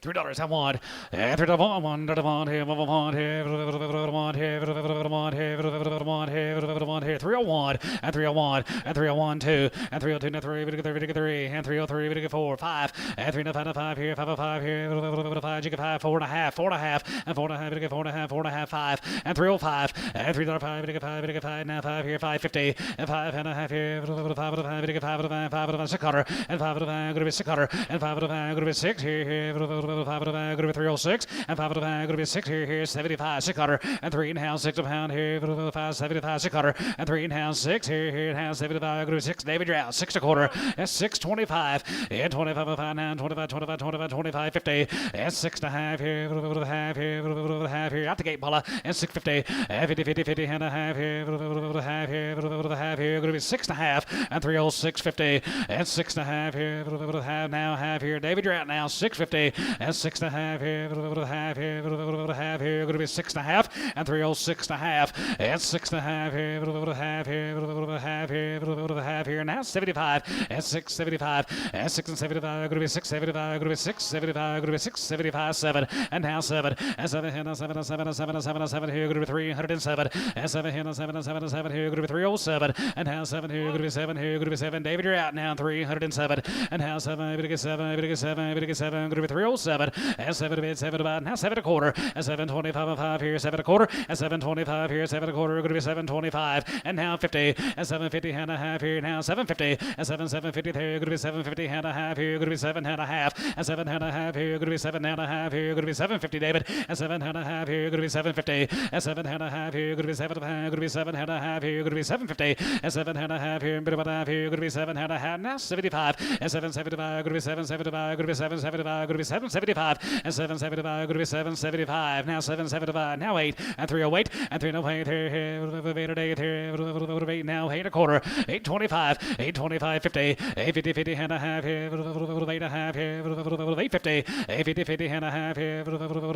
$3 I want. $3 I want. $3 I want. $301. And 301. And 302. And 302. And 303. And 303. And 4. 5. And 305 here. 505 here. 5. You get 5. 4.5. 4.5. And 4.5. 4.5. 4.5. 5. And 305. And 305. You get 5. You get 5. Now 5 here. 550. And 5.5 here. 5.5. You get 5. 5. 600. And 5. Going to be 600. And 5. Going to be 6 here. 5 going to be 306, and 5 going to be 6 here, 75, 600, and 3 and a half, 6 a pound here, 5, 75, 600, and 3 and a half, 6 here, and half, 75, going to be 6, David Drought, 6 a quarter, and 625, and 25, 5, 9, 25, 25, 25, 25, 50, and 6 and a half here, half here, out the gate, Paula, and 650, and 50, 50, 50, and a half here, half here, half here, going to be 6 and a half, and 306, 50, and 6 and a half here, half now, half here, David Drought now, 650, and 6 and a half here, half here, half here, going to be 6 and a half, and 306 and a half, and 6 and a half here, half here, half here, half here, now 75, and 675, and 6 and 75, going to be 675, going to be 675, going to be 675, 7, and now 7, and 7 here, 7, and 7, and 7, and 7, and 7 here, going to be 307, and 7 here, 7, and 7, and 7 here, going to be 307, and now 7 here, going to be 7 here, going to be 7, David, you're out now, 307, and now 7, able to get 7, able to get 7, able to get 7, going to be 307, 7, and 7 a bit, 7 about, now 7 a quarter, and 7.25 and 5 here, 7 a quarter, and 7.25 here, 7 a quarter, going to be 7.25, and now 50, and 7.50 and a half here, now 7.50, and 7.50 there, going to be 7.50 and a half here, going to be 7 and a half, and 7 and a half here, going to be 7 and a half here, going to be 7.50, David, and 7 and a half here, going to be 7.50, and 7 and a half here, going to be 7 and a half, going to be 7 and a half here, going to be 7.50, and 7 and a half here, and bit of a half here, going to be 7 and a half, now 75, and 7.75, going to be 7.75, going to be 7.75, going to be 7.75, and 7.75, going to be 7.75, now 7.75, now 8, and 3.08, and 3.08 here, now 8 a quarter, 8.25, 8.25, 50, 8.50, 50 and a half here, 8 and a half here, 8.50, 8.50, 50 and a half here, 8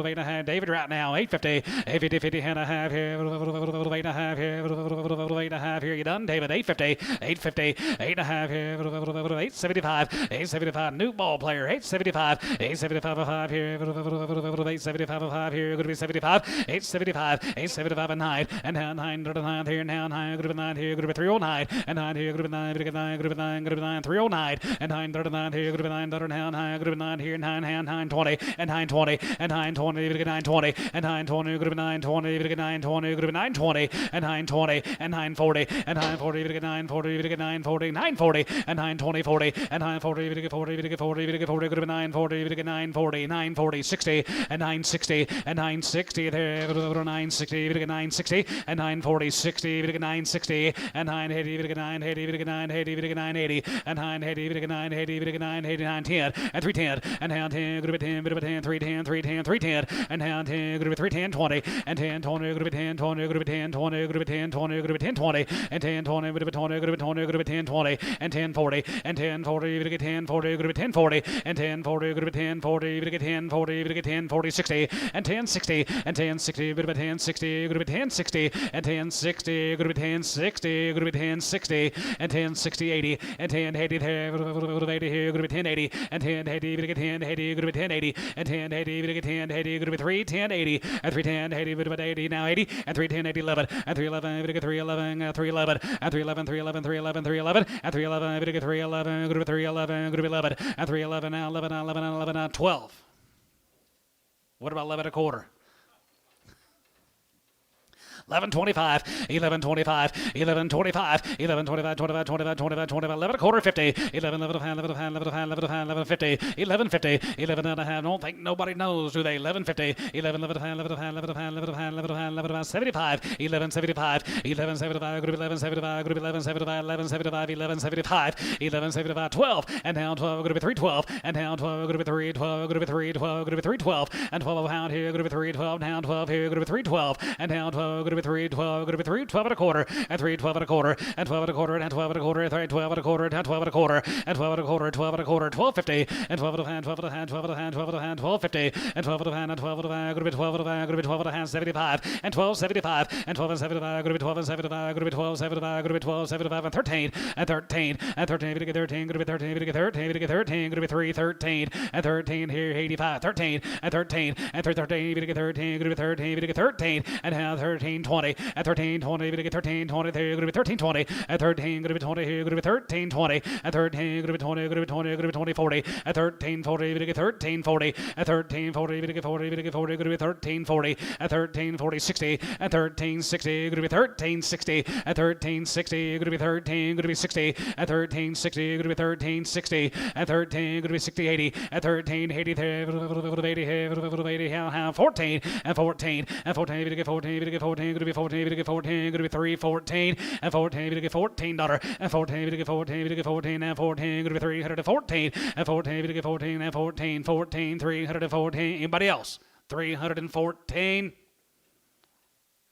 and a half, David right now, 8.50, 8.50, 50 and a half here, 8 and a half here, 8 and a half here, you done, David, 8.50, 8.50, 8 and a half here, 8.75, 8.75, new ball player, 8.75, 8.75 5 here, 8.75 5 here, going to be 75, 8.75, 8.75 and 9, and now 9 here, now 9, going to be 9 here, going to be 309, and 9 here, going to be 9, going to be 9, going to be 9, going to be 9, 309, and 9 here, going to be 9, now 9, going to be 9 here, 9, 920, and 920, and 920, going to be 920, and 920, going to be 920, going to be 920, going to be 920, and 920, and 940, and 940, going to be 940, going to be 940, 940, and 920, 40, and 940, going to be 40, going to be 40, going to be 40, going to be 940, going to be 940, 940, 60, and 960, and 960, there, 960, going to be 960, and 940, 60, going to be 960, and 980, going to be 980, going to be 980, going to be 980, and 980, going to be 980, going to be 980, 910, and 310, and now 10, going to be 10, going to be 10, 310, 310, 310, and now 10, going to be 310, 20, and 10, 20, going to be 10, 20, going to be 10, 20, going to be 10, 20, going to be 10, 20, and 10, 20, going to be 20, going to be 20, going to be 10, 20, and 10, 40, and 10, 40, going to get 10, 40, going to be 10, 40, and 10, 40, going to be 10, 40, going to get 10, 40, going to get 10, 40, 60, and 10, 60, and 10, 60, going to be 10, 60, going to be 10, 60, and 10, 60, going to be 10, 60, going to be 10, 60, and 10, 60, 80, and 10, 80 there, 80 here, going to be 10, 80, and 10, 80, going to get 10, 80, going to be 10, 80, and 10, 80, going to get 10, 80, going to be 3, 10, 80, and 3, 10, 80, going to be 80, now 80, and 3, 10, 80, 11, and 3, 11, going to get 3, 11, 3, 11, and 3, 11, 3, 11, 3, 11, 3, 11, and 3, 11, going to get 3, 11, going to be 3, 11, going to be 11, and 3, 11, now 11, now 11, now 11, now 12. What about 11 a quarter? 11.25, 11.25, 11.25, 11.25, 25, 25, 25, 25, 11 a quarter, 50, 11, 11 a half, 11 a half, 11 a half, 11 a half, 11 50, 11.50, 11 and a half. Don't think nobody knows, do they? 11.50, 11, 11 a half, 11 a half, 11 a half, 11 a half, 11 a half, 11 a half, 75, 11.75, 11.75, group 11.75, group 11.75, 11.75, 11.75, 11.75, 12, and down 12, going to be 312, and down 12, going to be 312, going to be 312, going to be 312, and 12 a pound here, going to be 312, down 12 here, going to be 312, and down 12, going to be 312, going to be 312 and a quarter, and 312 and a quarter, and 12 and a quarter, and 12 and a quarter, and 12 and a quarter, and 12 and a quarter, and 12 and a quarter, 12 and a quarter, 12.50, and 12 and a hand, 12 and a hand, 12 and a hand, 12 and a hand, 12.50, and 12 and a hand, and 12 and a hand, going to be 12 and a hand, going to be 12 and a hand, 75, and 12.75, and 12 and 75, going to be 12 and 75, going to be 12.75, going to be 12.75, and 13, and 13, and 13, going to get 13, going to be 13, going to get 13, going to get 13, going to be 313, and 13 here, 85, 13, and 13, and 13, going to get 13, going to be 13, going to get 13, and now 13, 20, and 13, 20, going to get 13, 20, there, going to be 13, 20, and 13, going to be 20 here, going to be 13, 20, and 13, going to be 20, going to be 20, going to be 20, 40, and 13, 40, going to get 13, 40, and 13, 40, going to get 40, going to get 40, going to be 13, 40, and 13, 40, 60, and 13, 60, going to be 13, 60, and 13, 60, going to be 13, going to be 60, and 13, 60, going to be 13, 60, and 13, going to be 60, 80, and 13, 80, 80, how 14, and 14, and 14, going to get 14, going to get 14, going to be 14, going to get 14, going to be 314, and 14, going to get $14, and 14, going to get 14, going to get 14, and 14, going to be 314, and 14, going to get 14, and 14, 14, 314. Anybody else? 314.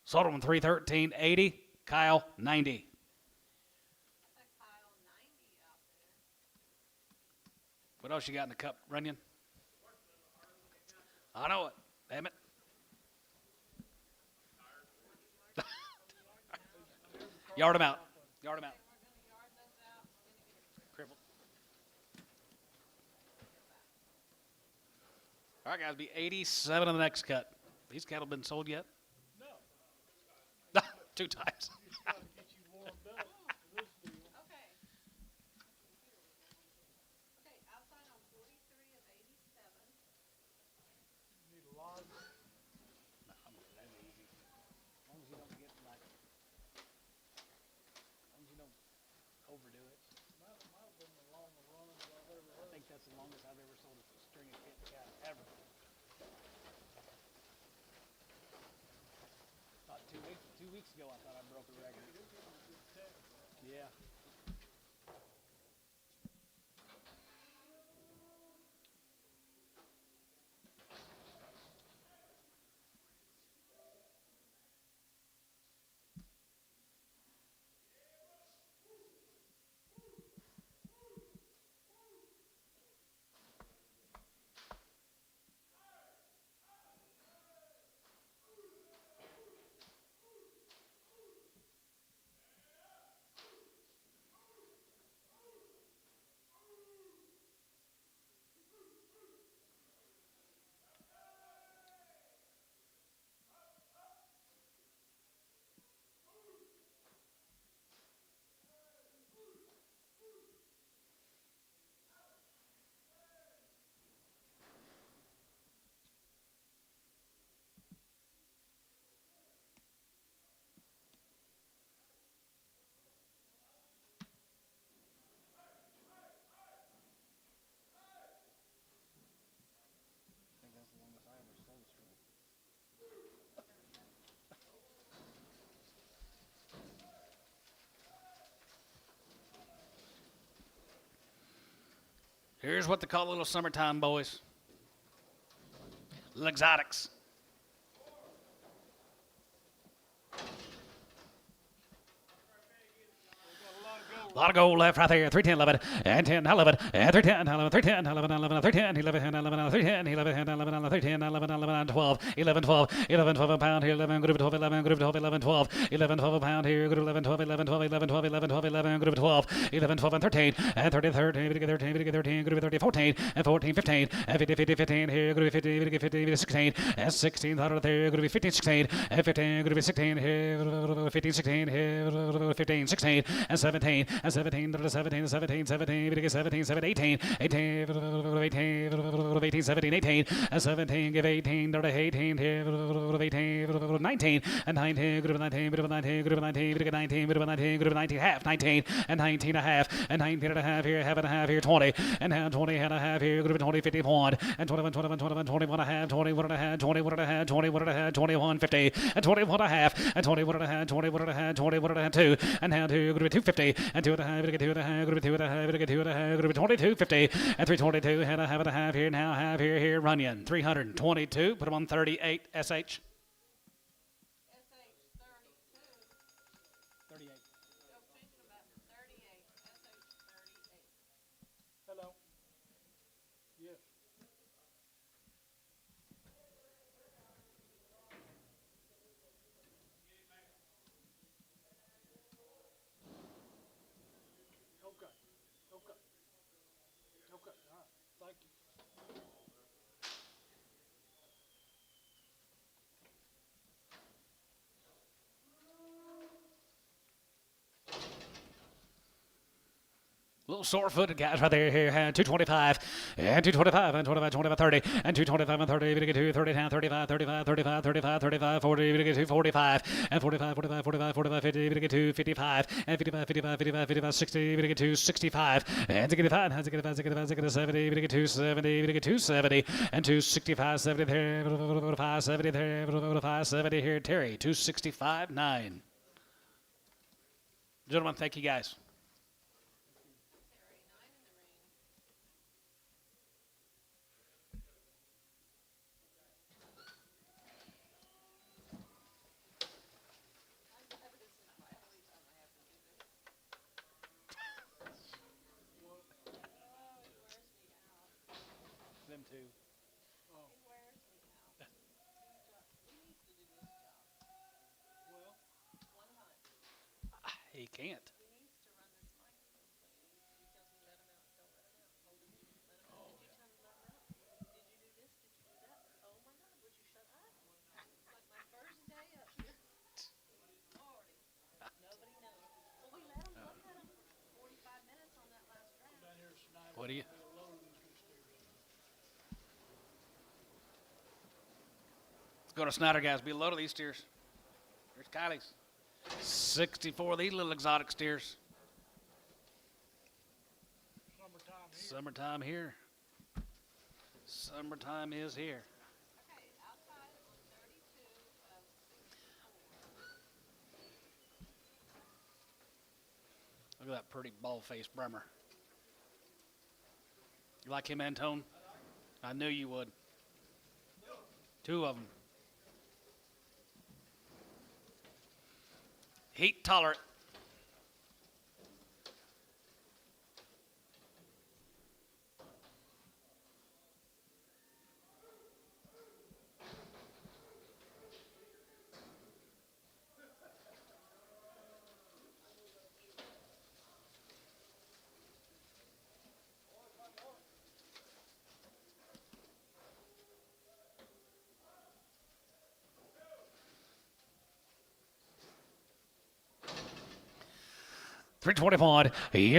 Solomon 313.80. Kyle 90. What else you got in the cup, Runyon? I know it. Damn it. Yard them out. Yard them out. Crippled. All right, guys, be 87 on the next cut. These cattle been sold yet? No. 2 times. the longest I've ever sold a string of cattle ever. About 2 weeks ago, I thought I broke a record. Yeah. I think that's the longest I ever sold a string. Here's what they call little summertime boys. Little exotics. A lot of gold left right there. 310, 11, and 10, 11, and 310, 11, 310, 11, 11, 310, 11, 11, 310, 11, 11, 310, 11, 11, 12, 11, 12, 11, 12 a pound here, 11, group 12, 11, group 12, 11, 12, 11, 12 a pound here, group 11, 12, 11, 12, 11, 12, 11, 12, 11, group 12, 11, 12, and 13, and 30, 13, 13, 13, group 30, 14, and 14, 15, and 50, 50, 15 here, group 50, 50, 16, and 16, there, group 15, 16, and 15, group 16 here, 15, 16 here, 15, 16, and 17, and 17, 17, 17, 17, 17, 17, 18, 18, 18, 17, 18, and 17, give 18, 18, here, 18, 19, and 19, group 19, group 19, group 19, group 19, group 19, group 19, half, 19, and 19 and a half, and 19 and a half here, half and a half here, 20, and now 20 and a half here, group 20, 50 point, and 21, 21, 21, 21 and a half, 21 and a half, 21 and a half, 21 and a half, 21, 50, and 21 and a half, and 21 and a half, 21 and a half, 21 and a half, 2, and now 2, group 250, and 2 and a half, 2 and a half, group 2 and a half, group 2 and a half, group 22, 50, and 322, and a half and a half here, now half here, Runyon, 322, put them on 38, SH. SH 32. 38. Oh, thinking about 38. SH 38. Hello. Yes. Okay. Okay. Okay. All right. Thank you. Little sore-footed guys right there here, 225, and 225, and 25, 25, 30, and 225, and 30, we get 30, 35, 35, 35, 35, 35, 40, we get 245, and 45, 45, 45, 45, 50, we get 255, and 55, 55, 55, 55, 60, we get 265, and 65, 65, 65, 70, we get 270, we get 270, and 265, 70 there, 570 there, 570 here, Terry, 265, 9. Gentlemen, thank you guys. Terry, 9 in the ring. I never do this. I always time I have to do this. Oh, he wears me out. Them two. He wears me out. He needs to do this job. Well, One time. He can't. He needs to run this microphone, please. He tells me let him out. Don't let him out. Hold him. Let him out. Did you tell him let him out? Did you do this? Did you do that? Oh my God! Would you shut up? It's like my first day up here. Lordy, nobody knows. Well, we let him look at him 45 minutes on that last round. down here tonight. What do you? Let's go to Snyder, guys. Be a load of these steers. There's Kylie's. 64 of these little exotic steers. Summertime here. Summertime here. Summertime is here. Okay, outside is 32 of 64. Look at that pretty bald-faced Bremer. You like him, Antone? I knew you would. 2 of them. Heat tolerant. Three 25,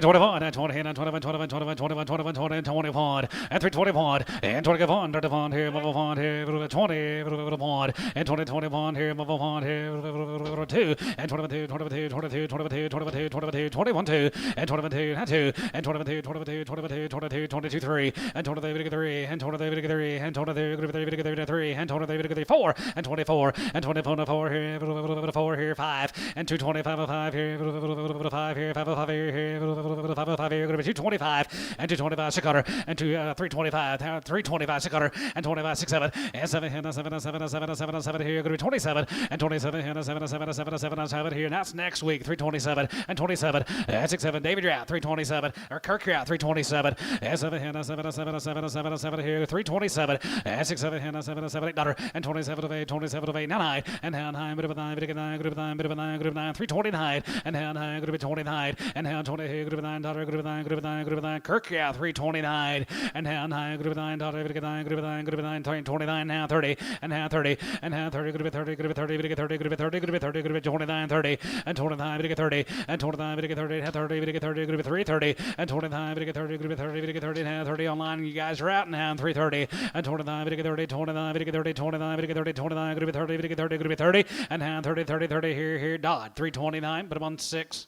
25, and 20, and 21, 21, 21, 21, 21, 20, and 25, and 325, and 25, 25 here, move on here, 20, and 20, 21 here, move on here, 2, and 22, 22, 22, 22, 22, 22, 21, 2, and 22, and 2, and 22, 22, 22, 22, 22, 3, and 23, 3, and 23, 3, and 23, 3, and 23, 4, and 24, and 24 here, 4 here, 5, and 225, 5 here, 5 here, 505 here, 505 here, going to be 225, and 225 600, and 325, 325 600, and 25 67, and 7 here, 7 7 7 7 7 here, going to be 27, and 27 here, 7 7 7 7 7 here. That's next week, 327, and 27, and 67. David, you're out, 327, or Kirk, you're out, 327, and 7 here, 7 7 7 7 7 here, 327, and 6 7 here, 7 7 8 and 27 of 8, 27 of 8, 9, and 9, bit of 9, bit of 9, bit of 9, bit of 9, bit of 9, 329, and 9, going to be 29, and 20, group of 9, group of 9, group of 9, group of 9, Kirk, yeah, 329, and 9, group of 9, group of 9, group of 9, group of 9, 29, now 30, and 30, and 30, group of 30, group of 30, group of 30, group of 30, group of 30, group of 29, 30, and 29, group of 30, and 29, group of 30, 30, group of 30, group of 330, and 29, group of 30, group of 30, group of 30, and 30 online. You guys are out now, 330, and 29, group of 30, 29, group of 30, 29, group of 30, 29, group of 30, group of 30, group of 30, and 30, 30, 30, here, Dodd, 329, but I'm on 6.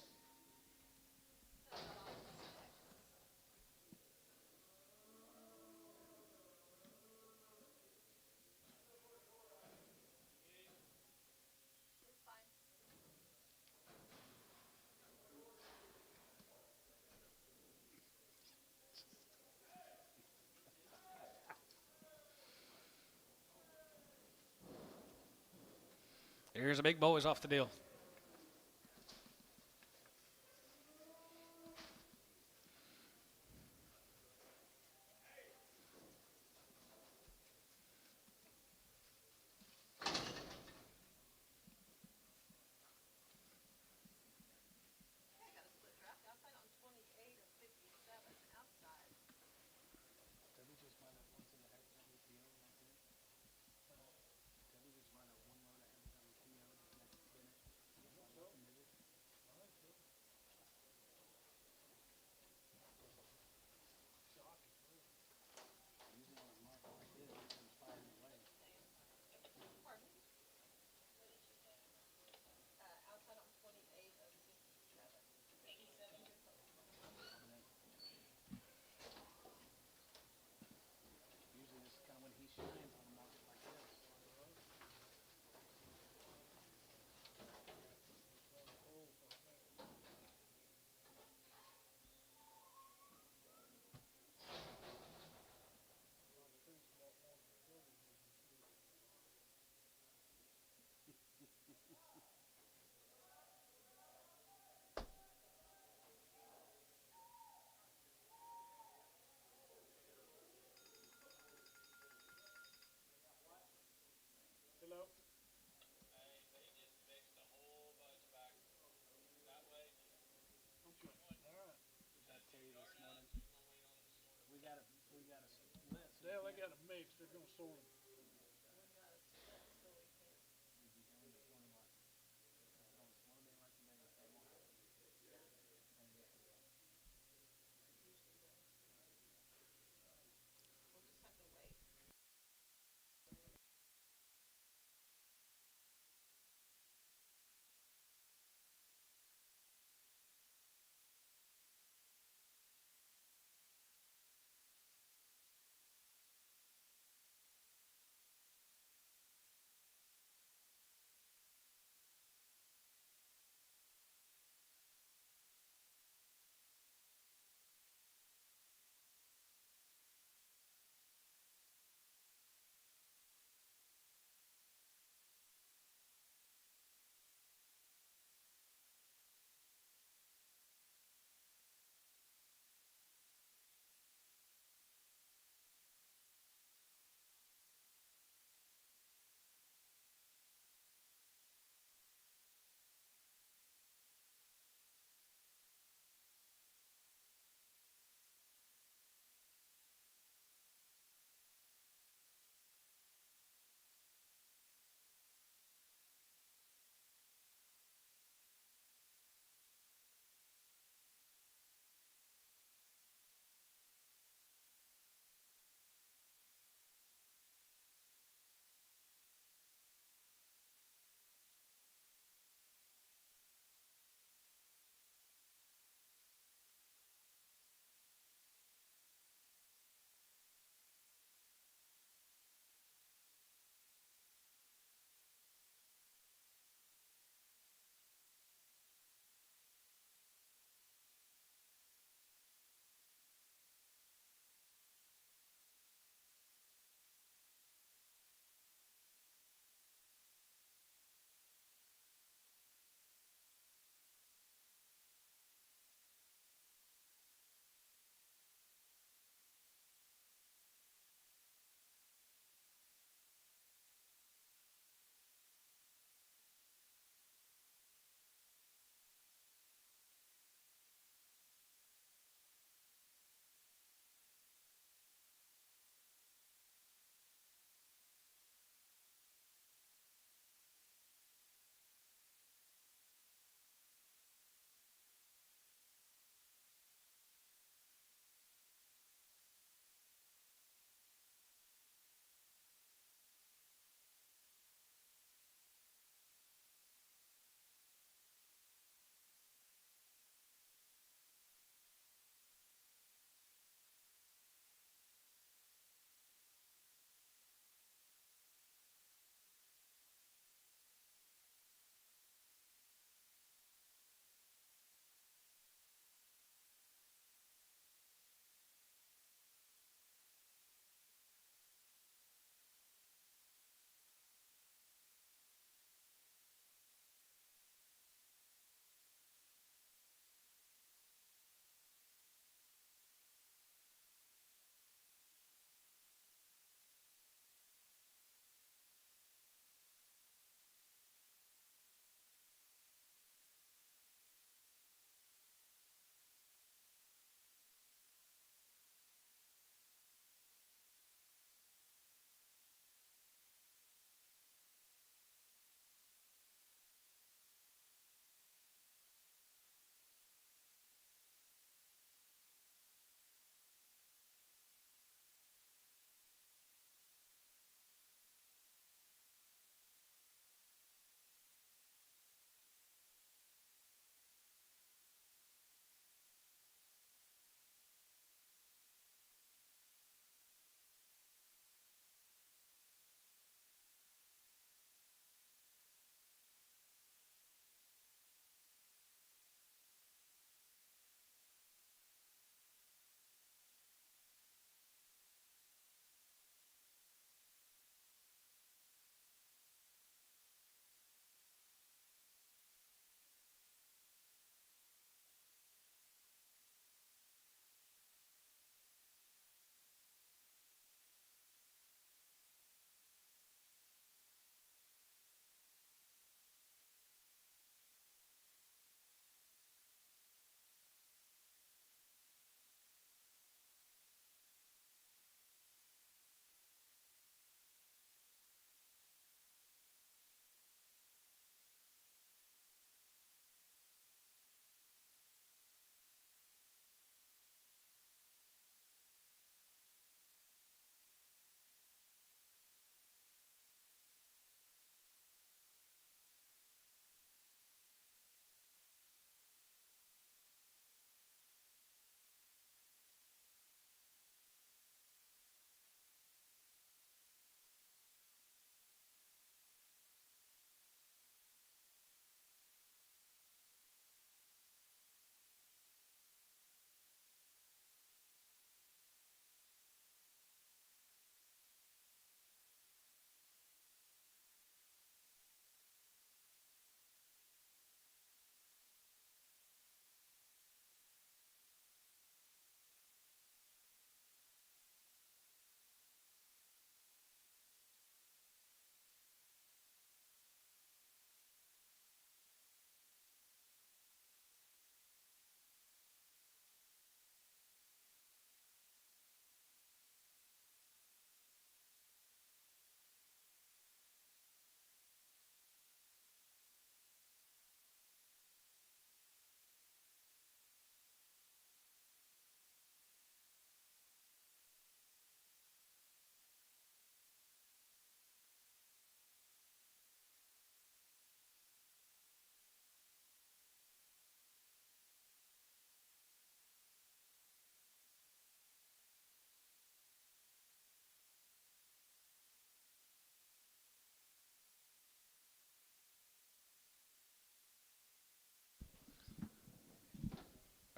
Here's the big boys off the deal.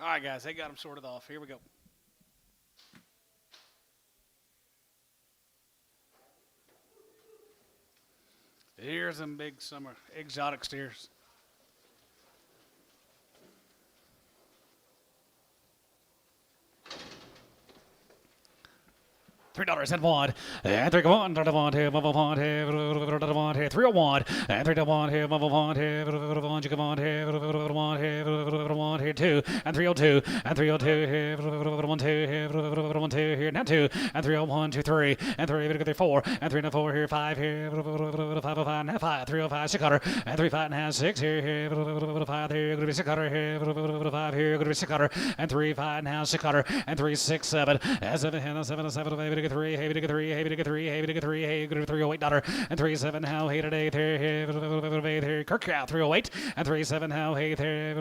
All right, guys, they got them sorted off. Here we go. Here's them big summer exotic steers. $3 and one, and three go on, one here, one here, one here, 301, and 301 here, one here, one you come on here, one here, two, and 302, and 302 here, 12 here, 12 here, now two, and 301, 2, 3, and 3, 4, and 3 and 4 here, 5 here, 505, now 5, 305, 600, and 35 now 6 here, 5 here, gonna be 600 here, 5 here, gonna be 600, and 35 now 600, and 3, 6, 7, and 7, 7, 8, 3, hey, 3, hey, 3, hey, 3, hey, $308, and 3, 7, how, hey, today, hey, Kirk out, 308, and 3, 7, how, hey, today,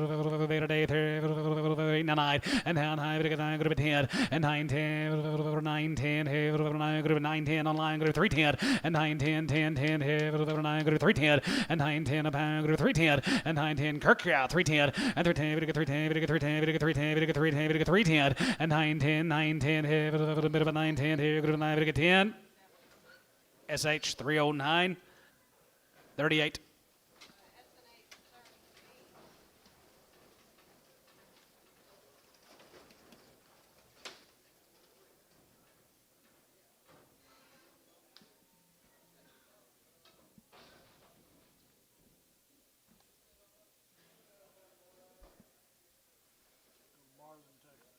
9, and how, 9, good to be 10, and 9, 10, 9, 10, hey, 9, good to be 9, 10, online, good to 310, and 9, 10, 10, 10, hey, 9, good to 310, and 9, 10, a pound, good to 310, and 9, 10, Kirk out, 310, and 310, 310, 310, 310, 310, and 9, 10, 9, 10, hey, a bit of a 9, 10, here, good to 9, 10, SH 309, 38.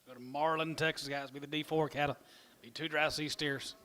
Go to Marlin, Texas, guys. Be the D4 cattle. Be 2 dry sea steers.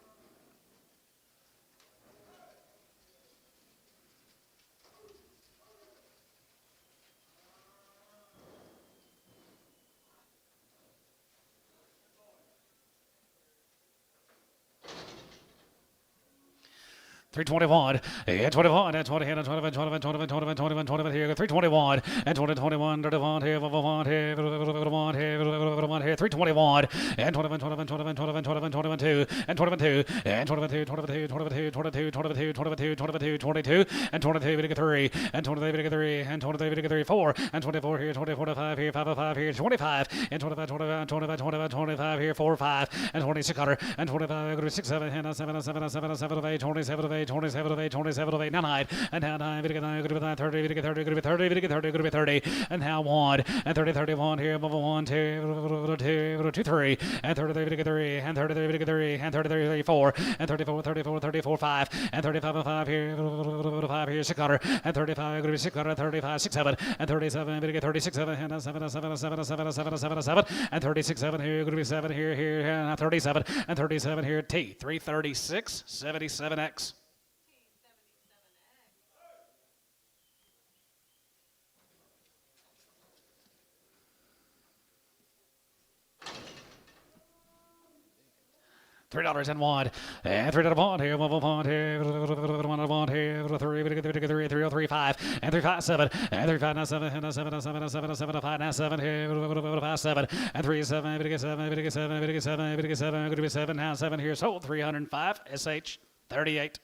$321, and 21, and 20, and 21, 21, 21, 21, 21, 21 here, $321, and 20, 21, 21 here, 1 here, 1 here, $321, and 21, 21, 21, 21, 21, 22, and 22, and 22, 22, 22, 22, 22, 22, 22, 22, and 22, 3, and 23, 3, and 23, 4, and 24 here, 24, 5 here, 505 here, 25, and 25, 25, 25, 25, 25 here, 4, 5, and 2600, and 25, 6, 7, and 7, 7, 7, 7, 8, 27 of 8, 27 of 8, 27 of 8, now 9, and now 9, 30, 30, 30, 30, 30, 30, and now 1, and 30, 31 here, 1, 2, 2, 2, 3, and 30, 33, and 30, 33, and 30, 34, and 34, 34, 34, 5, and 35, 5 here, 5 here, 600, and 35, 600, 35, 6, 7, and 37, 36, 7, and 7, 7, 7, 7, 7, 7, 7, and 36, 7 here, going to be 7 here, and 37, and 37 here, T, 336, 77X. $3 and 1, and 3 1 here, 1 here, 1 here, 3, 3, 5, and 3, 5, 7, and 3, 5, 7, and 7, 7, 7, 7, 5, 7 here, 5, 7, and 3, 7, 7, 7, 7, going to be 7, now 7 here, sold 305, SH 38.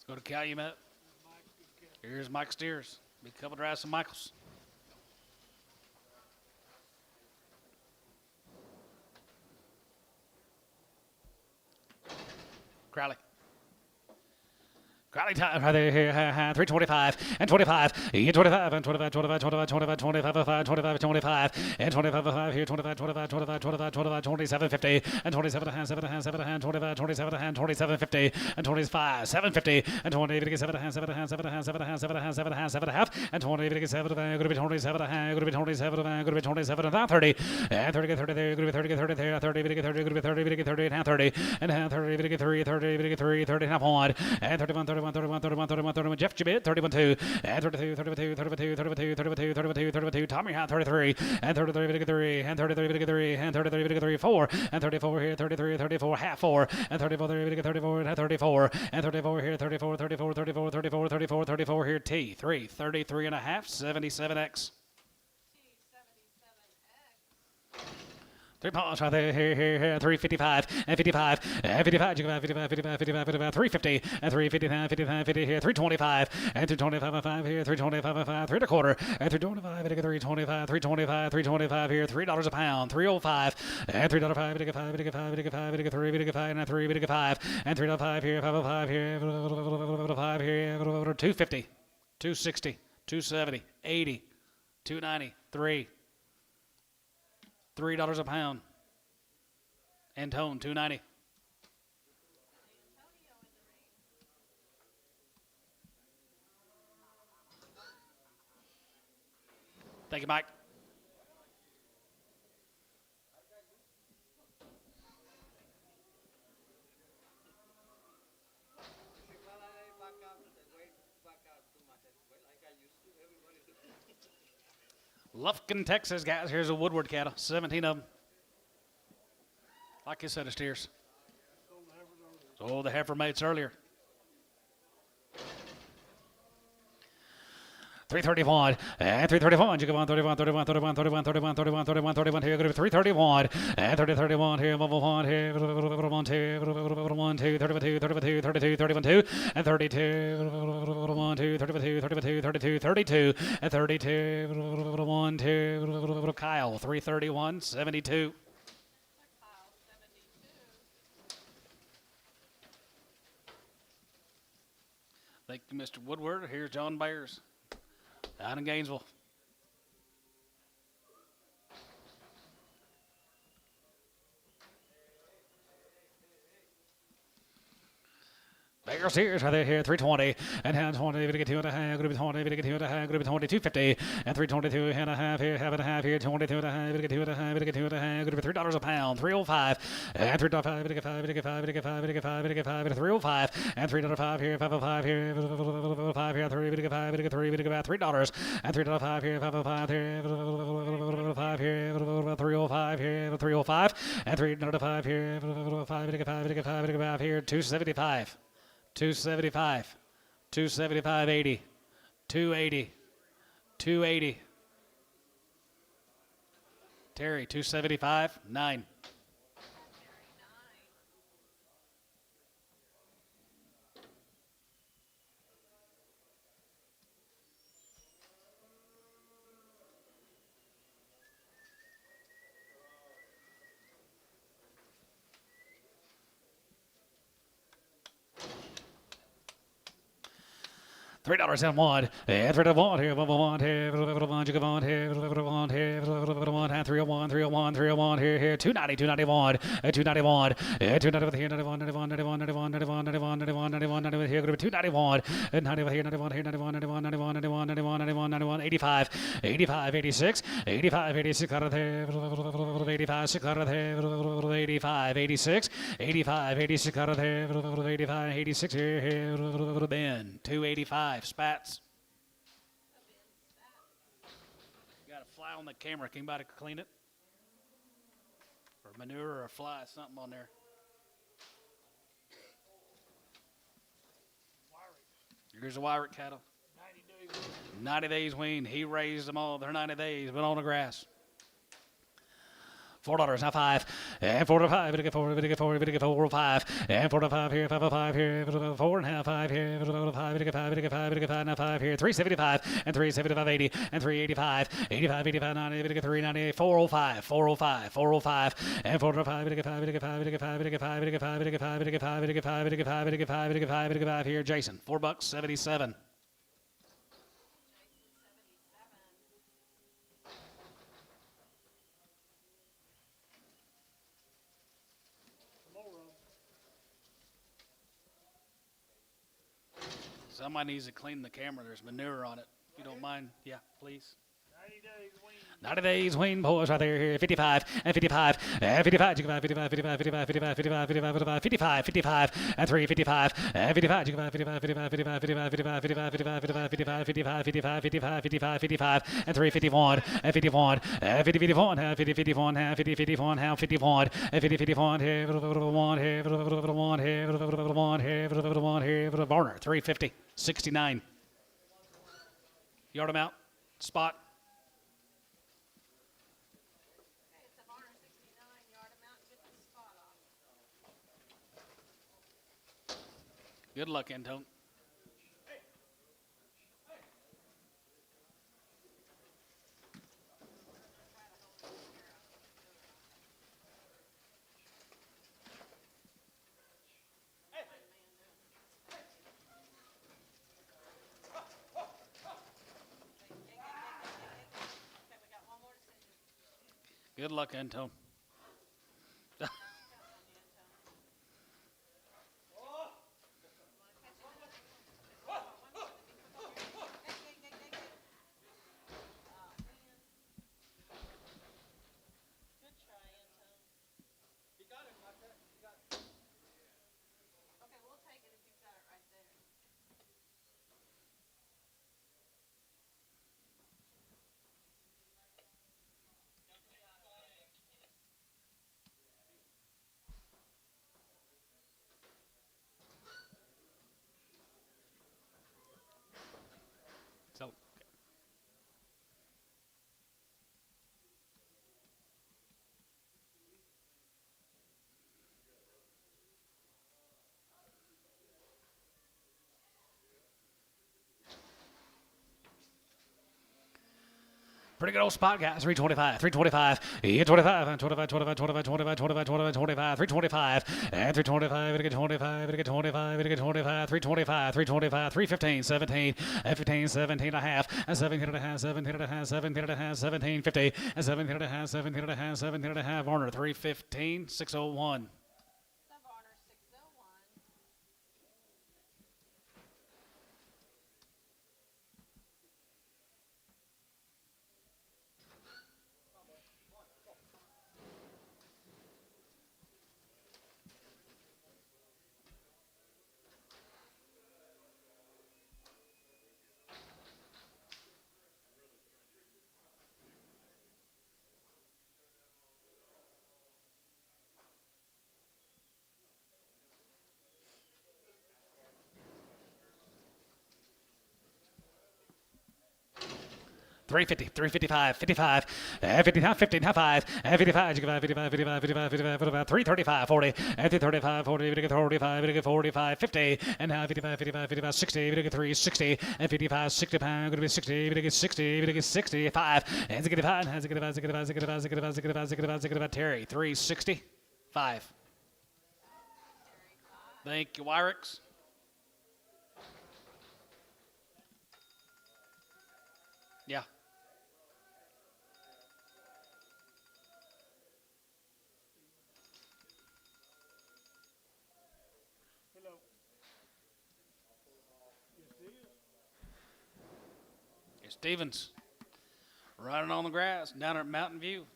Go to Calumet. Here's Mike Steers. Big couple drives from Michaels. Crowley. Crowley time right there, 325 and 25, and 25 and 25, 25, 25, 25, 25, 25, 25, and 25, 5 here, 25, 25, 25, 25, 25, 27, 50, and 27 hand, 7 hand, 25, 27 hand, 27, 50, and 25, 750, and 20, 7 hand, 7 hand, 7 hand, 7 hand, 7 hand, 7 hand, 7 half, and 20, 7 going to be 27 hand, going to be 27, going to be 27, and 30, and 30, 30 there, going to be 30, 30 there, 30, 30, going to be 30, 30, 30, and 30, and 30, 30, 30, 30, 30, half 1, and 31, 30. 31, 31, 31, 31, 31. Jeff Jabit, 31-2, and 32, 32, 32, 32, 32, 32, 32. Tommy High, 33, and 33, 3, and 33, 3, and 33, 3, 4, and 34 here, 33, 34, half 4, and 34, 34, and 34, and 34 here, 34, 34, 34, 34, 34, 34 here, T, 3, 33 and a half, 77X. T77X. 3 pounds right there, here, 355, and 55, and 55, 55, 55, 55, 55, 350, and 359, 59, 50 here, 325, and 325, 5 here, 325, 5, 3 and a quarter, and 325, 325, 325, 325 here, $3 a pound, 305, and $3.05, 5, 3, and 3, 5, and 3.5 here, 505 here, 5 here, 250, 260, 270, 80, 290, 3. $3 a pound. Antone, 290. Antonio in the ring. Thank you, Mike. Well, I back out to the weight, back out too much as well, like I used to. Everybody do. Lufkin, Texas, guys. Here's a Woodward cattle. 17 of them. Like his set of steers. Oh, the heifer mates earlier. 331, and 331, you go on 31, 31, 31, 31, 31, 31, 31, 31, here, go to 331, and 30, 31, here, 1, here, 1, 2, 1, 2, 32, 32, 32, 31, 2, and 32, 1, 2, 32, 32, 32, 32, and 32, 1, 2, Kyle, 331, 72. Kyle 72. Thank you, Mr. Woodward. Here's John Bears. Down in Gainesville. Bears here, right there, here, 320, and hand 20, we get 2 and a half, group 20, we get 2 and a half, group 20, 250, and 322, and a half here, half and a half here, 22 and a half, we get 2 and a half, we get 2 and a half, group $3 a pound, 305, and 3.5, we get 5, we get 5, we get 5, we get 5, we get 5, we get 305, and 3.5 here, 505 here, 5 here, 3, we get 5, we get 3, we get about $3, and 3.5 here, 505 here, 5 here, 305 here, 305, and 3.5 here, 5, we get 5, we get 5, we get 5 here, 275. 275, 275, 80, 280, 280. Terry, 275, 9. $3 and 1, and 3.1 here, 1 here, 1 you go on here, 1 here, 1 and 301, 301, 301 here, 290, 291, 291, 290 here, 91, 91, 91, 91, 91, 91, 91, 91, 91 here, 291, 91 here, 91 here, 91, 91, 91, 91, 91, 91, 91, 85, 85, 86, 85, 86 out of there, 85, 6 out of there, 85, 86, 85, 86 out of there, 85, 86 here, Ben, 285. Spats. You got a fly on the camera. Can anybody clean it? Or manure or a fly, something on there. Here's a Wyrick cattle. 90 days wean. He raised them all. They're 90 days, but on the grass. $4, now 5, and 4 to 5, we get 4, we get 4, we get 4, 5, and 4 to 5 here, 5 to 5 here, 4 and a half, 5 here, 5, we get 5, we get 5, we get 5, now 5 here, 375, and 375, 80, and 385, 85, 85, 90, we get 390, 405, 405, 405, and 4 to 5, we get 5, we get 5, we get 5, we get 5, we get 5, we get 5, we get 5, we get 5, we get 5, we get 5, we get 5, we get 5 here, Jason, $4.77. Somebody needs to clean the camera. There's manure on it. If you don't mind, yeah, please. 90 days wean boys right there here. 55 and 55 and 55. 55, 55, 55, 55, 55, 55, 55, 55, 55 and 3, 55 and 55. 55, 55, 55, 55, 55, 55, 55, 55, 55, 55, 55, 55, 55 and 3, 51 and 51 and 50, 51 and 50, 51 and 50, 51 and 51 and 50, 51 here. 1 here. 1 here. 1 here. 1 here. Varner 350 69. Yard him out. Spot. Okay, it's a Varner 69, yard him out and get the spot off. Good luck, Antone. Okay, we got one more decision. Good luck, Antone. Good try, Antone. He got it, Maka. He got it. Okay, we'll take it if you've got it right there. So, pretty good old spot, guys. 325, 325, 25, 25, 25, 25, 25, 25, 25, 25, 325, and 325, we get 25, we get 25, we get 25, 325, 325, 315, 17, and 15, 17 and a half, and 17 and a half, 17 and a half, 17 and a half, 17, 50, and 17 and a half, 17 and a half, 17 and a half. Varner 315, 601. The Varner 601. Three 355, 55, 59, 50, 5, 55, 55, 55, 55, 55, 335, 40, 335, 40, 45, 45, 50, and now 55, 55, 55, 60, 360, and 55, 60 pound, going to be 60, 60, 65, and 65, and 65, Terry, 365. Thank you, Wyrix. Yeah. Hello. Yes, it is. It's Stevens. Running on the grass down at Mountain View.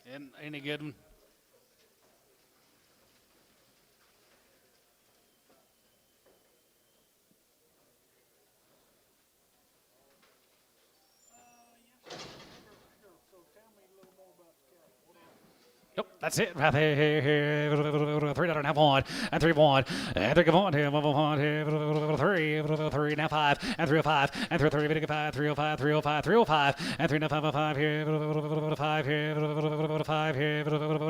Isn't any good one? So tell me a little more about the cattle. What are Yep, that's it. Right here. 3 down, half one, and 3 1, and 3 1 here, 1 here, 3 now 5, and 305, and 330, 5, 305, 305, 305, and 3 now 5 here, 5 here, 5 here,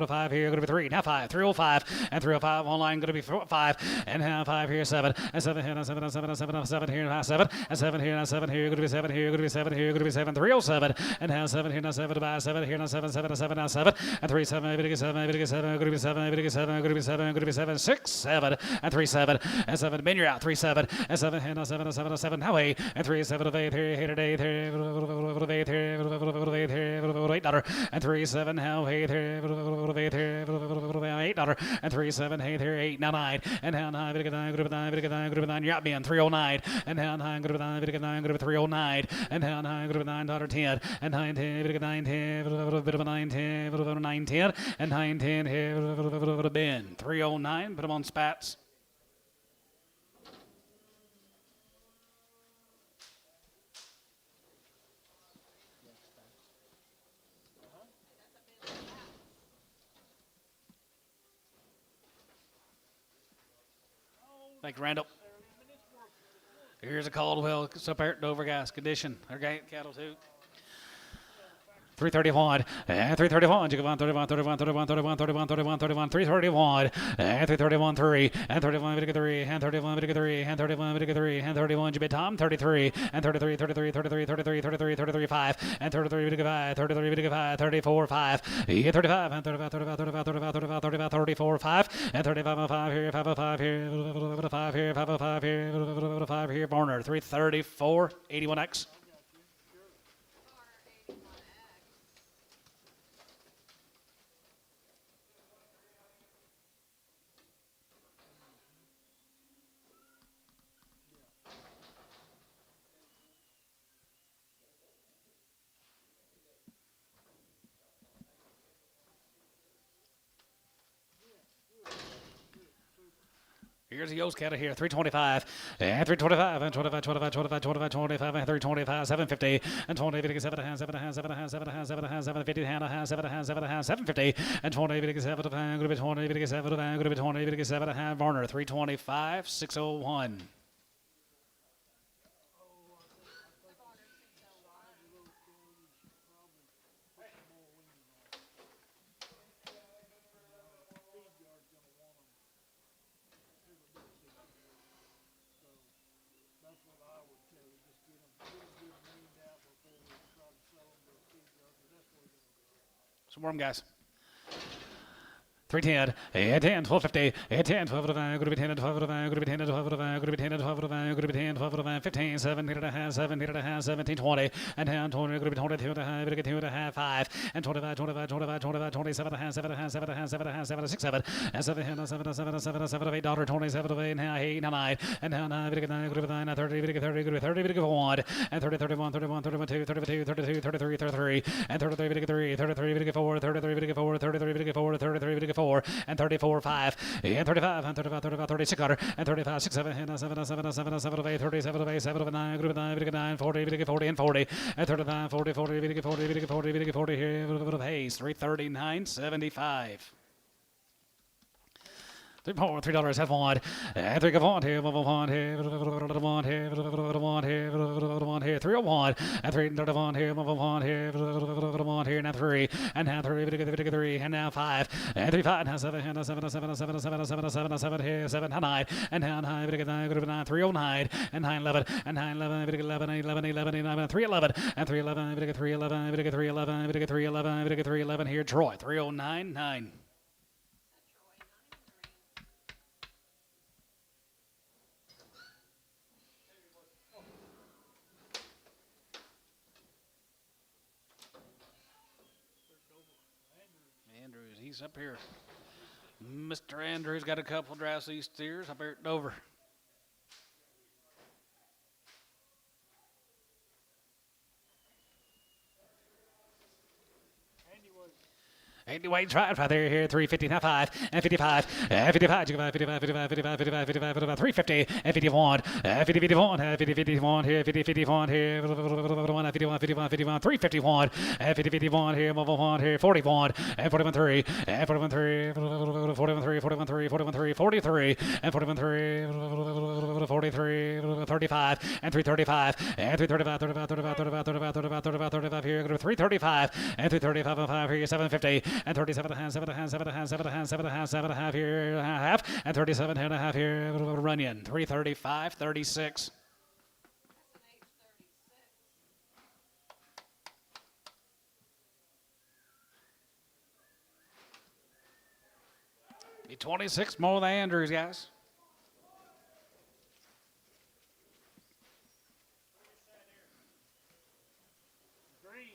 5 here, going to be 3 now 5, 305, and 305 online, going to be 5, and now 5 here, 7, and 7 here, now 7, and 7, and 7, and 7 here, now 7, and 7 here, now 7 here, going to be 7 here, going to be 7 here, going to be 7, 307, and now 7 here, now 7 by 7 here, now 7, 7, and 7, now 7, and 3 7, 7, 7, gonna be 7, gonna be 7, gonna be 7, gonna be 7, gonna be 7, 6, 7, and 3, 7, and 7, bend your out, 3, 7, and 7, and 7, and 7, and 7, now 8, and 3, 7, of 8, 3, 8, 8, 8, 8, $8, and 3, 7, now 8, 8, $8, and 3, 7, 8, 8, now 9, and now 9, gonna be 9, gonna be 9, gonna be 9, gonna be 9, you're out being 309, and now 9, gonna be 9, gonna be 9, gonna be 309, and now 9, gonna be 9, $10, and 9, 10, gonna be 9, 10, bit of a 9, 10, bit of a 9, 10, and 9, 10, here, Ben, 309, put them on spats. Thank you, Randall. Here's a Caldwell. It's up there at Dover gas condition. Our cattle too. 331 and 331. You go on 31, 31, 31, 31, 31, 31, 31, 331 and 331, 3 and 31, 3 and 31, 3 and 31, 3 and 31. You bet Tom 33 and 33, 33, 33, 33, 33, 33, 5 and 33, 5, 33, 5, 34, 5. Yeah, 35 and 35, 35, 35, 35, 35, 35, 34, 5 and 35, 5 here, 5, 5 here, 5 here, 5, 5 here, 5 here. Barner 334, 81X. Here's the Yost cattle here, 325 and 325 and 25, 25, 25, 25, 25 and 325, 750 and 20, 57 and 7 and 7 and 7 and 7 and 750 and 7 and 7 and 750 and 20, 57 and going to be 20, 57 and going to be 20, 57 and Varner, 325, 601. Some warm guys. 310, 10, 12, 50, 10, 12, going to be 10, 12, going to be 10, 12, going to be 10, 12, going to be 10, 12, 15, 17 and a half, 17 and a half, 17, 20, and 10, 20, going to be 22 and a half, 2 and a half, 5, and 25, 25, 25, 25, 27 and a half, 7 and a half, 7 and a half, 7 and a half, 7 and 6, 7, and 7, and 7, and 7, and 7, and 7 of $8, 27 of 8, and 8, and 9, and now 9, 9, 9, 30, 30, 30, 1, and 30, 31, 31, 31, 2, 32, 32, 33, 33, and 33, 33, 33, 4, 33, 4, 33, 4, 33, 4, and 34, 5, and 35, and 35, 35, 36, and 35, 6, 7, and 7, and 7, and 7, and 7 of 8, 37 of 8, 7 of 9, group of 9, 9, 40, 40, and 40, and 39, 40, 40, 40, 40, 40, here, of Hayes, 339, 75. $3 have one, and 3 one here, one here, one here, one here, 301, and 3 here, one here, one here, now 3, and now 3, and now 5, and 3, 5, and 7, and 7, and 7, and 7, and 7, and 7, and 7, and 7 here, 7, and 9, and now 9, 9, 309, and 9, 11, and 9, 11, 11, 11, 11, 11, 311, and 311, 311, 311, 311, 311 here, Troy, 309, 9. Andrews, he's up here. Mr. Andrews got a couple drafts these steers up here at Dover. Andy Wade tried right there here, 350, now 5, and 55, and 55, 55, 55, 55, 55, 55, 55, 350, and 51, and 50, 51, and 50, 51 here, 50, 51 here, 51, 51, 51, 51, 351, and 50, 51 here, 1 here, 41, and 41, 3, and 41, 3, 41, 3, 41, 3, 41, 3, 43, and 41, 3, 43, 35, and 335, and 335, 35, 35, 35, 35, 35, 35, 35 here, 335, and 335, 5 here, 750, and 37 and a half, 7 and a half, 7 and a half, 7 and a half, 7 and a half, 7 and a half here, half, and 37 and a half here, Runyon, 335, 36. 326 more than Andrews, guys. Green.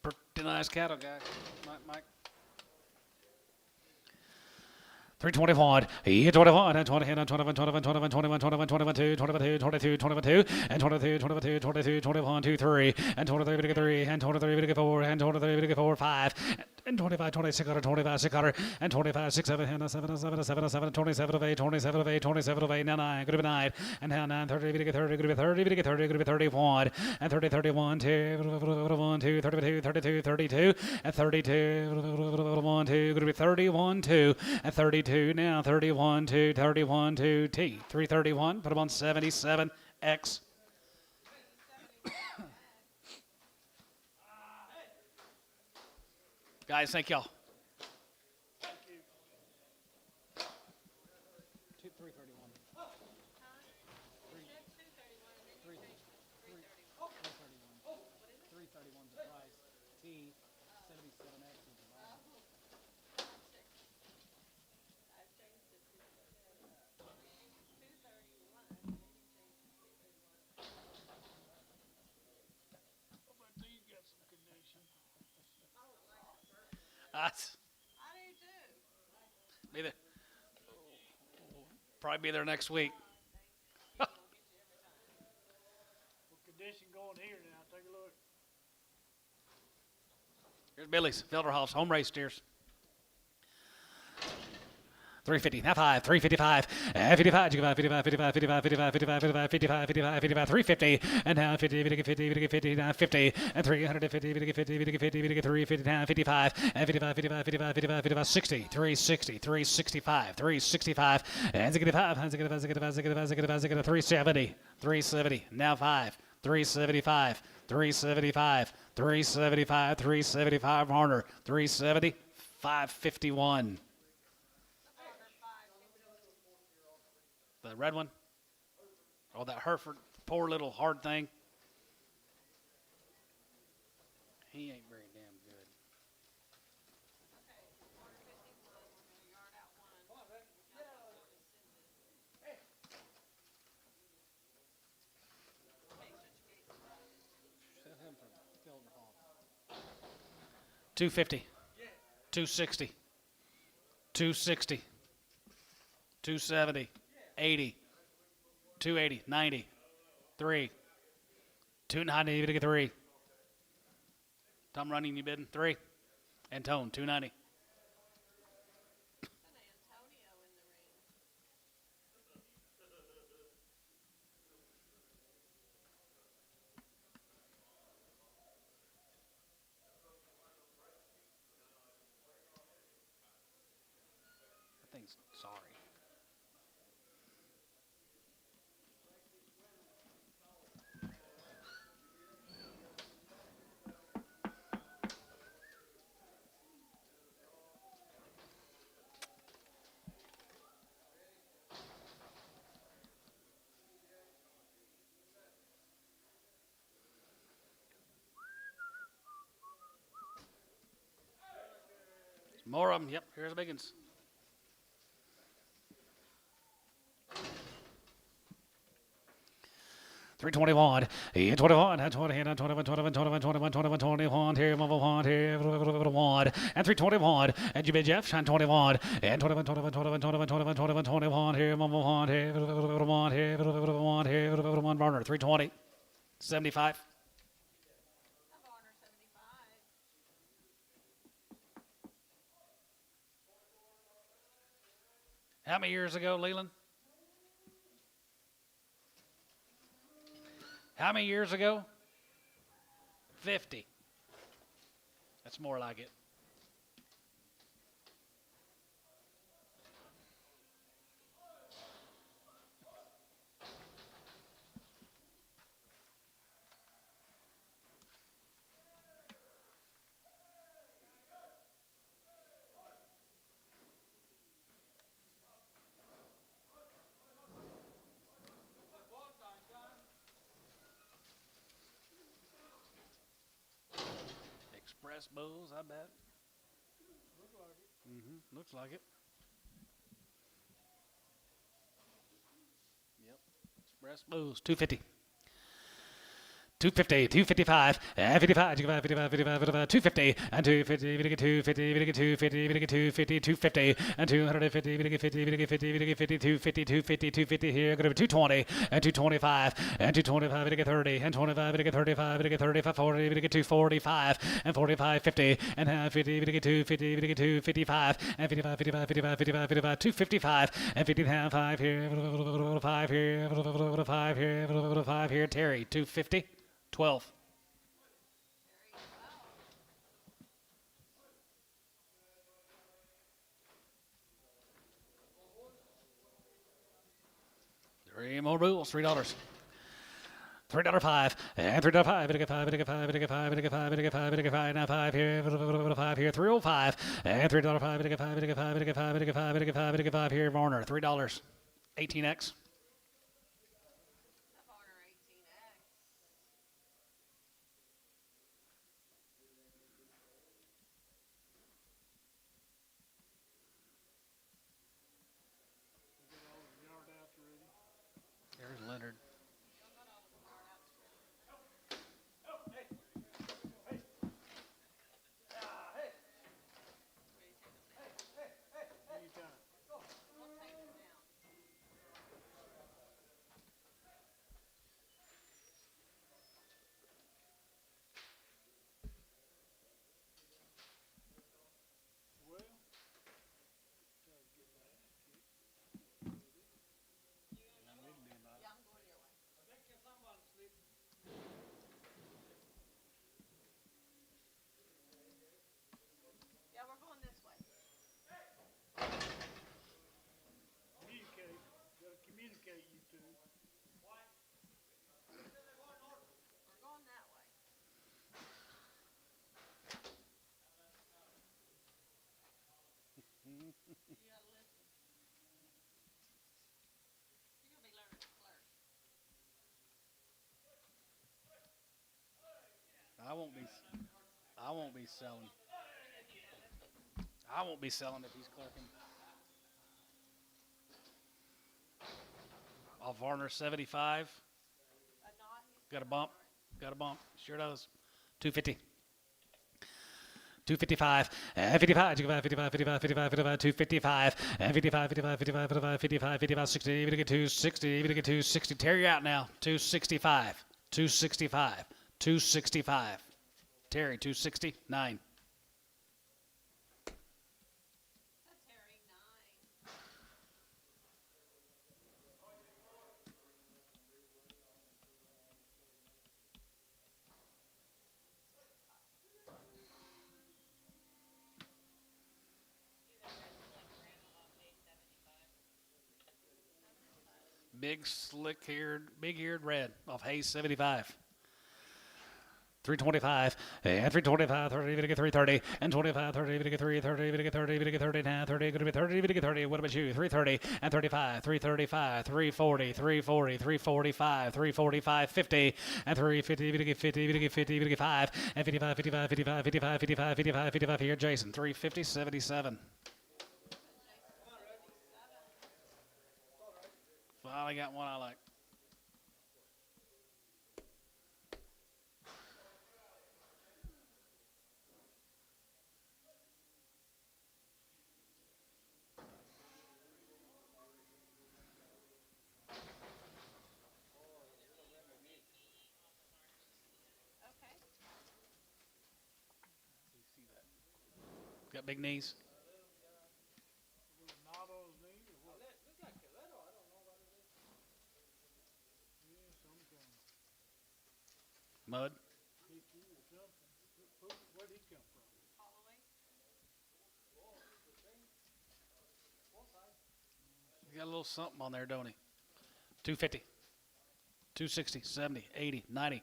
Pretty nice cattle, guys. Mike. 321, 21, and 20, and 21, 21, 21, 21, 21, 21, 2, 22, 22, 22, and 22, 22, 22, 21, 2, 3, and 23, 3, and 23, 4, and 23, 4, 5, and 25, 26, 25, 600, and 25, 6, 7, and 7, 7, 7, 7, 27 of 8, 27 of 8, 27 of 8, now 9, could have been 9, and now 9, 30, 30, could be 30, could be 30, could be 31, and 30, 31, 2, 1, 2, 32, 32, 32, and 32, 1, 2, could be 31, 2, and 32. Now 31 2 31 2 T 331. Put them on 77 X. Guys, thank y'all. 331. 331 is the price. T 77X is the bottom. Be there. Probably be there next week. What condition going here now? Take a look. Here's Billy's Filterhoff's home race steers. 350, now 5, 355, 55, 55, 55, 55, 55, 55, 55, 55, 55, 55, 350, and now 50, 50, 50, 50, now 50, and 350, 50, 50, 50, 50, 50, 350, now 55, and 55, 55, 55, 55, 55, 60, 360, 365, 365, and 65, and 65, 65, 65, 65, 370, 370, now 5, 375, 375, 375, 375, Horner, 370, 551. The red one? Oh, that Hereford, poor little hard thing. He ain't very damn good. Set him for Filterhoff. 250, 260, 260, 270, 80, 280, 90, 3, 290, you get 3. Tom Running, you bidding? 3. And Tone, 290. That thing's sorry. More of them. Yep, here's the big ones. $321, 21, 20, 21, 21, 21, 21, 21, 21, here, 1, here, 1, and 321, and you bid Jeff, shine 21, and 21, 21, 21, 21, 21, 21, 21, here, 1, here, 1, here, 1, here, 1, Barner, 320, 75. How many years ago, Leland? How many years ago? 50. That's more like it. Express bulls, I bet. Looks like it. Yep. Express. Blues, 250. 250, 255, 55, 55, 55, 55, 250, and 250, 250, 250, 250, 250, and 250, 250, 250, 250, 250, 250 here, go to 220, and 225, and 225, 30, and 25, 35, 35, 40, 245, and 45, 50, and 50, 250, 255, and 55, 55, 55, 55, 55, 255, and 55 here, 5 here, 5 here, 5 here, Terry, 250. 12. Three more rules, $3. $3.05 and $3.05. Now 5 here, 5 here, 305 and $3.05 here, Varner, $3. 18x. There's Leonard. Yeah, we're going this way. Communicate. Gotta communicate, you two. We're going that way. You gotta listen. You're gonna be learning to flirt. I won't be selling. I won't be selling if he's clerking. Off Varner 75. Not he's Got a bump. Got a bump. Sure does. 250. 255, and 55, 55, 55, 55, 55, 255, and 55, 55, 55, 55, 55, 55, 60, even get 260, even get 260. Tear you out now. 265, 265, 265. Terry, 260, 9. Terry 9. Big big-eared red off Hayes 75. 325 and 325, 30, even get 330 and 25, 30, even get 330, even get 30, even get 30 now, 30, going to be 30, even get 30. What about you? 330 and 35, 335, 340, 340, 345, 345, 50 and 350, even get 50, even get 50, even get 5 and 55, 55, 55, 55, 55, 55, 55 here, Jason. 350, 77. Finally got one I like. Okay. Got big knees. Knot on his knee or what? Looks like Coletto. I don't know what it is. Yeah, some kind of Mud. hickey or something. Where'd he come from? Holloway. He got a little something on there, don't he? 250, 260, 70, 80, 90.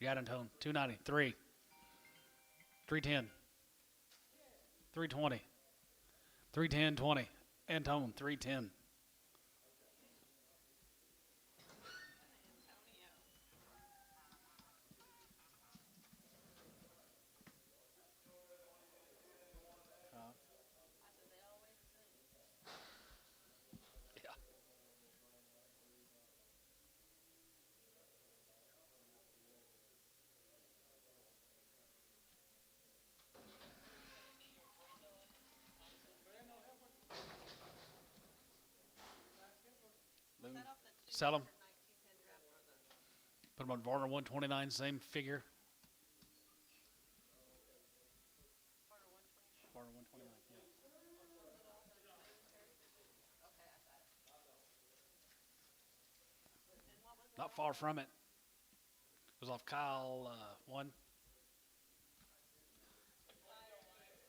You got it, Tone. 290, 3, 310, 320, 310, 20. And Tone, 310. Antonio. I Sell them. 1910 draft for the Put them on Varner 129, same figure. Carter 129. Varner 129. Yeah. Okay, I got it. And what was the Not far from it. It was off Kyle 1. Okay, thank you.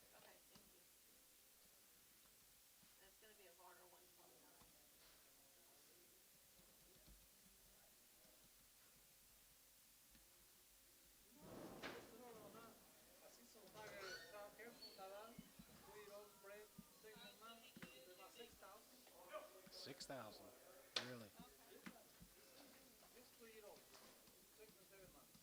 That's going to be a Varner 129. Así son careful, Tadan. 2-year-old bred, 6 months, they're about 6,000. 6,000. Really? Just 2-year-old, 6 and 7 months.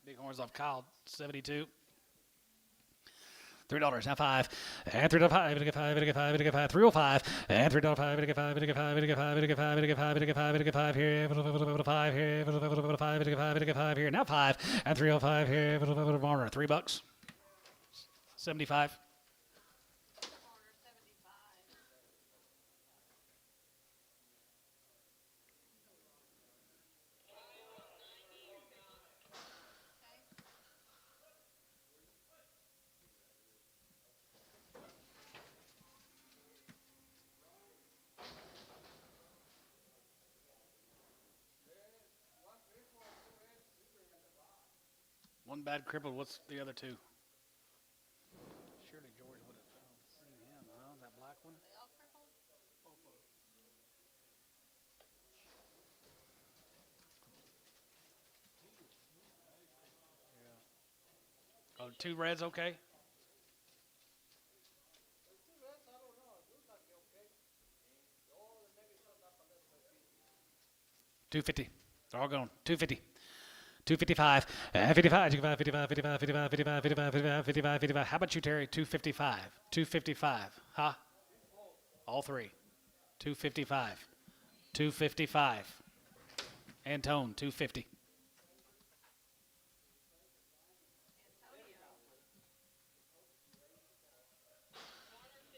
Bighorns off Kyle 72. $3 now 5 and $3.05 $5 $5 $305 and $3.05 $5 $5 $5 here $5 here $5 here now 5 and $3.05 here Varner $3 75. Varner 75. One bad crippled. What's the other two? Surely George would have seen him, huh? That black one? They all crippled? Oh, two reds, okay. The 2 reds, I don't know. It looks like okay. Oh, the maybe showed up a little bit. 250. They're all gone. 250. 255 and 55. 55, 55, 55, 55, 55, 55, 55, 55, 55. How about you, Terry? 255. 255. Huh? All three. 255. 255. Antone, 250. Warner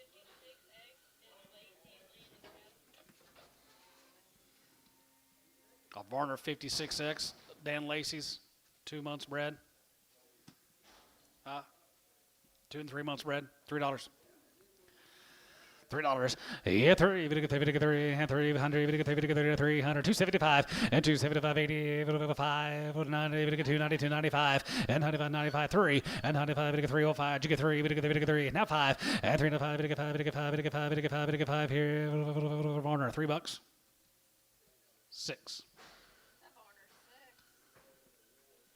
56X and Lacey Landon Cattle. Varner 56X. Dan Lacey's 2 months bred. 2 and 3 months bred. $3. $3. Yeah, 3. Even 3 and 300. Even 300. 275 and 275. 80. 5. 90. Even 290. 295 and 95. 95. 3 and 95. Even 305. You get 3. Even 3. Now 5 and 305. Even 5. Even 5. Even 5. Even 5. Even 5 here. Varner $3. 6. That Varner 6.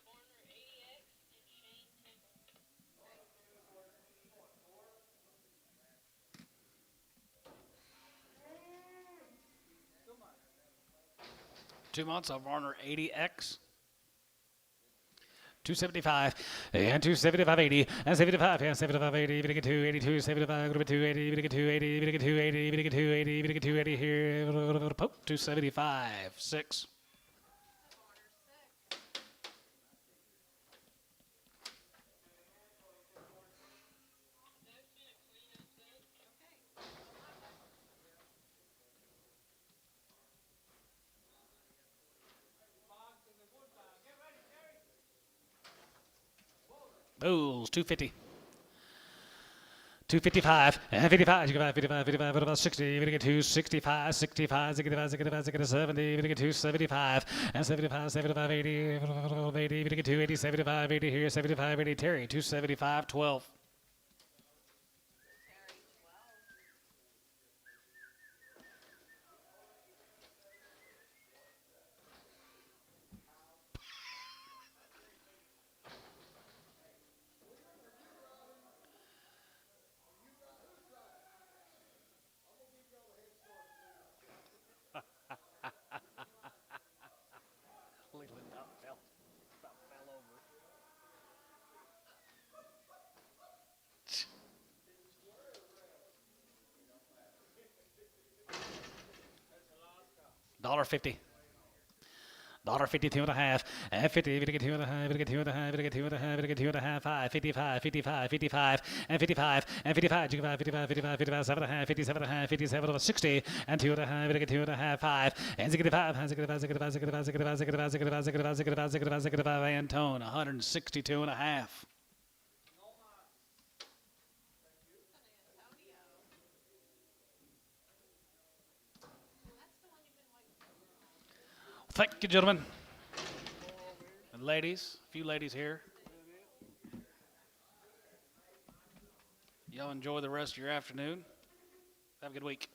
Warner 80X and Shane Temple. 2 months of Varner 80X. 275 and 275 80 and 75 and 75 80 even get 282 75 go to 280 even get 280 even get 280 even get 280 even get 280 here poke 275 6. Varner 6. That's been a clean up set. Okay. Bulls 250 255 and 55 55 55 about 60 even get 265 65 65 65 70 even get 275 and 75 75 80 80 even get 280 75 80 here 75 80 Terry 275 12. Terry 12. Leland about fell over. $1.50. $1.52 and a half. And 50, 52 and a half, 52 and a half, 52 and a half, 52 and a half, 5, 55, 55, 55, and 55, and 55, 55, 55, 55, 55, 7 and a half, 57 and a half, 57 over 60, and 2 and a half, 52 and a half, 5, and 65, and 65, 65, 65, 65, 65, 65, 65, 65, 65, 65, and tone, 162 and a half. Thank you, gentlemen. And ladies, a few ladies here. Y'all enjoy the rest of your afternoon. Have a good week.